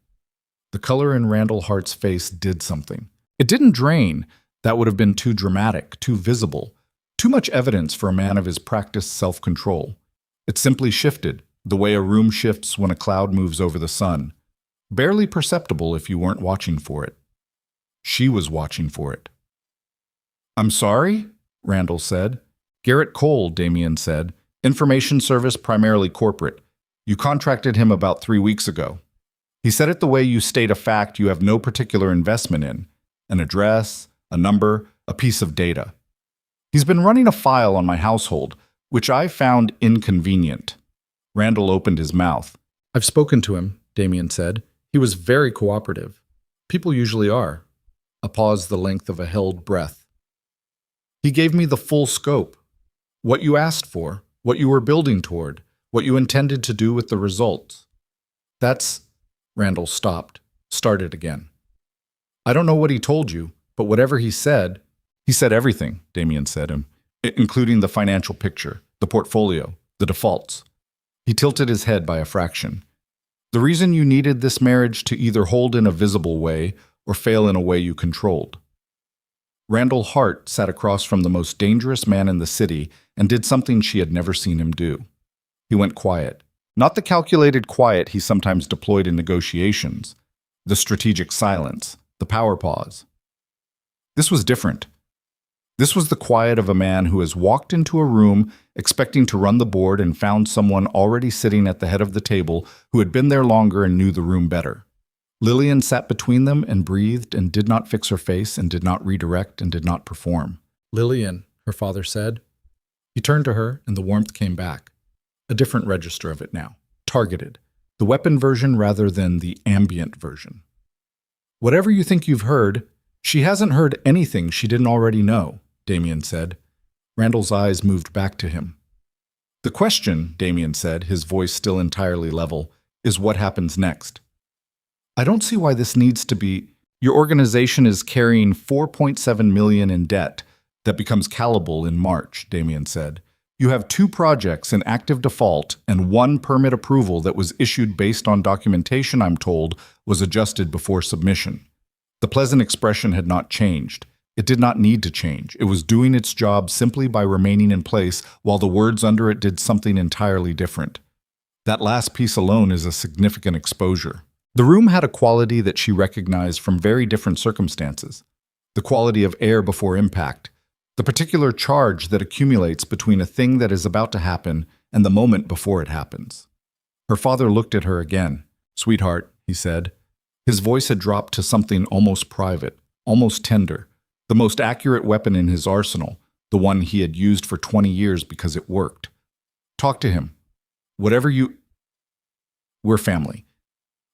The color in Randall Hart's face did something. It didn't drain. That would have been too dramatic, too visible, too much evidence for a man of his practiced self-control. It simply shifted, the way a room shifts when a cloud moves over the sun. Barely perceptible if you weren't watching for it. She was watching for it. I'm sorry, Randall said. Garrett Cole, Damien said. Information service, primarily corporate. You contracted him about 3 weeks ago. He said it the way you state a fact you have no particular investment in. An address, a number, a piece of data. He's been running a file on my household, which I found inconvenient. Randall opened his mouth. I've spoken to him, Damien said. He was very cooperative. People usually are. A pause the length of a held breath. He gave me the full scope. What you asked for, what you were building toward, what you intended to do with the results. That's… Randall stopped, started again. I don't know what he told you, but whatever he said everything, Damien said, including the financial picture, the portfolio, the defaults. He tilted his head by a fraction. The reason you needed this marriage to either hold in a visible way or fail in a way you controlled. Randall Hart sat across from the most dangerous man in the city and did something she had never seen him do. He went quiet. Not the calculated quiet he sometimes deployed in negotiations. The strategic silence. The power pause. This was different. This was the quiet of a man who has walked into a room expecting to run the board and found someone already sitting at the head of the table who had been there longer and knew the room better. Lillian sat between them and breathed and did not fix her face and did not redirect and did not perform. Lillian, her father said. He turned to her and the warmth came back. A different register of it now. Targeted. The weapon version rather than the ambient version. Whatever you think you've heard, she hasn't heard anything she didn't already know, Damien said. Randall's eyes moved back to him. The question, Damien said, his voice still entirely level, is what happens next. I don't see why this needs to be… Your organization is carrying $4.7 million in debt that becomes callable in March, Damien said. You have 2 projects in active default and 1 permit approval that was issued based on documentation I'm told was adjusted before submission. The pleasant expression had not changed. It did not need to change. It was doing its job simply by remaining in place while the words under it did something entirely different. That last piece alone is a significant exposure. The room had a quality that she recognized from very different circumstances. The quality of air before impact. The particular charge that accumulates between a thing that is about to happen and the moment before it happens. Her father looked at her again. Sweetheart, he said. His voice had dropped to something almost private, almost tender. The most accurate weapon in his arsenal, the one he had used for 20 years because it worked. Talk to him. Whatever you… We're family.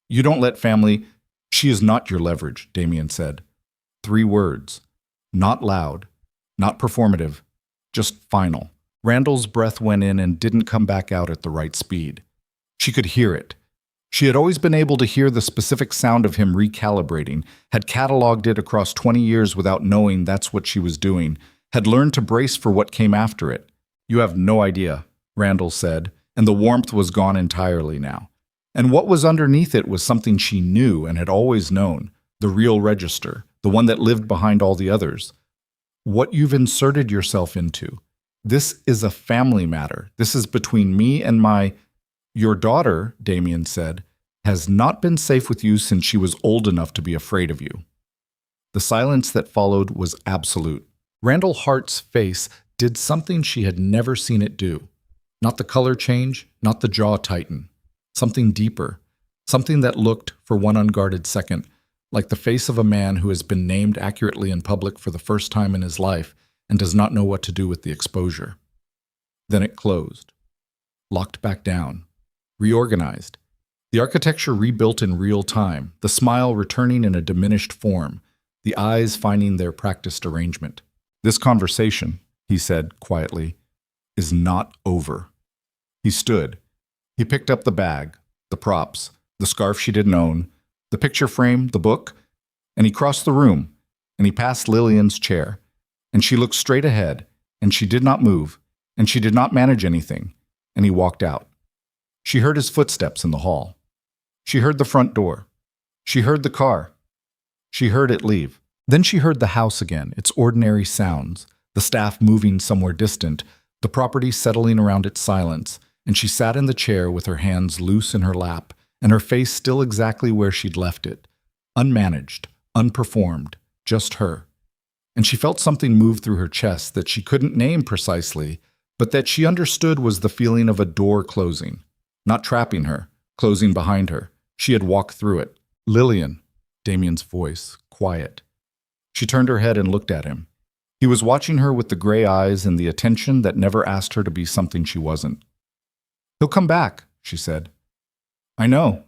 You don't let family… She is not your leverage, Damien said. 3 words. Not loud. Not performative, just final. Randall's breath went in and didn't come back out at the right speed. She could hear it. She had always been able to hear the specific sound of him recalibrating, had cataloged it across 20 years without knowing that's what she was doing, had learned to brace for what came after it. You have no idea, Randall said, and the warmth was gone entirely now. And what was underneath it was something she knew and had always known, the real register, the one that lived behind all the others. What you've inserted yourself into. This is a family matter. This is between me and my… Your daughter, Damien said, has not been safe with you since she was old enough to be afraid of you. The silence that followed was absolute. Randall Hart's face did something she had never seen it do. Not the color change, not the jaw tighten. Something deeper, something that looked, for one unguarded second, like the face of a man who has been named accurately in public for the first time in his life and does not know what to do with the exposure. Then it closed, locked back down, reorganized. The architecture rebuilt in real time, the smile returning in a diminished form, the eyes finding their practiced arrangement. "This conversation," he said quietly, "is not over." He stood. He picked up the bag, the props, the scarf she didn't own, the picture frame, the book, and he crossed the room, and he passed Lillian's chair, and she looked straight ahead, and she did not move, and she did not manage anything, and he walked out. She heard his footsteps in the hall. She heard the front door. She heard the car. She heard it leave. Then she heard the house again, its ordinary sounds, the staff moving somewhere distant, the property settling around its silence, and she sat in the chair with her hands loose in her lap, and her face still exactly where she'd left it, unmanaged, unperformed, just her. And she felt something move through her chest that she couldn't name precisely, but that she understood was the feeling of a door closing, not trapping her, closing behind her. She had walked through it. "Lillian," Damien's voice, quiet. She turned her head and looked at him. He was watching her with the gray eyes and the attention that never asked her to be something she wasn't. "He'll come back," she said. "I know.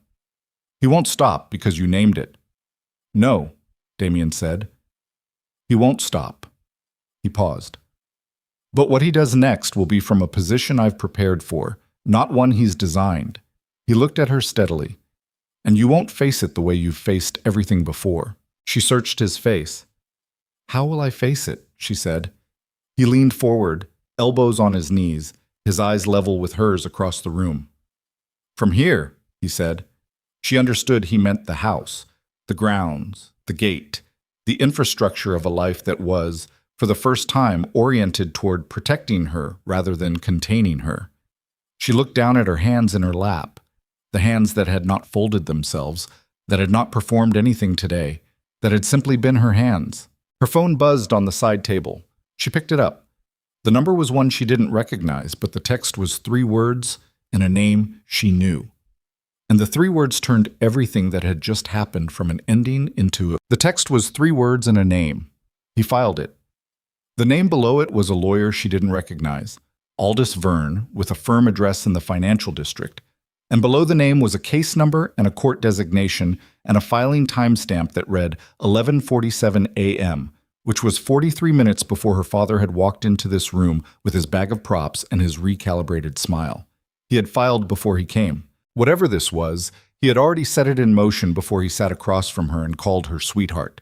He won't stop because you named it." "No," Damien said. "He won't stop." He paused. "But what he does next will be from a position I've prepared for, not one he's designed." He looked at her steadily. "And you won't face it the way you've faced everything before." She searched his face. "How will I face it?" she said. He leaned forward, elbows on his knees, his eyes level with hers across the room. "From here," he said. She understood he meant the house, the grounds, the gate, the infrastructure of a life that was, for the first time, oriented toward protecting her rather than containing her. She looked down at her hands in her lap, the hands that had not folded themselves, that had not performed anything today, that had simply been her hands. Her phone buzzed on the side table. She picked it up. The number was one she didn't recognize, but the text was 3 words and a name she knew. And the 3 words turned everything that had just happened from an ending into a... The text was 3 words and a name. He filed it. The name below it was a lawyer she didn't recognize, Aldous Verne, with a firm address in the financial district. And below the name was a case number and a court designation and a filing timestamp that read 11:47 a.m., which was 43 minutes before her father had walked into this room with his bag of props and his recalibrated smile. He had filed before he came. Whatever this was, he had already set it in motion before he sat across from her and called her sweetheart.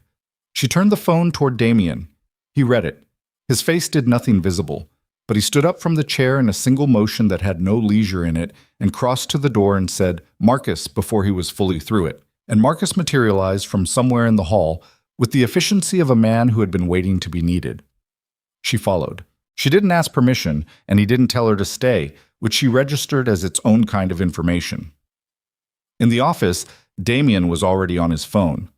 She turned the phone toward Damien. He read it. His face did nothing visible, but he stood up from the chair in a single motion that had no leisure in it and crossed to the door and said, "Marcus," before he was fully through it. And Marcus materialized from somewhere in the hall with the efficiency of a man who had been waiting to be needed. She followed. She didn't ask permission, and he didn't tell her to stay, which she registered as its own kind of information. In the office, Damien was already on his phone.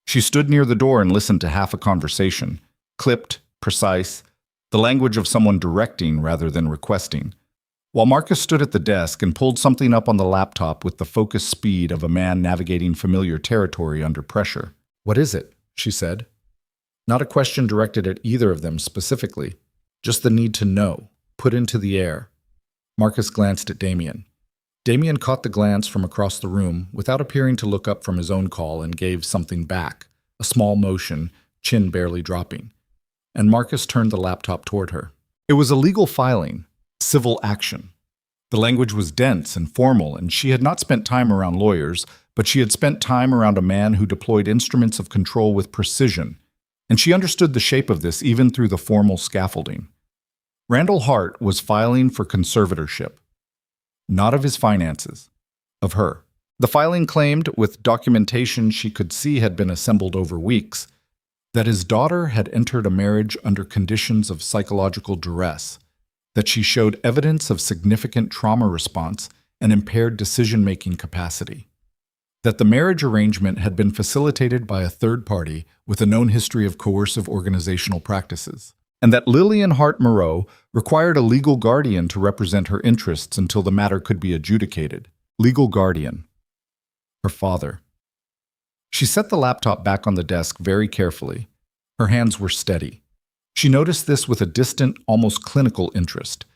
She stood near the door and listened to half a conversation, clipped, precise, the language of someone directing rather than requesting, while Marcus stood at the desk and pulled something up on the laptop with the focused speed of a man navigating familiar territory under pressure. "What is it?" she said. Not a question directed at either of them specifically, just the need to know, put into the air. Marcus glanced at Damien. Damien caught the glance from across the room without appearing to look up from his own call and gave something back, a small motion, chin barely dropping. And Marcus turned the laptop toward her. It was a legal filing, civil action. The language was dense and formal, and she had not spent time around lawyers, but she had spent time around a man who deployed instruments of control with precision, and she understood the shape of this even through the formal scaffolding. Randall Hart was filing for conservatorship, not of his finances, of her. The filing claimed, with documentation she could see had been assembled over weeks, that his daughter had entered a marriage under conditions of psychological duress, that she showed evidence of significant trauma response and impaired decision-making capacity, that the marriage arrangement had been facilitated by a third party with a known history of coercive organizational practices, and that Lillian Hart Moreau required a legal guardian to represent her interests until the matter could be adjudicated. Legal guardian. Her father. She set the laptop back on the desk very carefully. Her hands were steady. She noticed this with a distant, almost clinical interest.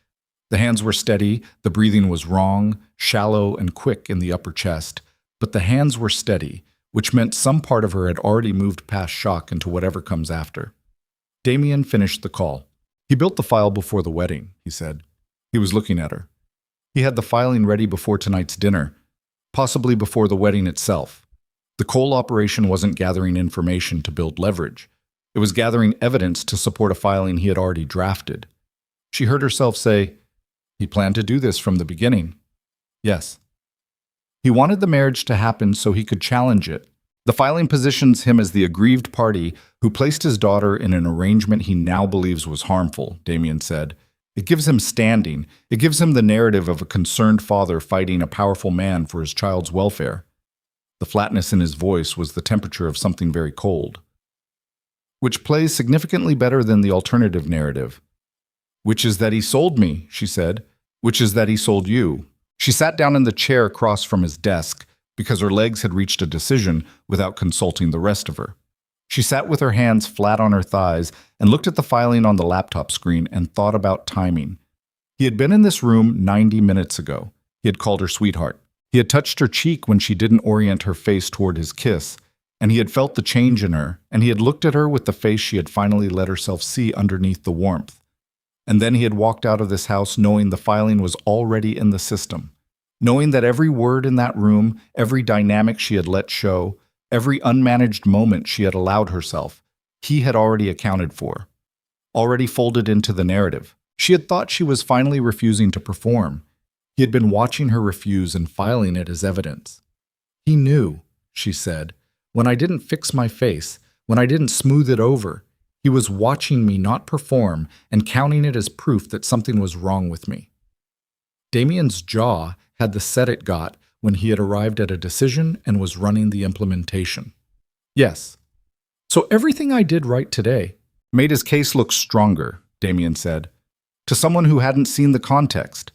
The hands were steady, the breathing was wrong, shallow and quick in the upper chest, but the hands were steady, which meant some part of her had already moved past shock into whatever comes after. Damien finished the call. He built the file before the wedding, he said. He was looking at her. He had the filing ready before tonight's dinner, possibly before the wedding itself. The Cole operation wasn't gathering information to build leverage. It was gathering evidence to support a filing he had already drafted. She heard herself say, "He planned to do this from the beginning." Yes. He wanted the marriage to happen so he could challenge it. The filing positions him as the aggrieved party who placed his daughter in an arrangement he now believes was harmful, Damien said. It gives him standing. It gives him the narrative of a concerned father fighting a powerful man for his child's welfare. The flatness in his voice was the temperature of something very cold. Which plays significantly better than the alternative narrative. Which is that he sold me, she said. Which is that he sold you. She sat down in the chair across from his desk because her legs had reached a decision without consulting the rest of her. She sat with her hands flat on her thighs and looked at the filing on the laptop screen and thought about timing. He had been in this room 90 minutes ago. He had called her sweetheart. He had touched her cheek when she didn't orient her face toward his kiss, and he had felt the change in her, and he had looked at her with the face she had finally let herself see underneath the warmth. And then he had walked out of this house knowing the filing was already in the system, knowing that every word in that room, every dynamic she had let show, every unmanaged moment she had allowed herself, he had already accounted for, already folded into the narrative. She had thought she was finally refusing to perform. He had been watching her refuse and filing it as evidence. He knew, she said, when I didn't fix my face, when I didn't smooth it over, he was watching me not perform and counting it as proof that something was wrong with me. Damien's jaw had the set it got when he had arrived at a decision and was running the implementation. Yes. So everything I did right today made his case look stronger, Damien said, to someone who hadn't seen the context,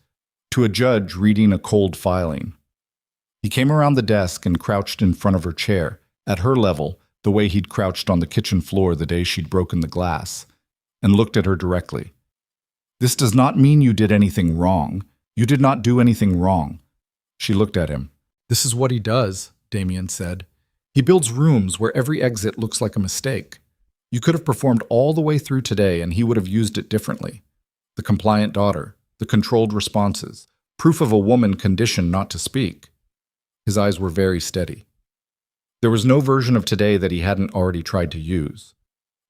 to a judge reading a cold filing. He came around the desk and crouched in front of her chair, at her level, the way he'd crouched on the kitchen floor the day she'd broken the glass, and looked at her directly. This does not mean you did anything wrong. You did not do anything wrong. She looked at him. This is what he does, Damien said. He builds rooms where every exit looks like a mistake. You could have performed all the way through today and he would have used it differently. The compliant daughter, the controlled responses, proof of a woman conditioned not to speak. His eyes were very steady. There was no version of today that he hadn't already tried to use.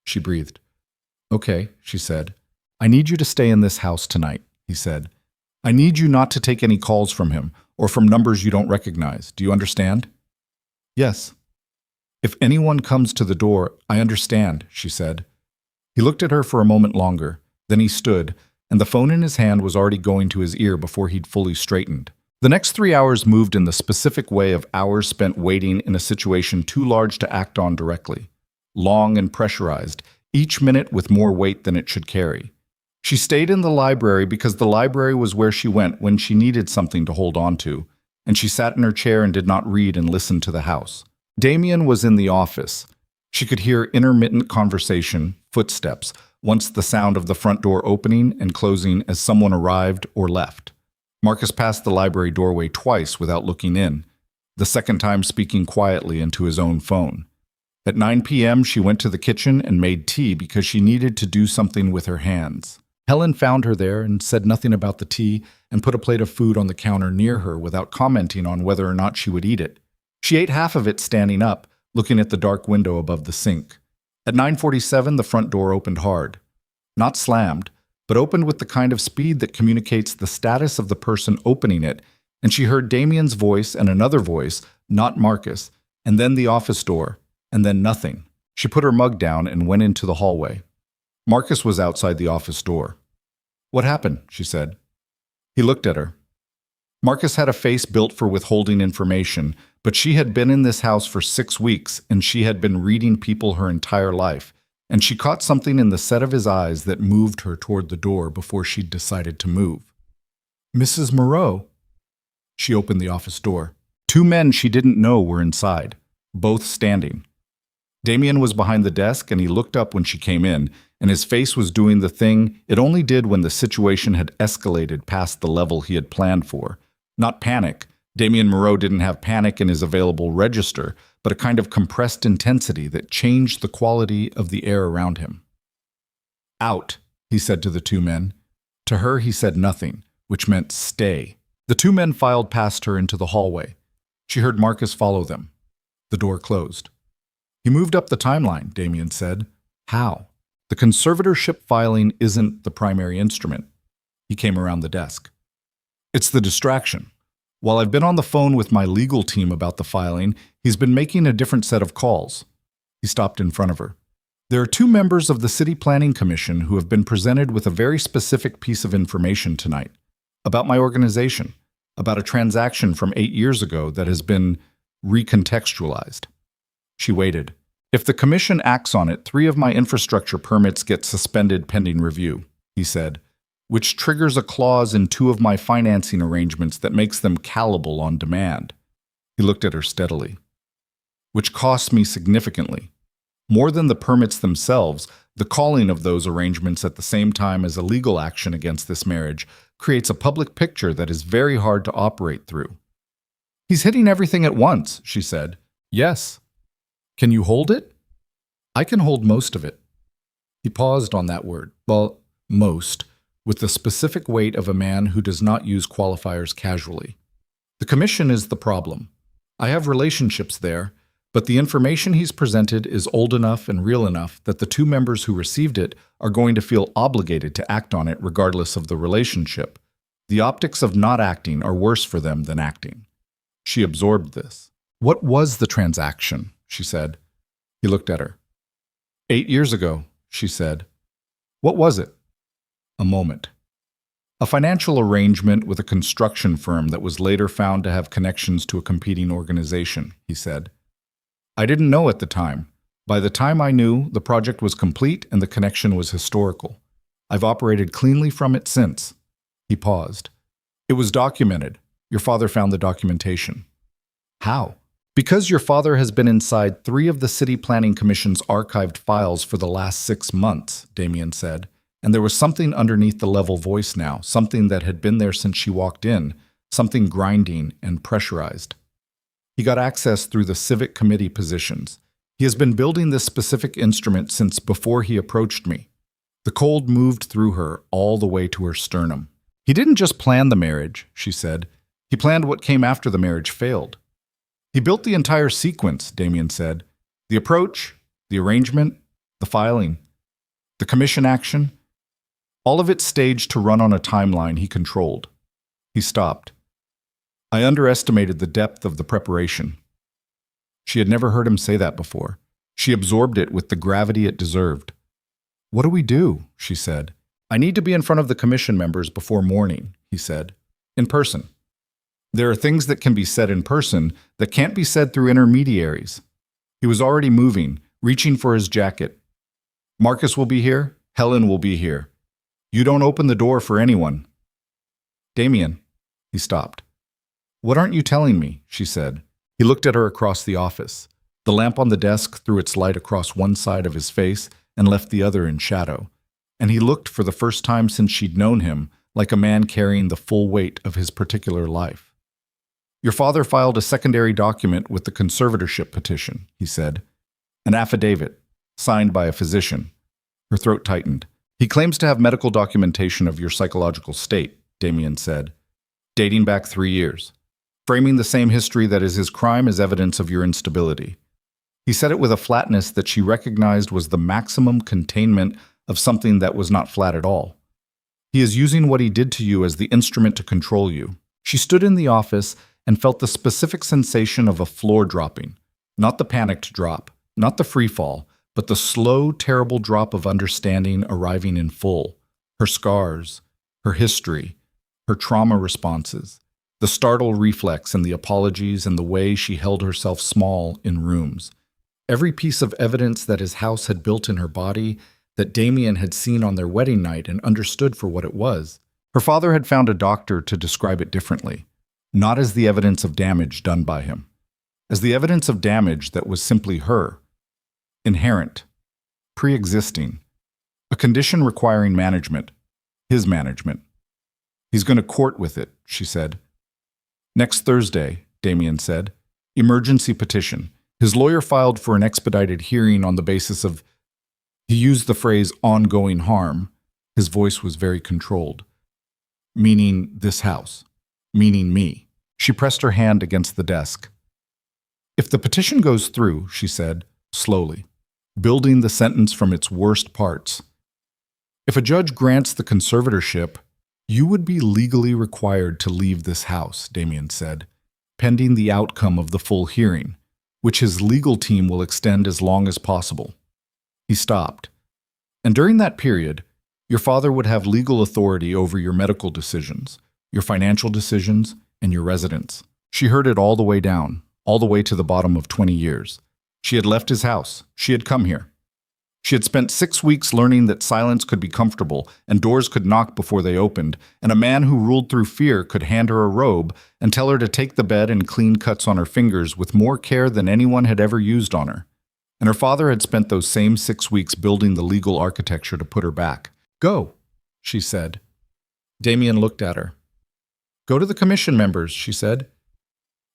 She breathed. Okay, she said. I need you to stay in this house tonight, he said. I need you not to take any calls from him or from numbers you don't recognize. Do you understand? Yes. If anyone comes to the door, I understand, she said. He looked at her for a moment longer. Then he stood, and the phone in his hand was already going to his ear before he'd fully straightened. The next 3 hours moved in the specific way of hours spent waiting in a situation too large to act on directly. Long and pressurized, each minute with more weight than it should carry. She stayed in the library because the library was where she went when she needed something to hold on to, and she sat in her chair and did not read and listen to the house. Damien was in the office. She could hear intermittent conversation, footsteps, once the sound of the front door opening and closing as someone arrived or left. Marcus passed the library doorway twice without looking in, the second time speaking quietly into his own phone. At 9 p.m., she went to the kitchen and made tea because she needed to do something with her hands. Helen found her there and said nothing about the tea and put a plate of food on the counter near her without commenting on whether or not she would eat it. She ate half of it standing up, looking at the dark window above the sink. At 9:47, the front door opened hard. Not slammed, but opened with the kind of speed that communicates the status of the person opening it, and she heard Damien's voice and another voice, not Marcus, and then the office door, and then nothing. She put her mug down and went into the hallway. Marcus was outside the office door. What happened? She said. He looked at her. Marcus had a face built for withholding information, but she had been in this house for 6 weeks, and she had been reading people her entire life, and she caught something in the set of his eyes that moved her toward the door before she'd decided to move. "Mrs. Moreau." She opened the office door. Two men she didn't know were inside, both standing. Damien was behind the desk, and he looked up when she came in, and his face was doing the thing it only did when the situation had escalated past the level he had planned for. Not panic. Damien Moreau didn't have panic in his available register, but a kind of compressed intensity that changed the quality of the air around him. "Out," he said to the two men. To her he said nothing, which meant stay. The two men filed past her into the hallway. She heard Marcus follow them. The door closed. "He moved up the timeline," Damien said. "How?" "The conservatorship filing isn't the primary instrument." He came around the desk. "It's the distraction. While I've been on the phone with my legal team about the filing, he's been making a different set of calls." He stopped in front of her. "There are two members of the City Planning Commission who have been presented with a very specific piece of information tonight. About my organization. About a transaction from 8 years ago that has been recontextualized." She waited. "If the commission acts on it, 3 of my infrastructure permits get suspended pending review," he said, "which triggers a clause in 2 of my financing arrangements that makes them callable on demand." He looked at her steadily. "Which costs me significantly. More than the permits themselves, the calling of those arrangements at the same time as a legal action against this marriage creates a public picture that is very hard to operate through." "He's hitting everything at once," she said. "Yes. Can you hold it?" "I can hold most of it." He paused on that word. Well, most, with the specific weight of a man who does not use qualifiers casually. "The commission is the problem. I have relationships there, but the information he's presented is old enough and real enough that the 2 members who received it are going to feel obligated to act on it regardless of the relationship. The optics of not acting are worse for them than acting." She absorbed this. "What was the transaction?" she said. He looked at her. 8 years ago," she said. "What was it?" A moment. "A financial arrangement with a construction firm that was later found to have connections to a competing organization," he said. "I didn't know at the time. By the time I knew, the project was complete and the connection was historical. I've operated cleanly from it since." He paused. "It was documented. Your father found the documentation." "How?" "Because your father has been inside 3 of the City Planning Commission's archived files for the last 6 months, Damien said. And there was something underneath the level voice now, something that had been there since she walked in, something grinding and pressurized. "He got access through the civic committee positions. He has been building this specific instrument since before he approached me." The cold moved through her all the way to her sternum. "He didn't just plan the marriage," she said. "He planned what came after the marriage failed." "He built the entire sequence," Damien said. "The approach, the arrangement, the filing, the commission action. All of it staged to run on a timeline he controlled." He stopped. "I underestimated the depth of the preparation." She had never heard him say that before. She absorbed it with the gravity it deserved. "What do we do?" she said. "I need to be in front of the commission members before morning," he said. "In person. There are things that can be said in person that can't be said through intermediaries." He was already moving, reaching for his jacket. "Marcus will be here. Helen will be here. You don't open the door for anyone." "Damien." He stopped. "What aren't you telling me?" she said. He looked at her across the office. The lamp on the desk threw its light across one side of his face and left the other in shadow. And he looked for the first time since she'd known him like a man carrying the full weight of his particular life. "Your father filed a secondary document with the conservatorship petition," he said. "An affidavit, signed by a physician." Her throat tightened. "He claims to have medical documentation of your psychological state," Damien said, "dating back 3 years, framing the same history that is his crime as evidence of your instability." He said it with a flatness that she recognized was the maximum containment of something that was not flat at all. "He is using what he did to you as the instrument to control you." She stood in the office and felt the specific sensation of a floor dropping, not the panicked drop, not the free fall, but the slow, terrible drop of understanding arriving in full. Her scars, her history, her trauma responses, the startle reflex and the apologies and the way she held herself small in rooms. every piece of evidence that his house had built in her body, that Damien had seen on their wedding night and understood for what it was. Her father had found a doctor to describe it differently, not as the evidence of damage done by him, as the evidence of damage that was simply her, inherent, pre-existing, a condition requiring management, his management. He's going to court with it, she said. Next Thursday, Damien said. Emergency petition. His lawyer filed for an expedited hearing on the basis of, he used the phrase ongoing harm. His voice was very controlled. Meaning this house. Meaning me. She pressed her hand against the desk. If the petition goes through, she said, slowly, building the sentence from its worst parts. If a judge grants the conservatorship, you would be legally required to leave this house, Damien said, pending the outcome of the full hearing, which his legal team will extend as long as possible. He stopped. And during that period, your father would have legal authority over your medical decisions, your financial decisions, and your residence. She heard it all the way down, all the way to the bottom of 20 years. She had left his house. She had come here. She had spent 6 weeks learning that silence could be comfortable and doors could knock before they opened, and a man who ruled through fear could hand her a robe and tell her to take the bed and clean cuts on her fingers with more care than anyone had ever used on her. And her father had spent those same 6 weeks building the legal architecture to put her back. Go, she said. Damien looked at her. Go to the commission members, she said.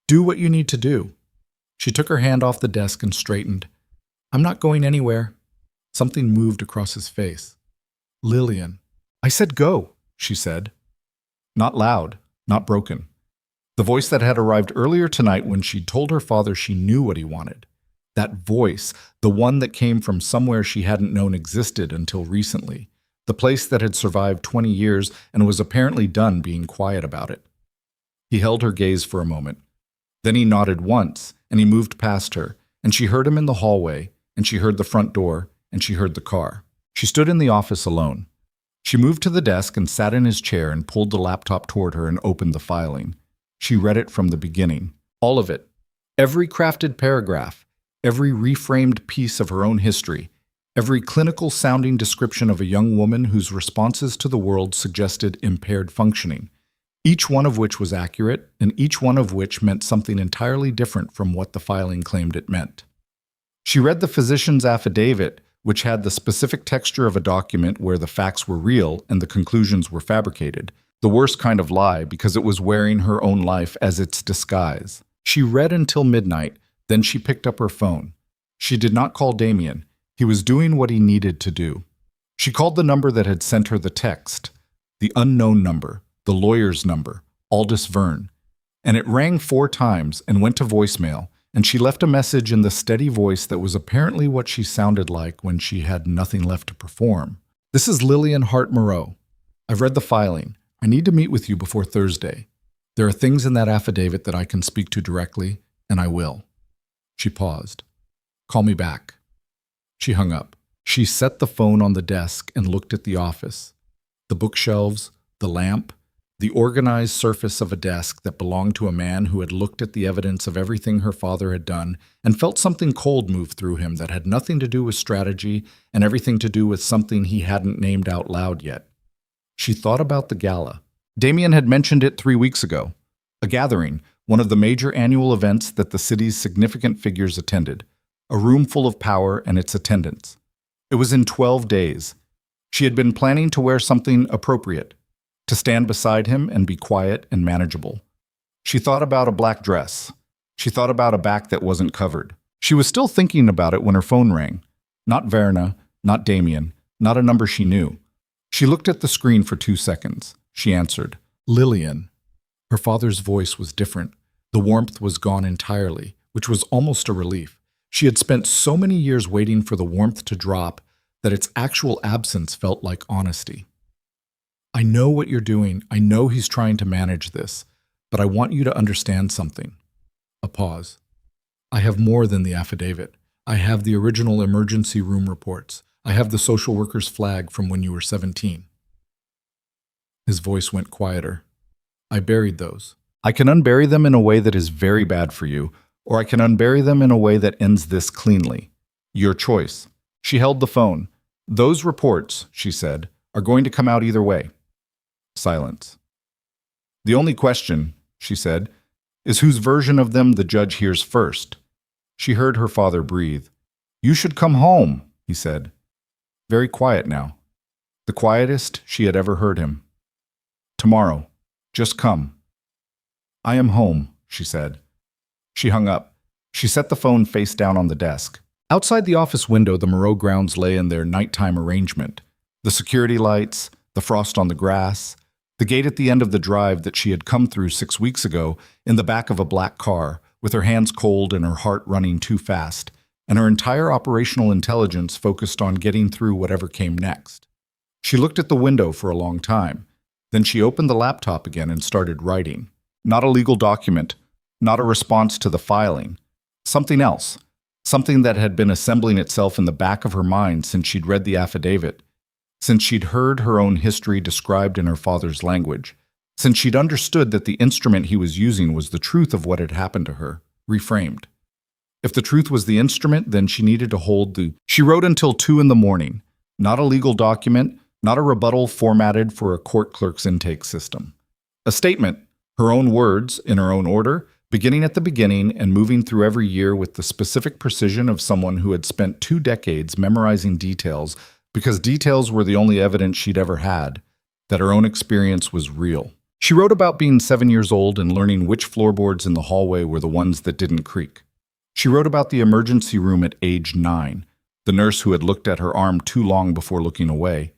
Do what you need to do. She took her hand off the desk and straightened. I'm not going anywhere. Something moved across his face. Lillian. I said go, she said. Not loud, not broken. The voice that had arrived earlier tonight when she told her father she knew what he wanted. That voice, the one that came from somewhere she hadn't known existed until recently. The place that had survived 20 years and was apparently done being quiet about it. He held her gaze for a moment. Then he nodded once, and he moved past her, and she heard him in the hallway, and she heard the front door, and she heard the car. She stood in the office alone. She moved to the desk and sat in his chair and pulled the laptop toward her and opened the filing. She read it from the beginning. All of it. Every crafted paragraph. Every reframed piece of her own history. Every clinical-sounding description of a young woman whose responses to the world suggested impaired functioning. Each one of which was accurate, and each one of which meant something entirely different from what the filing claimed it meant. She read the physician's affidavit, which had the specific texture of a document where the facts were real and the conclusions were fabricated, the worst kind of lie because it was wearing her own life as its disguise. She read until midnight, then she picked up her phone. She did not call Damien. He was doing what he needed to do. She called the number that had sent her the text, the unknown number, the lawyer's number, Aldous Verne, and it rang 4 times and went to voicemail, and she left a message in the steady voice that was apparently what she sounded like when she had nothing left to perform. This is Lillian Hart Moreau. I've read the filing. I need to meet with you before Thursday. There are things in that affidavit that I can speak to directly, and I will. She paused. Call me back. She hung up. She set the phone on the desk and looked at the office. The bookshelves, the lamp, the organized surface of a desk that belonged to a man who had looked at the evidence of everything her father had done and felt something cold move through him that had nothing to do with strategy and everything to do with something he hadn't named out loud yet. She thought about the gala. Damien had mentioned it 3 weeks ago. A gathering, one of the major annual events that the city's significant figures attended. A room full of power and its attendants. It was in 12 days. She had been planning to wear something appropriate, to stand beside him and be quiet and manageable. She thought about a black dress. She thought about a back that wasn't covered. She was still thinking about it when her phone rang. Not Verna, not Damien, not a number she knew. She looked at the screen for 2 seconds. She answered, Lillian. Her father's voice was different. The warmth was gone entirely, which was almost a relief. She had spent so many years waiting for the warmth to drop that its actual absence felt like honesty. I know what you're doing. I know he's trying to manage this, but I want you to understand something. A pause. I have more than the affidavit. I have the original emergency room reports. I have the social worker's flag from when you were 17. His voice went quieter. I buried those. I can unbury them in a way that is very bad for you, or I can unbury them in a way that ends this cleanly. Your choice. She held the phone. Those reports, she said, are going to come out either way. Silence. The only question, she said, is whose version of them the judge hears first. She heard her father breathe. You should come home, he said. Very quiet now. The quietest she had ever heard him. Tomorrow. Just come. I am home, she said. She hung up. She set the phone face down on the desk. Outside the office window, the Moreau grounds lay in their nighttime arrangement. The security lights, the frost on the grass, the gate at the end of the drive that she had come through 6 weeks ago in the back of a black car, with her hands cold and her heart running too fast, and her entire operational intelligence focused on getting through whatever came next. She looked at the window for a long time. Then she opened the laptop again and started writing. Not a legal document, not a response to the filing. Something else. Something that had been assembling itself in the back of her mind since she'd read the affidavit, since she'd heard her own history described in her father's language, since she'd understood that the instrument he was using was the truth of what had happened to her, reframed. If the truth was the instrument, then she needed to hold the... She wrote until 2 a.m. Not a legal document, not a rebuttal formatted for a court clerk's intake system. A statement, her own words, in her own order, beginning at the beginning and moving through every year with the specific precision of someone who had spent 2 decades memorizing details because details were the only evidence she'd ever had, that her own experience was real. She wrote about being 7 years old and learning which floorboards in the hallway were the ones that didn't creak. She wrote about the emergency room at age 9, the nurse who had looked at her arm too long before looking away,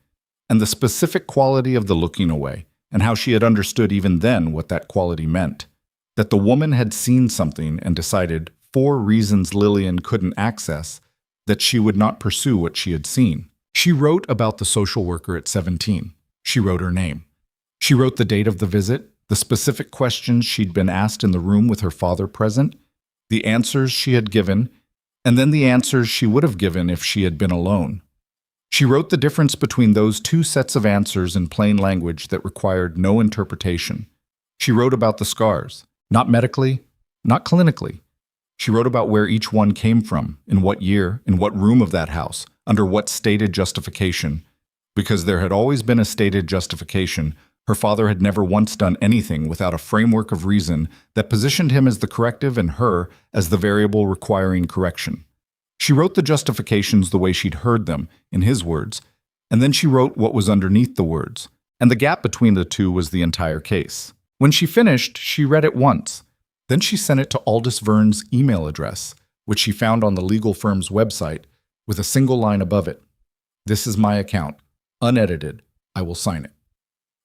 and the specific quality of the looking away, and how she had understood even then what that quality meant. That the woman had seen something and decided, for reasons Lillian couldn't access, that she would not pursue what she had seen. She wrote about the social worker at 17. She wrote her name. She wrote the date of the visit, the specific questions she'd been asked in the room with her father present, the answers she had given, and then the answers she would have given if she had been alone. She wrote the difference between those 2 sets of answers in plain language that required no interpretation. She wrote about the scars, not medically, not clinically. She wrote about where each one came from, in what year, in what room of that house, under what stated justification. Because there had always been a stated justification, her father had never once done anything without a framework of reason that positioned him as the corrective and her as the variable requiring correction. She wrote the justifications the way she'd heard them, in his words, and then she wrote what was underneath the words, and the gap between the two was the entire case. When she finished, she read it once. Then she sent it to Aldous Vern's email address, which she found on the legal firm's website, with a single line above it. This is my account. Unedited. I will sign it.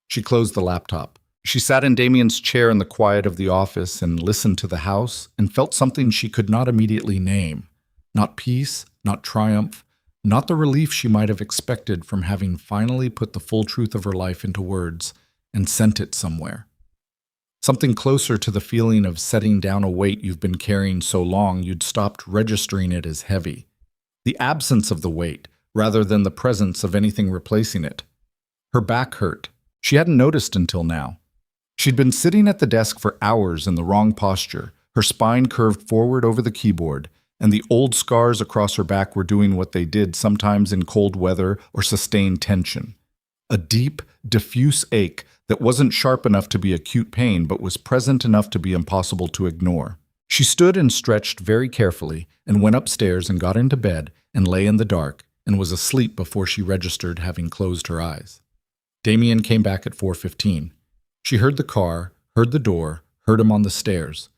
She closed the laptop. She sat in Damien's chair in the quiet of the office and listened to the house and felt something she could not immediately name. Not peace, not triumph, not the relief she might have expected from having finally put the full truth of her life into words and sent it somewhere. Something closer to the feeling of setting down a weight you've been carrying so long you'd stopped registering it as heavy. The absence of the weight, rather than the presence of anything replacing it. Her back hurt. She hadn't noticed until now. She'd been sitting at the desk for hours in the wrong posture, her spine curved forward over the keyboard, and the old scars across her back were doing what they did sometimes in cold weather or sustained tension. A deep, diffuse ache that wasn't sharp enough to be acute pain but was present enough to be impossible to ignore. She stood and stretched very carefully and went upstairs and got into bed and lay in the dark and was asleep before she registered having closed her eyes. Damien came back at 4:15. She heard the car, heard the door, heard him on the stairs.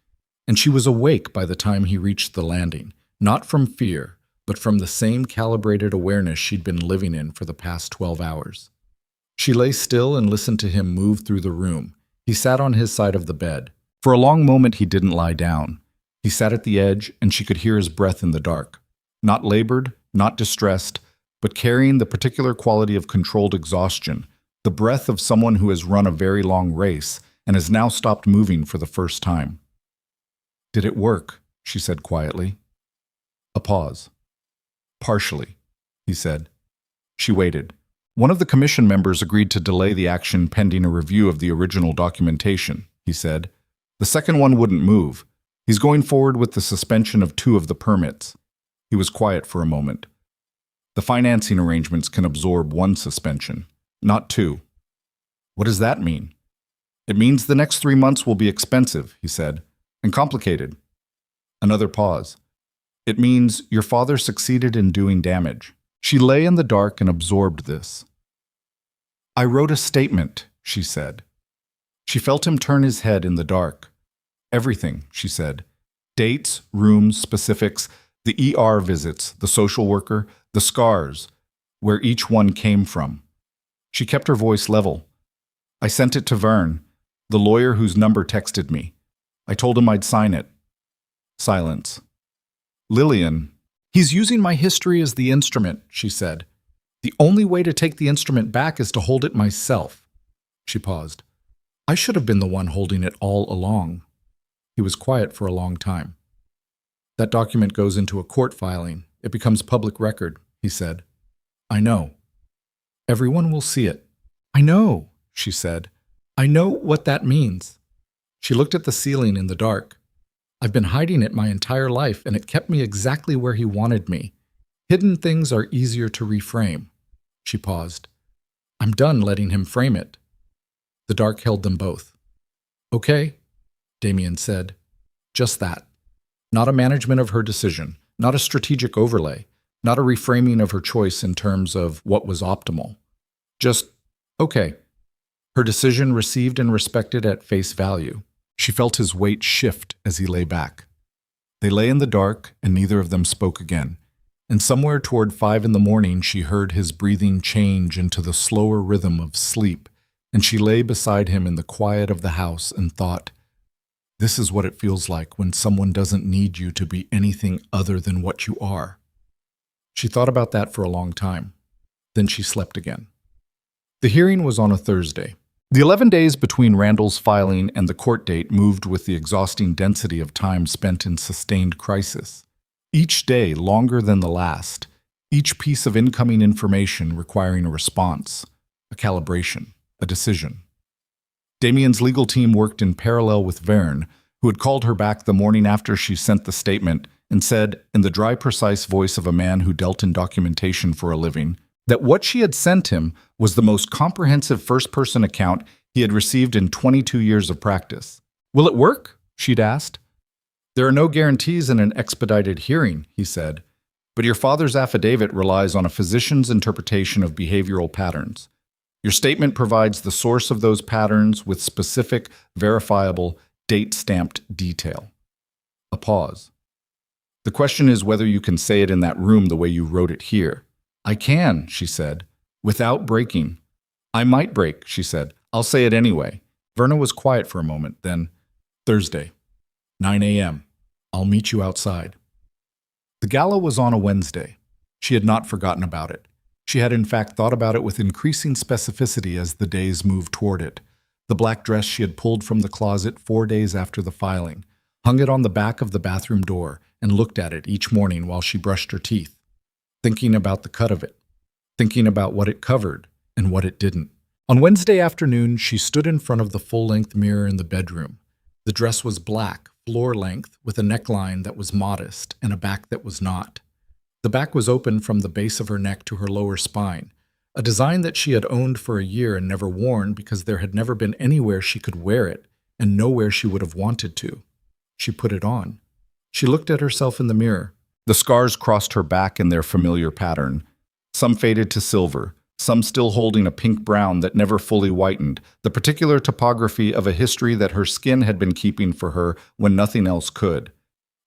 And she was awake by the time he reached the landing, not from fear, but from the same calibrated awareness she'd been living in for the past 12 hours. She lay still and listened to him move through the room. He sat on his side of the bed. For a long moment he didn't lie down. He sat at the edge, and she could hear his breath in the dark. Not labored, not distressed, but carrying the particular quality of controlled exhaustion, the breath of someone who has run a very long race and has now stopped moving for the first time. Did it work? She said quietly. A pause. Partially, he said. She waited. One of the commission members agreed to delay the action pending a review of the original documentation, he said. The second one wouldn't move. He's going forward with the suspension of 2 of the permits. He was quiet for a moment. The financing arrangements can absorb one suspension, not two. What does that mean? It means the next 3 months will be expensive, he said, and complicated. Another pause. It means your father succeeded in doing damage. She lay in the dark and absorbed this. I wrote a statement, she said. She felt him turn his head in the dark. Everything, she said. Dates, rooms, specifics, the ER visits, the social worker, the scars, where each one came from. She kept her voice level. I sent it to Vern, the lawyer whose number texted me. I told him I'd sign it. Silence. Lillian, he's using my history as the instrument, she said. The only way to take the instrument back is to hold it myself. She paused. I should have been the one holding it all along. He was quiet for a long time. That document goes into a court filing. It becomes public record, he said. I know. Everyone will see it. I know, she said. I know what that means. She looked at the ceiling in the dark. I've been hiding it my entire life, and it kept me exactly where he wanted me. Hidden things are easier to reframe. She paused. I'm done letting him frame it. The dark held them both. Okay, Damien said. Just that. Not a management of her decision, not a strategic overlay, not a reframing of her choice in terms of what was optimal. Just, okay. Her decision received and respected at face value. She felt his weight shift as he lay back. They lay in the dark, and neither of them spoke again. And somewhere toward 5 a.m, she heard his breathing change into the slower rhythm of sleep, and she lay beside him in the quiet of the house and thought, this is what it feels like when someone doesn't need you to be anything other than what you are. She thought about that for a long time. Then she slept again. The hearing was on a Thursday. The 11 days between Randall's filing and the court date moved with the exhausting density of time spent in sustained crisis. Each day longer than the last, each piece of incoming information requiring a response, a calibration, a decision. Damien's legal team worked in parallel with Vern, who had called her back the morning after she sent the statement and said, in the dry, precise voice of a man who dealt in documentation for a living, that what she had sent him was the most comprehensive first-person account he had received in 22 years of practice. Will it work? She'd asked. There are no guarantees in an expedited hearing, he said, but your father's affidavit relies on a physician's interpretation of behavioral patterns. Your statement provides the source of those patterns with specific, verifiable, date-stamped detail. A pause. The question is whether you can say it in that room the way you wrote it here. I can, she said, without breaking. I might break, she said. I'll say it anyway. Verna was quiet for a moment, then, Thursday, 9 a.m. I'll meet you outside. The gala was on a Wednesday. She had not forgotten about it. She had in fact thought about it with increasing specificity as the days moved toward it. The black dress she had pulled from the closet 4 days after the filing, hung it on the back of the bathroom door, and looked at it each morning while she brushed her teeth, thinking about the cut of it, thinking about what it covered and what it didn't. On Wednesday afternoon, she stood in front of the full-length mirror in the bedroom. The dress was black, floor-length, with a neckline that was modest and a back that was not. The back was open from the base of her neck to her lower spine, a design that she had owned for a year and never worn because there had never been anywhere she could wear it and nowhere she would have wanted to. She put it on. She looked at herself in the mirror. The scars crossed her back in their familiar pattern, some faded to silver, some still holding a pink-brown that never fully whitened, the particular topography of a history that her skin had been keeping for her when nothing else could.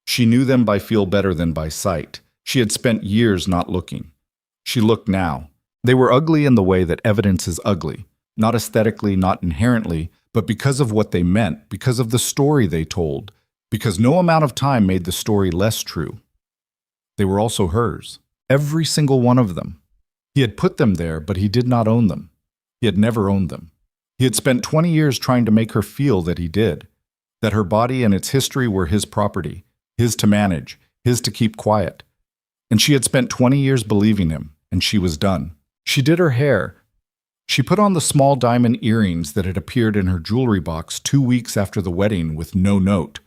She knew them by feel better than by sight. She had spent years not looking. She looked now. They were ugly in the way that evidence is ugly, not aesthetically, not inherently, but because of what they meant, because of the story they told, because no amount of time made the story less true. They were also hers, every single one of them. He had put them there, but he did not own them. He had never owned them. He had spent 20 years trying to make her feel that he did, that her body and its history were his property, his to manage, his to keep quiet. And she had spent 20 years believing him, and she was done. She did her hair. She put on the small diamond earrings that had appeared in her jewelry box 2 weeks after the wedding with no note.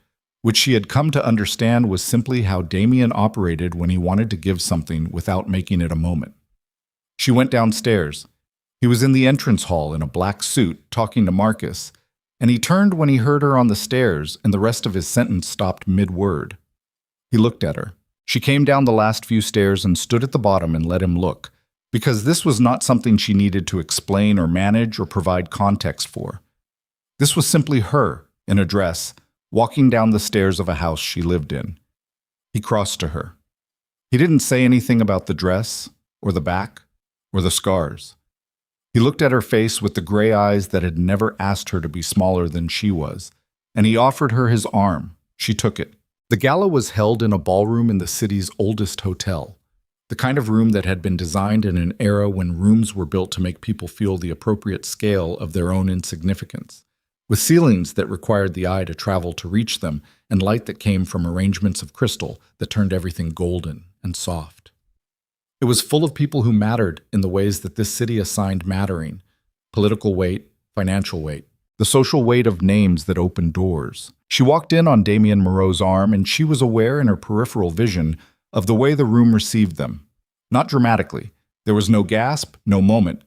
which she had come to understand was simply how Damien operated when he wanted to give something without making it a moment. She went downstairs. He was in the entrance hall in a black suit, talking to Marcus, and he turned when he heard her on the stairs, and the rest of his sentence stopped mid-word. He looked at her. She came down the last few stairs and stood at the bottom and let him look, because this was not something she needed to explain or manage or provide context for. This was simply her, in a dress, walking down the stairs of a house she lived in. He crossed to her. He didn't say anything about the dress, or the back, or the scars. He looked at her face with the gray eyes that had never asked her to be smaller than she was, and he offered her his arm. She took it. The gala was held in a ballroom in the city's oldest hotel, the kind of room that had been designed in an era when rooms were built to make people feel the appropriate scale of their own insignificance, with ceilings that required the eye to travel to reach them and light that came from arrangements of crystal that turned everything golden and soft. It was full of people who mattered in the ways that this city assigned mattering: political weight, financial weight, the social weight of names that opened doors. She walked in on Damien Moreau's arm, and she was aware in her peripheral vision of the way the room received them. Not dramatically. There was no gasp, no moment.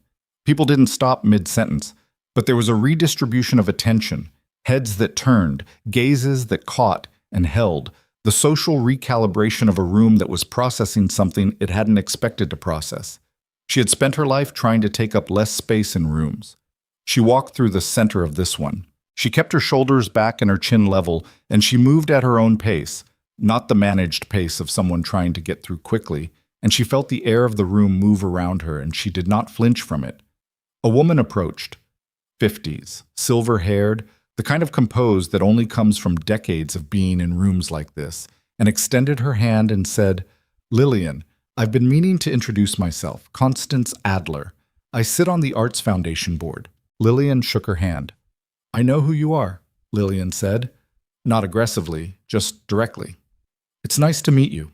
People didn't stop mid-sentence, but there was a redistribution of attention, heads that turned, gazes that caught and held, the social recalibration of a room that was processing something it hadn't expected to process. She had spent her life trying to take up less space in rooms. She walked through the center of this one. She kept her shoulders back and her chin level, and she moved at her own pace, not the managed pace of someone trying to get through quickly, and she felt the air of the room move around her, and she did not flinch from it. A woman approached, 50s, silver-haired, the kind of composed that only comes from decades of being in rooms like this, and extended her hand and said, "Lillian, I've been meaning to introduce myself, Constance Adler. I sit on the Arts Foundation board." Lillian shook her hand. "I know who you are," Lillian said, not aggressively, just directly. "It's nice to meet you."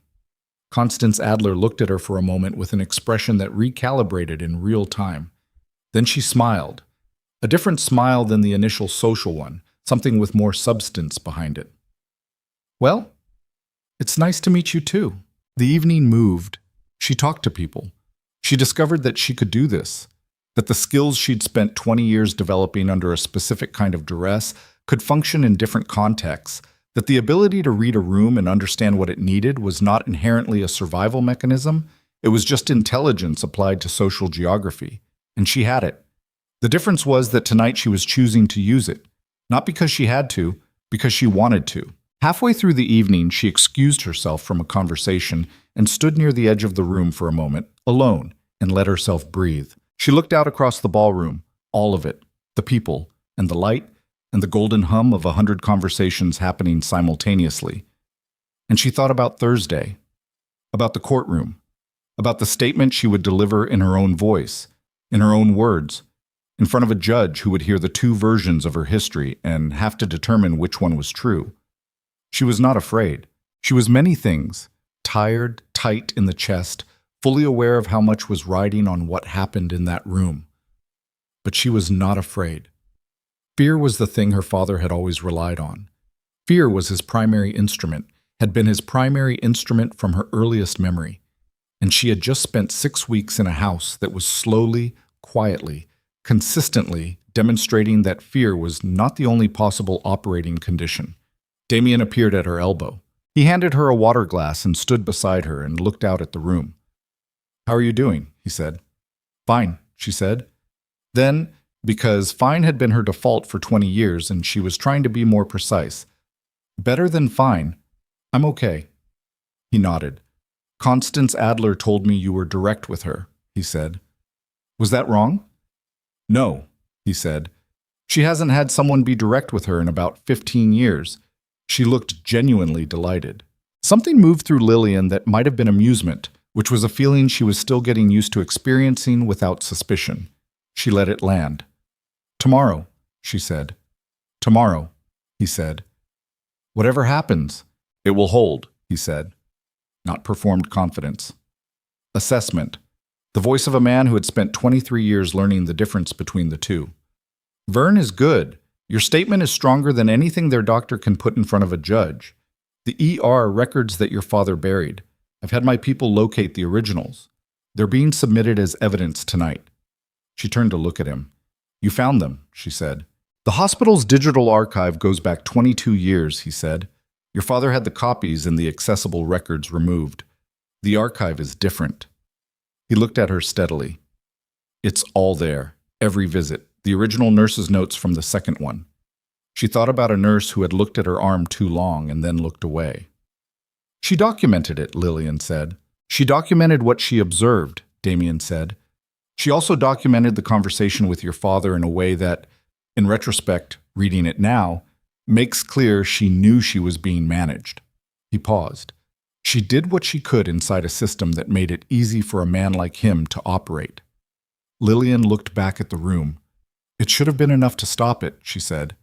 Constance Adler looked at her for a moment with an expression that recalibrated in real time. Then she smiled. A different smile than the initial social one, something with more substance behind it. "Well, it's nice to meet you too." The evening moved. She talked to people. She discovered that she could do this, that the skills she'd spent 20 years developing under a specific kind of duress could function in different contexts, that the ability to read a room and understand what it needed was not inherently a survival mechanism, it was just intelligence applied to social geography, and she had it. The difference was that tonight she was choosing to use it, not because she had to, because she wanted to. Halfway through the evening, she excused herself from a conversation and stood near the edge of the room for a moment, alone, and let herself breathe. She looked out across the ballroom, all of it, the people, and the light, and the golden hum of 100 conversations happening simultaneously. And she thought about Thursday, about the courtroom, about the statement she would deliver in her own voice, in her own words, in front of a judge who would hear the two versions of her history and have to determine which one was true. She was not afraid. She was many things, tired, tight in the chest, fully aware of how much was riding on what happened in that room. But she was not afraid. Fear was the thing her father had always relied on. Fear was his primary instrument, had been his primary instrument from her earliest memory. And she had just spent 6 weeks in a house that was slowly, quietly, consistently demonstrating that fear was not the only possible operating condition. Damien appeared at her elbow. He handed her a water glass and stood beside her and looked out at the room. "How are you doing?" he said. "Fine," she said. Then, because fine had been her default for 20 years and she was trying to be more precise, "Better than fine. I'm okay." He nodded. "Constance Adler told me you were direct with her," he said. "Was that wrong?" "No," he said. "She hasn't had someone be direct with her in about 15 years. She looked genuinely delighted. Something moved through Lillian that might have been amusement, which was a feeling she was still getting used to experiencing without suspicion. She let it land. "Tomorrow," she said. "Tomorrow," he said. "Whatever happens, it will hold," he said. Not performed confidence. Assessment. The voice of a man who had spent 23 years learning the difference between the two. "Vern is good. Your statement is stronger than anything their doctor can put in front of a judge. The ER records that your father buried. I've had my people locate the originals. They're being submitted as evidence tonight." She turned to look at him. "You found them," she said. "The hospital's digital archive goes back 22 years, he said. Your father had the copies and the accessible records removed. The archive is different." He looked at her steadily. "It's all there, every visit, the original nurse's notes from the second one." She thought about a nurse who had looked at her arm too long and then looked away. "She documented it," Lillian said. "She documented what she observed," Damien said. "She also documented the conversation with your father in a way that, in retrospect, reading it now, makes clear she knew she was being managed." He paused. "She did what she could inside a system that made it easy for a man like him to operate." Lillian looked back at the room. "It should have been enough to stop it," she said.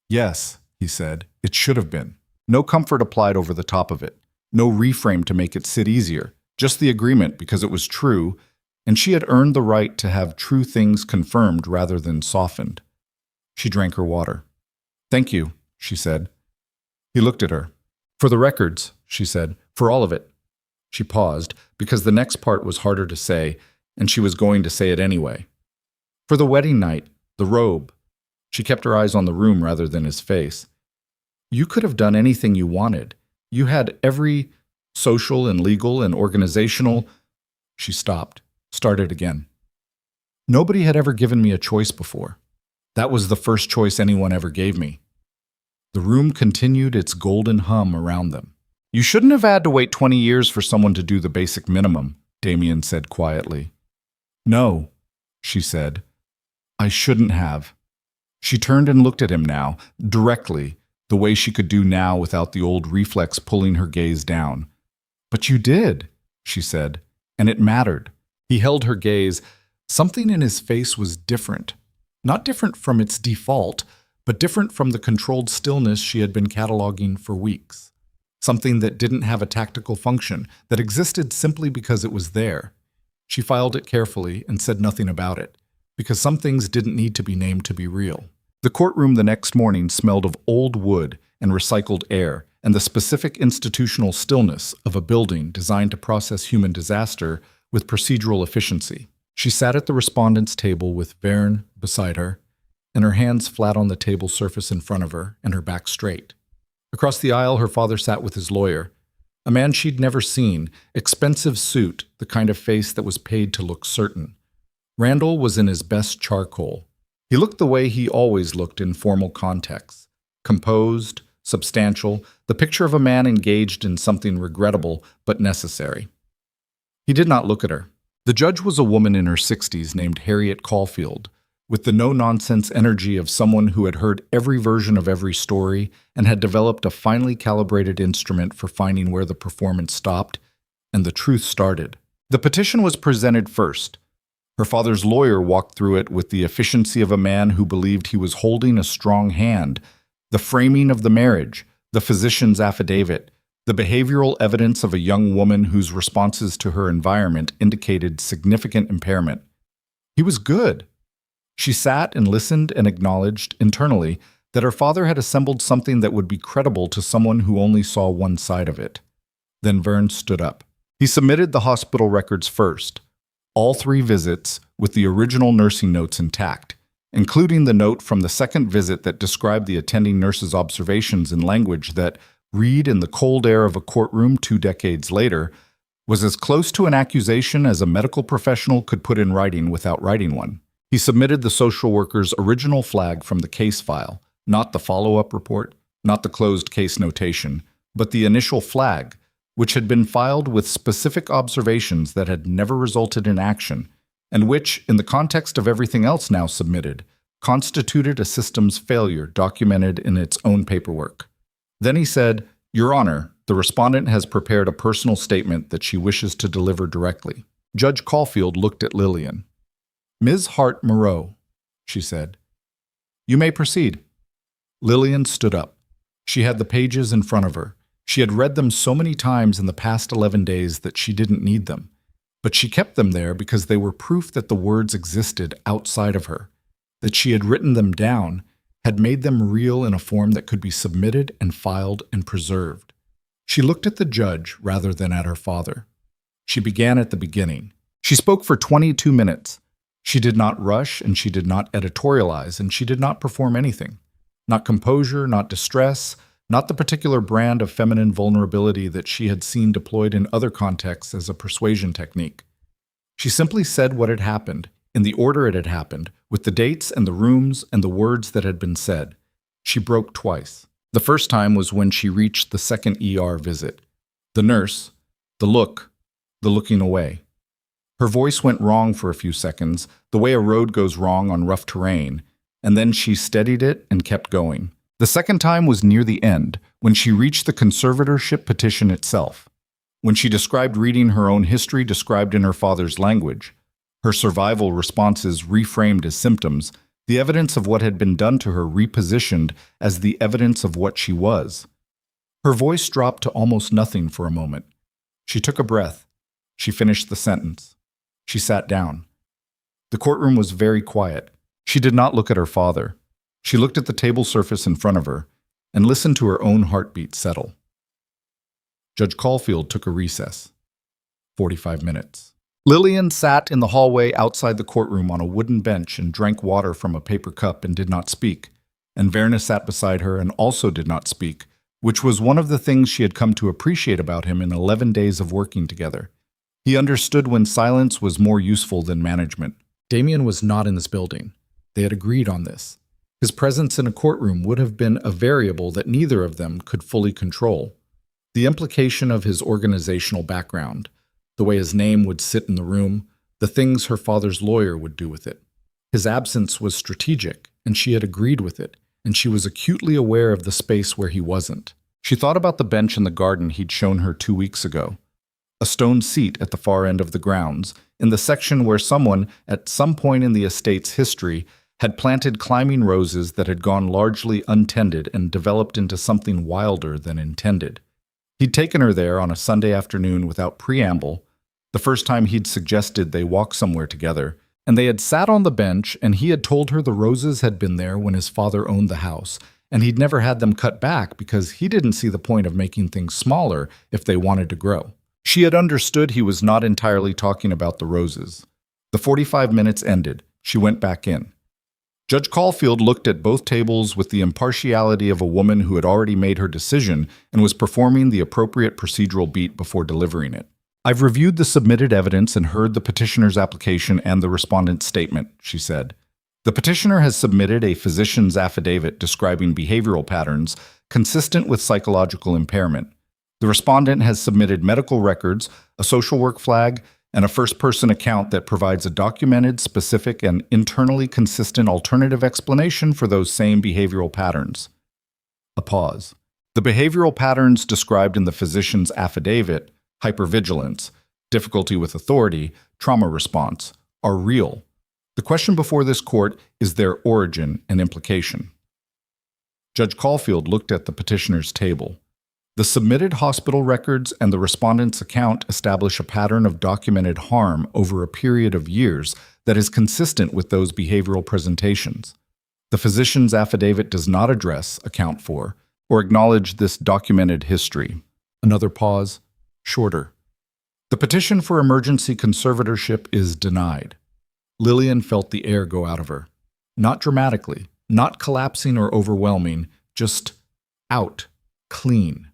"Yes," he said, "it should have been. No comfort applied over the top of it. No reframe to make it sit easier. Just the agreement because it was true, and she had earned the right to have true things confirmed rather than softened." She drank her water. "Thank you," she said. He looked at her. "For the records," she said, "for all of it." She paused, because the next part was harder to say, and she was going to say it anyway. "For the wedding night, the robe." She kept her eyes on the room rather than his face. "You could have done anything you wanted. You had every social and legal and organizational—" She stopped, started again. "Nobody had ever given me a choice before. That was the first choice anyone ever gave me." The room continued its golden hum around them. "You shouldn't have had to wait 20 years for someone to do the basic minimum," Damien said quietly. "No," she said. "I shouldn't have." She turned and looked at him now, directly, the way she could do now without the old reflex pulling her gaze down. "But you did," she said, "and it mattered." He held her gaze. Something in his face was different. Not different from its default, but different from the controlled stillness she had been cataloging for weeks. Something that didn't have a tactical function, that existed simply because it was there. She filed it carefully and said nothing about it, because some things didn't need to be named to be real. The courtroom the next morning smelled of old wood and recycled air, and the specific institutional stillness of a building designed to process human disaster with procedural efficiency. She sat at the respondent's table with Vern beside her, and her hands flat on the table surface in front of her, and her back straight. Across the aisle, her father sat with his lawyer, a man she'd never seen, expensive suit, the kind of face that was paid to look certain. Randall was in his best charcoal. He looked the way he always looked in formal contexts, composed, substantial, the picture of a man engaged in something regrettable but necessary. He did not look at her. The judge was a woman in her 60s named Harriet Caulfield, with the no-nonsense energy of someone who had heard every version of every story and had developed a finely calibrated instrument for finding where the performance stopped and the truth started. The petition was presented first. Her father's lawyer walked through it with the efficiency of a man who believed he was holding a strong hand. The framing of the marriage, the physician's affidavit, the behavioral evidence of a young woman whose responses to her environment indicated significant impairment. He was good. She sat and listened and acknowledged, internally, that her father had assembled something that would be credible to someone who only saw one side of it. Then Vern stood up. He submitted the hospital records first, all 3 visits with the original nursing notes intact, including the note from the second visit that described the attending nurse's observations in language that, read in the cold air of a courtroom 2 decades later, was as close to an accusation as a medical professional could put in writing without writing one. He submitted the social worker's original flag from the case file, not the follow-up report, not the closed case notation, but the initial flag, which had been filed with specific observations that had never resulted in action, and which, in the context of everything else now submitted, constituted a system's failure documented in its own paperwork. Then he said, "Your Honor, the respondent has prepared a personal statement that she wishes to deliver directly." Judge Caulfield looked at Lillian. "Ms. Hart Moreau," she said. "You may proceed." Lillian stood up. She had the pages in front of her. She had read them so many times in the past 11 days that she didn't need them. But she kept them there because they were proof that the words existed outside of her, that she had written them down, had made them real in a form that could be submitted and filed and preserved. She looked at the judge rather than at her father. She began at the beginning. She spoke for 22 minutes. She did not rush, and she did not editorialize, and she did not perform anything. Not composure, not distress, not the particular brand of feminine vulnerability that she had seen deployed in other contexts as a persuasion technique. She simply said what had happened, in the order it had happened, with the dates and the rooms and the words that had been said. She broke twice. The first time was when she reached the second ER visit. The nurse, the look, the looking away. Her voice went wrong for a few seconds, the way a road goes wrong on rough terrain, and then she steadied it and kept going. The second time was near the end, when she reached the conservatorship petition itself. When she described reading her own history described in her father's language, her survival responses reframed as symptoms, the evidence of what had been done to her repositioned as the evidence of what she was. Her voice dropped to almost nothing for a moment. She took a breath. She finished the sentence. She sat down. The courtroom was very quiet. She did not look at her father. She looked at the table surface in front of her and listened to her own heartbeat settle. Judge Caulfield took a recess. 45 minutes. Lillian sat in the hallway outside the courtroom on a wooden bench and drank water from a paper cup and did not speak. And Verna sat beside her and also did not speak, which was one of the things she had come to appreciate about him in 11 days of working together. He understood when silence was more useful than management. Damien was not in this building. They had agreed on this. His presence in a courtroom would have been a variable that neither of them could fully control. The implication of his organizational background, the way his name would sit in the room, the things her father's lawyer would do with it. His absence was strategic, and she had agreed with it, and she was acutely aware of the space where he wasn't. She thought about the bench in the garden he'd shown her 2 weeks ago. A stone seat at the far end of the grounds, in the section where someone, at some point in the estate's history, had planted climbing roses that had gone largely untended and developed into something wilder than intended. He'd taken her there on a Sunday afternoon without preamble, the first time he'd suggested they walk somewhere together, and they had sat on the bench and he had told her the roses had been there when his father owned the house, and he'd never had them cut back because he didn't see the point of making things smaller if they wanted to grow. She had understood he was not entirely talking about the roses. The 45 minutes ended. She went back in. Judge Caulfield looked at both tables with the impartiality of a woman who had already made her decision and was performing the appropriate procedural beat before delivering it. "I've reviewed the submitted evidence and heard the petitioner's application and the respondent's statement," she said. "The petitioner has submitted a physician's affidavit describing behavioral patterns consistent with psychological impairment. The respondent has submitted medical records, a social work flag, and a first-person account that provides a documented, specific, and internally consistent alternative explanation for those same behavioral patterns." A pause. The behavioral patterns described in the physician's affidavit, hypervigilance, difficulty with authority, trauma response, are real. The question before this court is their origin and implication. Judge Caulfield looked at the petitioner's table. The submitted hospital records and the respondent's account establish a pattern of documented harm over a period of years that is consistent with those behavioral presentations. The physician's affidavit does not address, account for, or acknowledge this documented history. Another pause, shorter. The petition for emergency conservatorship is denied. Lillian felt the air go out of her. Not dramatically, not collapsing or overwhelming, just out, clean.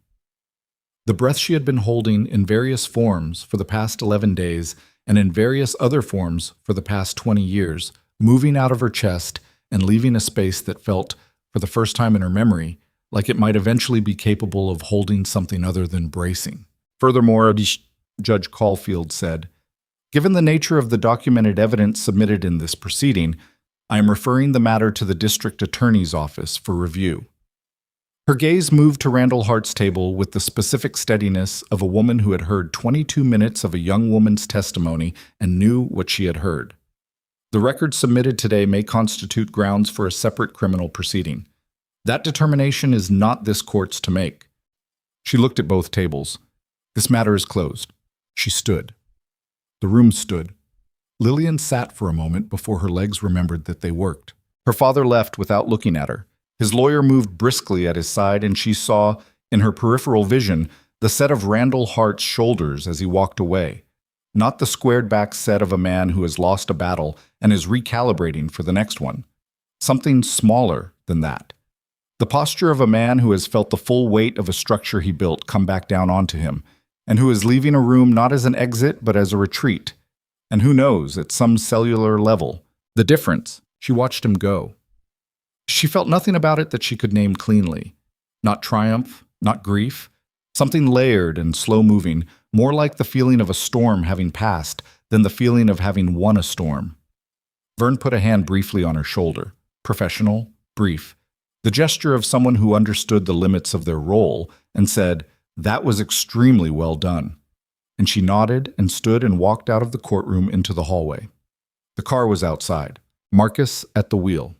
The breath she had been holding in various forms for the past 11 days and in various other forms for the past 20 years, moving out of her chest and leaving a space that felt, for the first time in her memory, like it might eventually be capable of holding something other than bracing. Furthermore, Judge Caulfield said, "Given the nature of the documented evidence submitted in this proceeding, I am referring the matter to the district attorney's office for review." Her gaze moved to Randall Hart's table with the specific steadiness of a woman who had heard 22 minutes of a young woman's testimony and knew what she had heard. The record submitted today may constitute grounds for a separate criminal proceeding. That determination is not this court's to make. She looked at both tables. "This matter is closed." She stood. The room stood. Lillian sat for a moment before her legs remembered that they worked. Her father left without looking at her. His lawyer moved briskly at his side, and she saw, in her peripheral vision, the set of Randall Hart's shoulders as he walked away, not the squared-back set of a man who has lost a battle and is recalibrating for the next one. Something smaller than that. The posture of a man who has felt the full weight of a structure he built come back down onto him, and who is leaving a room not as an exit but as a retreat. And who knows, at some cellular level, the difference. She watched him go. She felt nothing about it that she could name cleanly. Not triumph, not grief. Something layered and slow-moving, more like the feeling of a storm having passed than the feeling of having won a storm. Vern put a hand briefly on her shoulder. Professional, brief. The gesture of someone who understood the limits of their role and said, "That was extremely well done." And she nodded and stood and walked out of the courtroom into the hallway. The car was outside. Marcus at the wheel.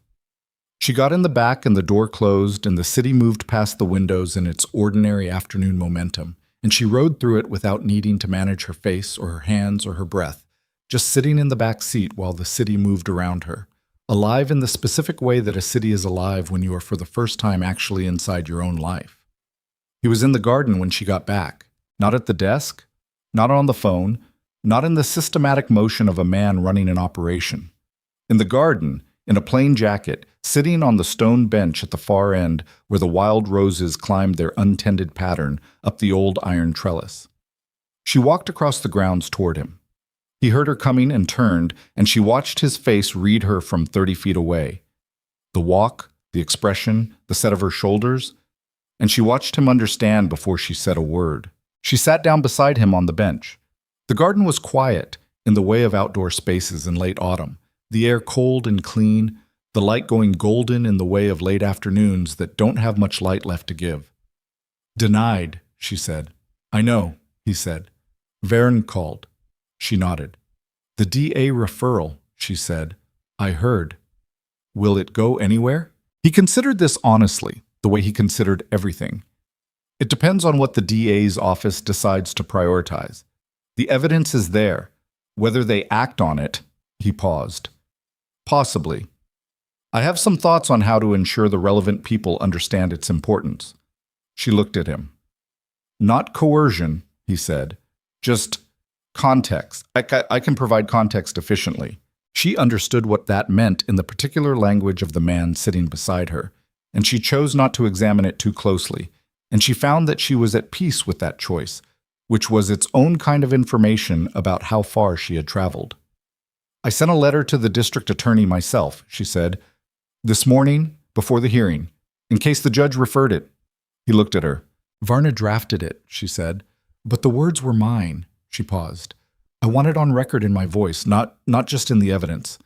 She got in the back and the door closed and the city moved past the windows in its ordinary afternoon momentum, and she rode through it without needing to manage her face or her hands or her breath, just sitting in the back seat while the city moved around her, alive in the specific way that a city is alive when you are for the first time actually inside your own life. He was in the garden when she got back, not at the desk, not on the phone, not in the systematic motion of a man running an operation. In the garden, in a plain jacket, sitting on the stone bench at the far end where the wild roses climbed their untended pattern up the old iron trellis. She walked across the grounds toward him. He heard her coming and turned, and she watched his face read her from 30 feet away. The walk, the expression, the set of her shoulders, and she watched him understand before she said a word. She sat down beside him on the bench. The garden was quiet, in the way of outdoor spaces in late autumn, the air cold and clean, the light going golden in the way of late afternoons that don't have much light left to give. "Denied," she said. "I know," he said. "Vern called." She nodded. "The DA referral," she said. "I heard. Will it go anywhere?" He considered this honestly, the way he considered everything. It depends on what the DA's office decides to prioritize. The evidence is there. Whether they act on it, he paused. Possibly. I have some thoughts on how to ensure the relevant people understand its importance. She looked at him. "Not coercion," he said. "Just context. I can provide context efficiently." She understood what that meant in the particular language of the man sitting beside her, and she chose not to examine it too closely, and she found that she was at peace with that choice, which was its own kind of information about how far she had traveled. "I sent a letter to the district attorney myself," she said, "this morning, before the hearing, in case the judge referred it." He looked at her. "Varna drafted it," she said, "but the words were mine." She paused. "I want it on record in my voice, not just in the evidence.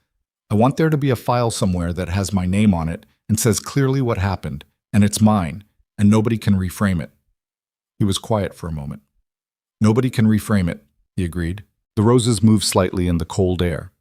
I want there to be a file somewhere that has my name on it and says clearly what happened, and it's mine, and nobody can reframe it." He was quiet for a moment. "Nobody can reframe it," he agreed. The roses moved slightly in the cold air.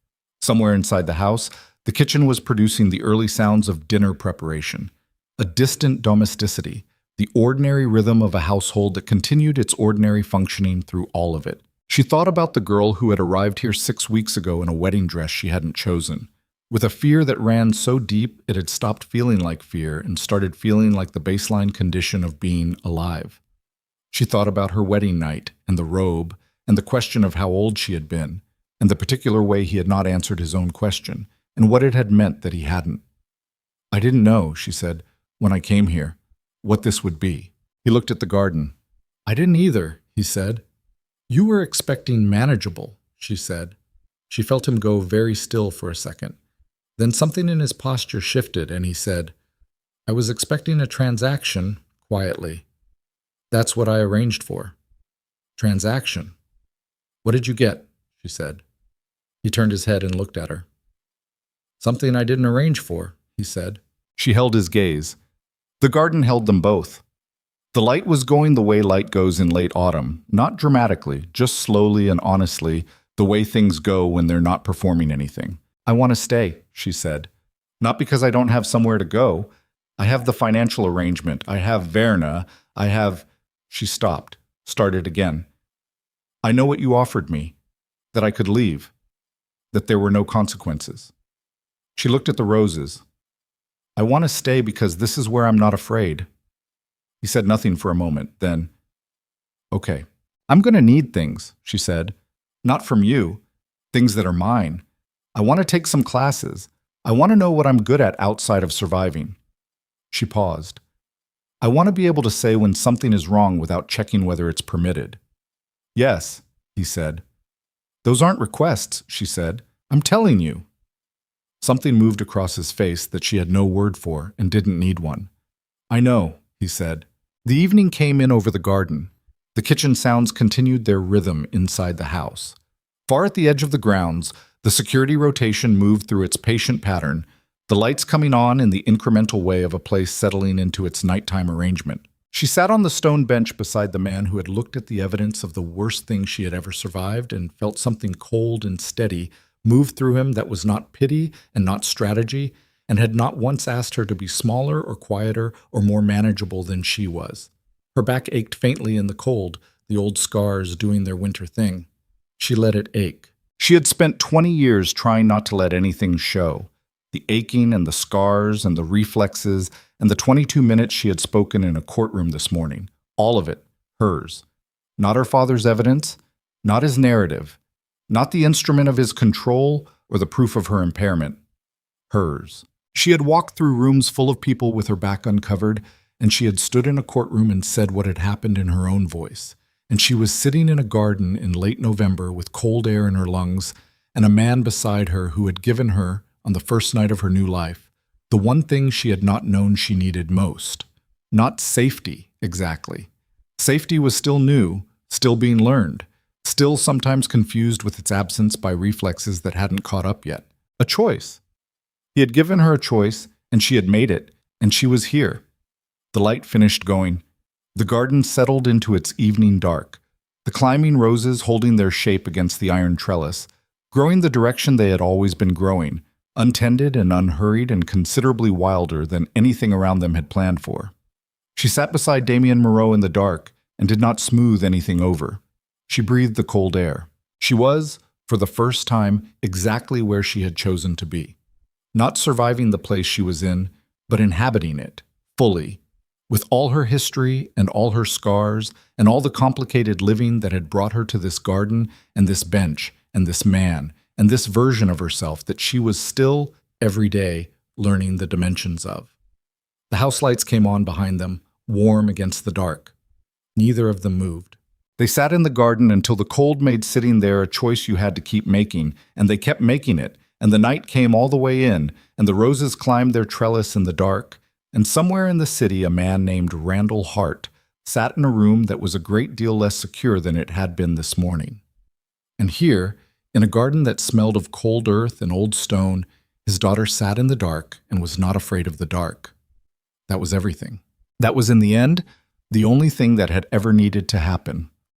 Somewhere inside the house, the kitchen was producing the early sounds of dinner preparation, a distant domesticity, the ordinary rhythm of a household that continued its ordinary functioning through all of it. She thought about the girl who had arrived here 6 weeks ago in a wedding dress she hadn't chosen, with a fear that ran so deep it had stopped feeling like fear and started feeling like the baseline condition of being alive. She thought about her wedding night and the robe and the question of how old she had been, and the particular way he had not answered his own question, and what it had meant that he hadn't. "I didn't know," she said, "when I came here, what this would be." He looked at the garden. "I didn't either," he said. "You were expecting manageable," she said. She felt him go very still for a second. Then something in his posture shifted, and he said, "I was expecting a transaction," quietly. "That's what I arranged for." "Transaction? What did you get?" she said. He turned his head and looked at her. "Something I didn't arrange for," he said. She held his gaze. The garden held them both. The light was going the way light goes in late autumn, not dramatically, just slowly and honestly, the way things go when they're not performing anything. "I want to stay," she said. "Not because I don't have somewhere to go. I have the financial arrangement. I have Verna. I have—" She stopped, started again. "I know what you offered me, that I could leave, that there were no consequences." She looked at the roses. I want to stay because this is where I'm not afraid. He said nothing for a moment, then, okay, I'm going to need things, she said. Not from you, things that are mine. I want to take some classes. I want to know what I'm good at outside of surviving. She paused. I want to be able to say when something is wrong without checking whether it's permitted. Yes, he said. Those aren't requests, she said. I'm telling you. Something moved across his face that she had no word for and didn't need one. I know, he said. The evening came in over the garden. The kitchen sounds continued their rhythm inside the house. Far at the edge of the grounds, the security rotation moved through its patient pattern, the lights coming on in the incremental way of a place settling into its nighttime arrangement. She sat on the stone bench beside the man who had looked at the evidence of the worst thing she had ever survived and felt something cold and steady move through him that was not pity and not strategy, and had not once asked her to be smaller or quieter or more manageable than she was. Her back ached faintly in the cold, the old scars doing their winter thing. She let it ache. She had spent 20 years trying not to let anything show. The aching and the scars and the reflexes and the 22 minutes she had spoken in a courtroom this morning. All of it, hers. Not her father's evidence, not his narrative, not the instrument of his control or the proof of her impairment. Hers. She had walked through rooms full of people with her back uncovered, and she had stood in a courtroom and said what had happened in her own voice. And she was sitting in a garden in late November with cold air in her lungs and a man beside her who had given her, on the first night of her new life, the one thing she had not known she needed most. Not safety, exactly. Safety was still new, still being learned, still sometimes confused with its absence by reflexes that hadn't caught up yet. A choice. He had given her a choice, and she had made it, and she was here. The light finished going. The garden settled into its evening dark, the climbing roses holding their shape against the iron trellis, growing the direction they had always been growing, untended and unhurried and considerably wilder than anything around them had planned for. She sat beside Damien Moreau in the dark and did not smooth anything over. She breathed the cold air. She was, for the first time, exactly where she had chosen to be. Not surviving the place she was in, but inhabiting it, fully, with all her history and all her scars and all the complicated living that had brought her to this garden and this bench and this man and this version of herself that she was still, every day, learning the dimensions of. The house lights came on behind them, warm against the dark. Neither of them moved. They sat in the garden until the cold made sitting there a choice you had to keep making, and they kept making it, and the night came all the way in, and the roses climbed their trellis in the dark, and somewhere in the city a man named Randall Hart sat in a room that was a great deal less secure than it had been this morning. And here, in a garden that smelled of cold earth and old stone, his daughter sat in the dark and was not afraid of the dark. That was everything. That was, in the end, the only thing that had ever needed to happen.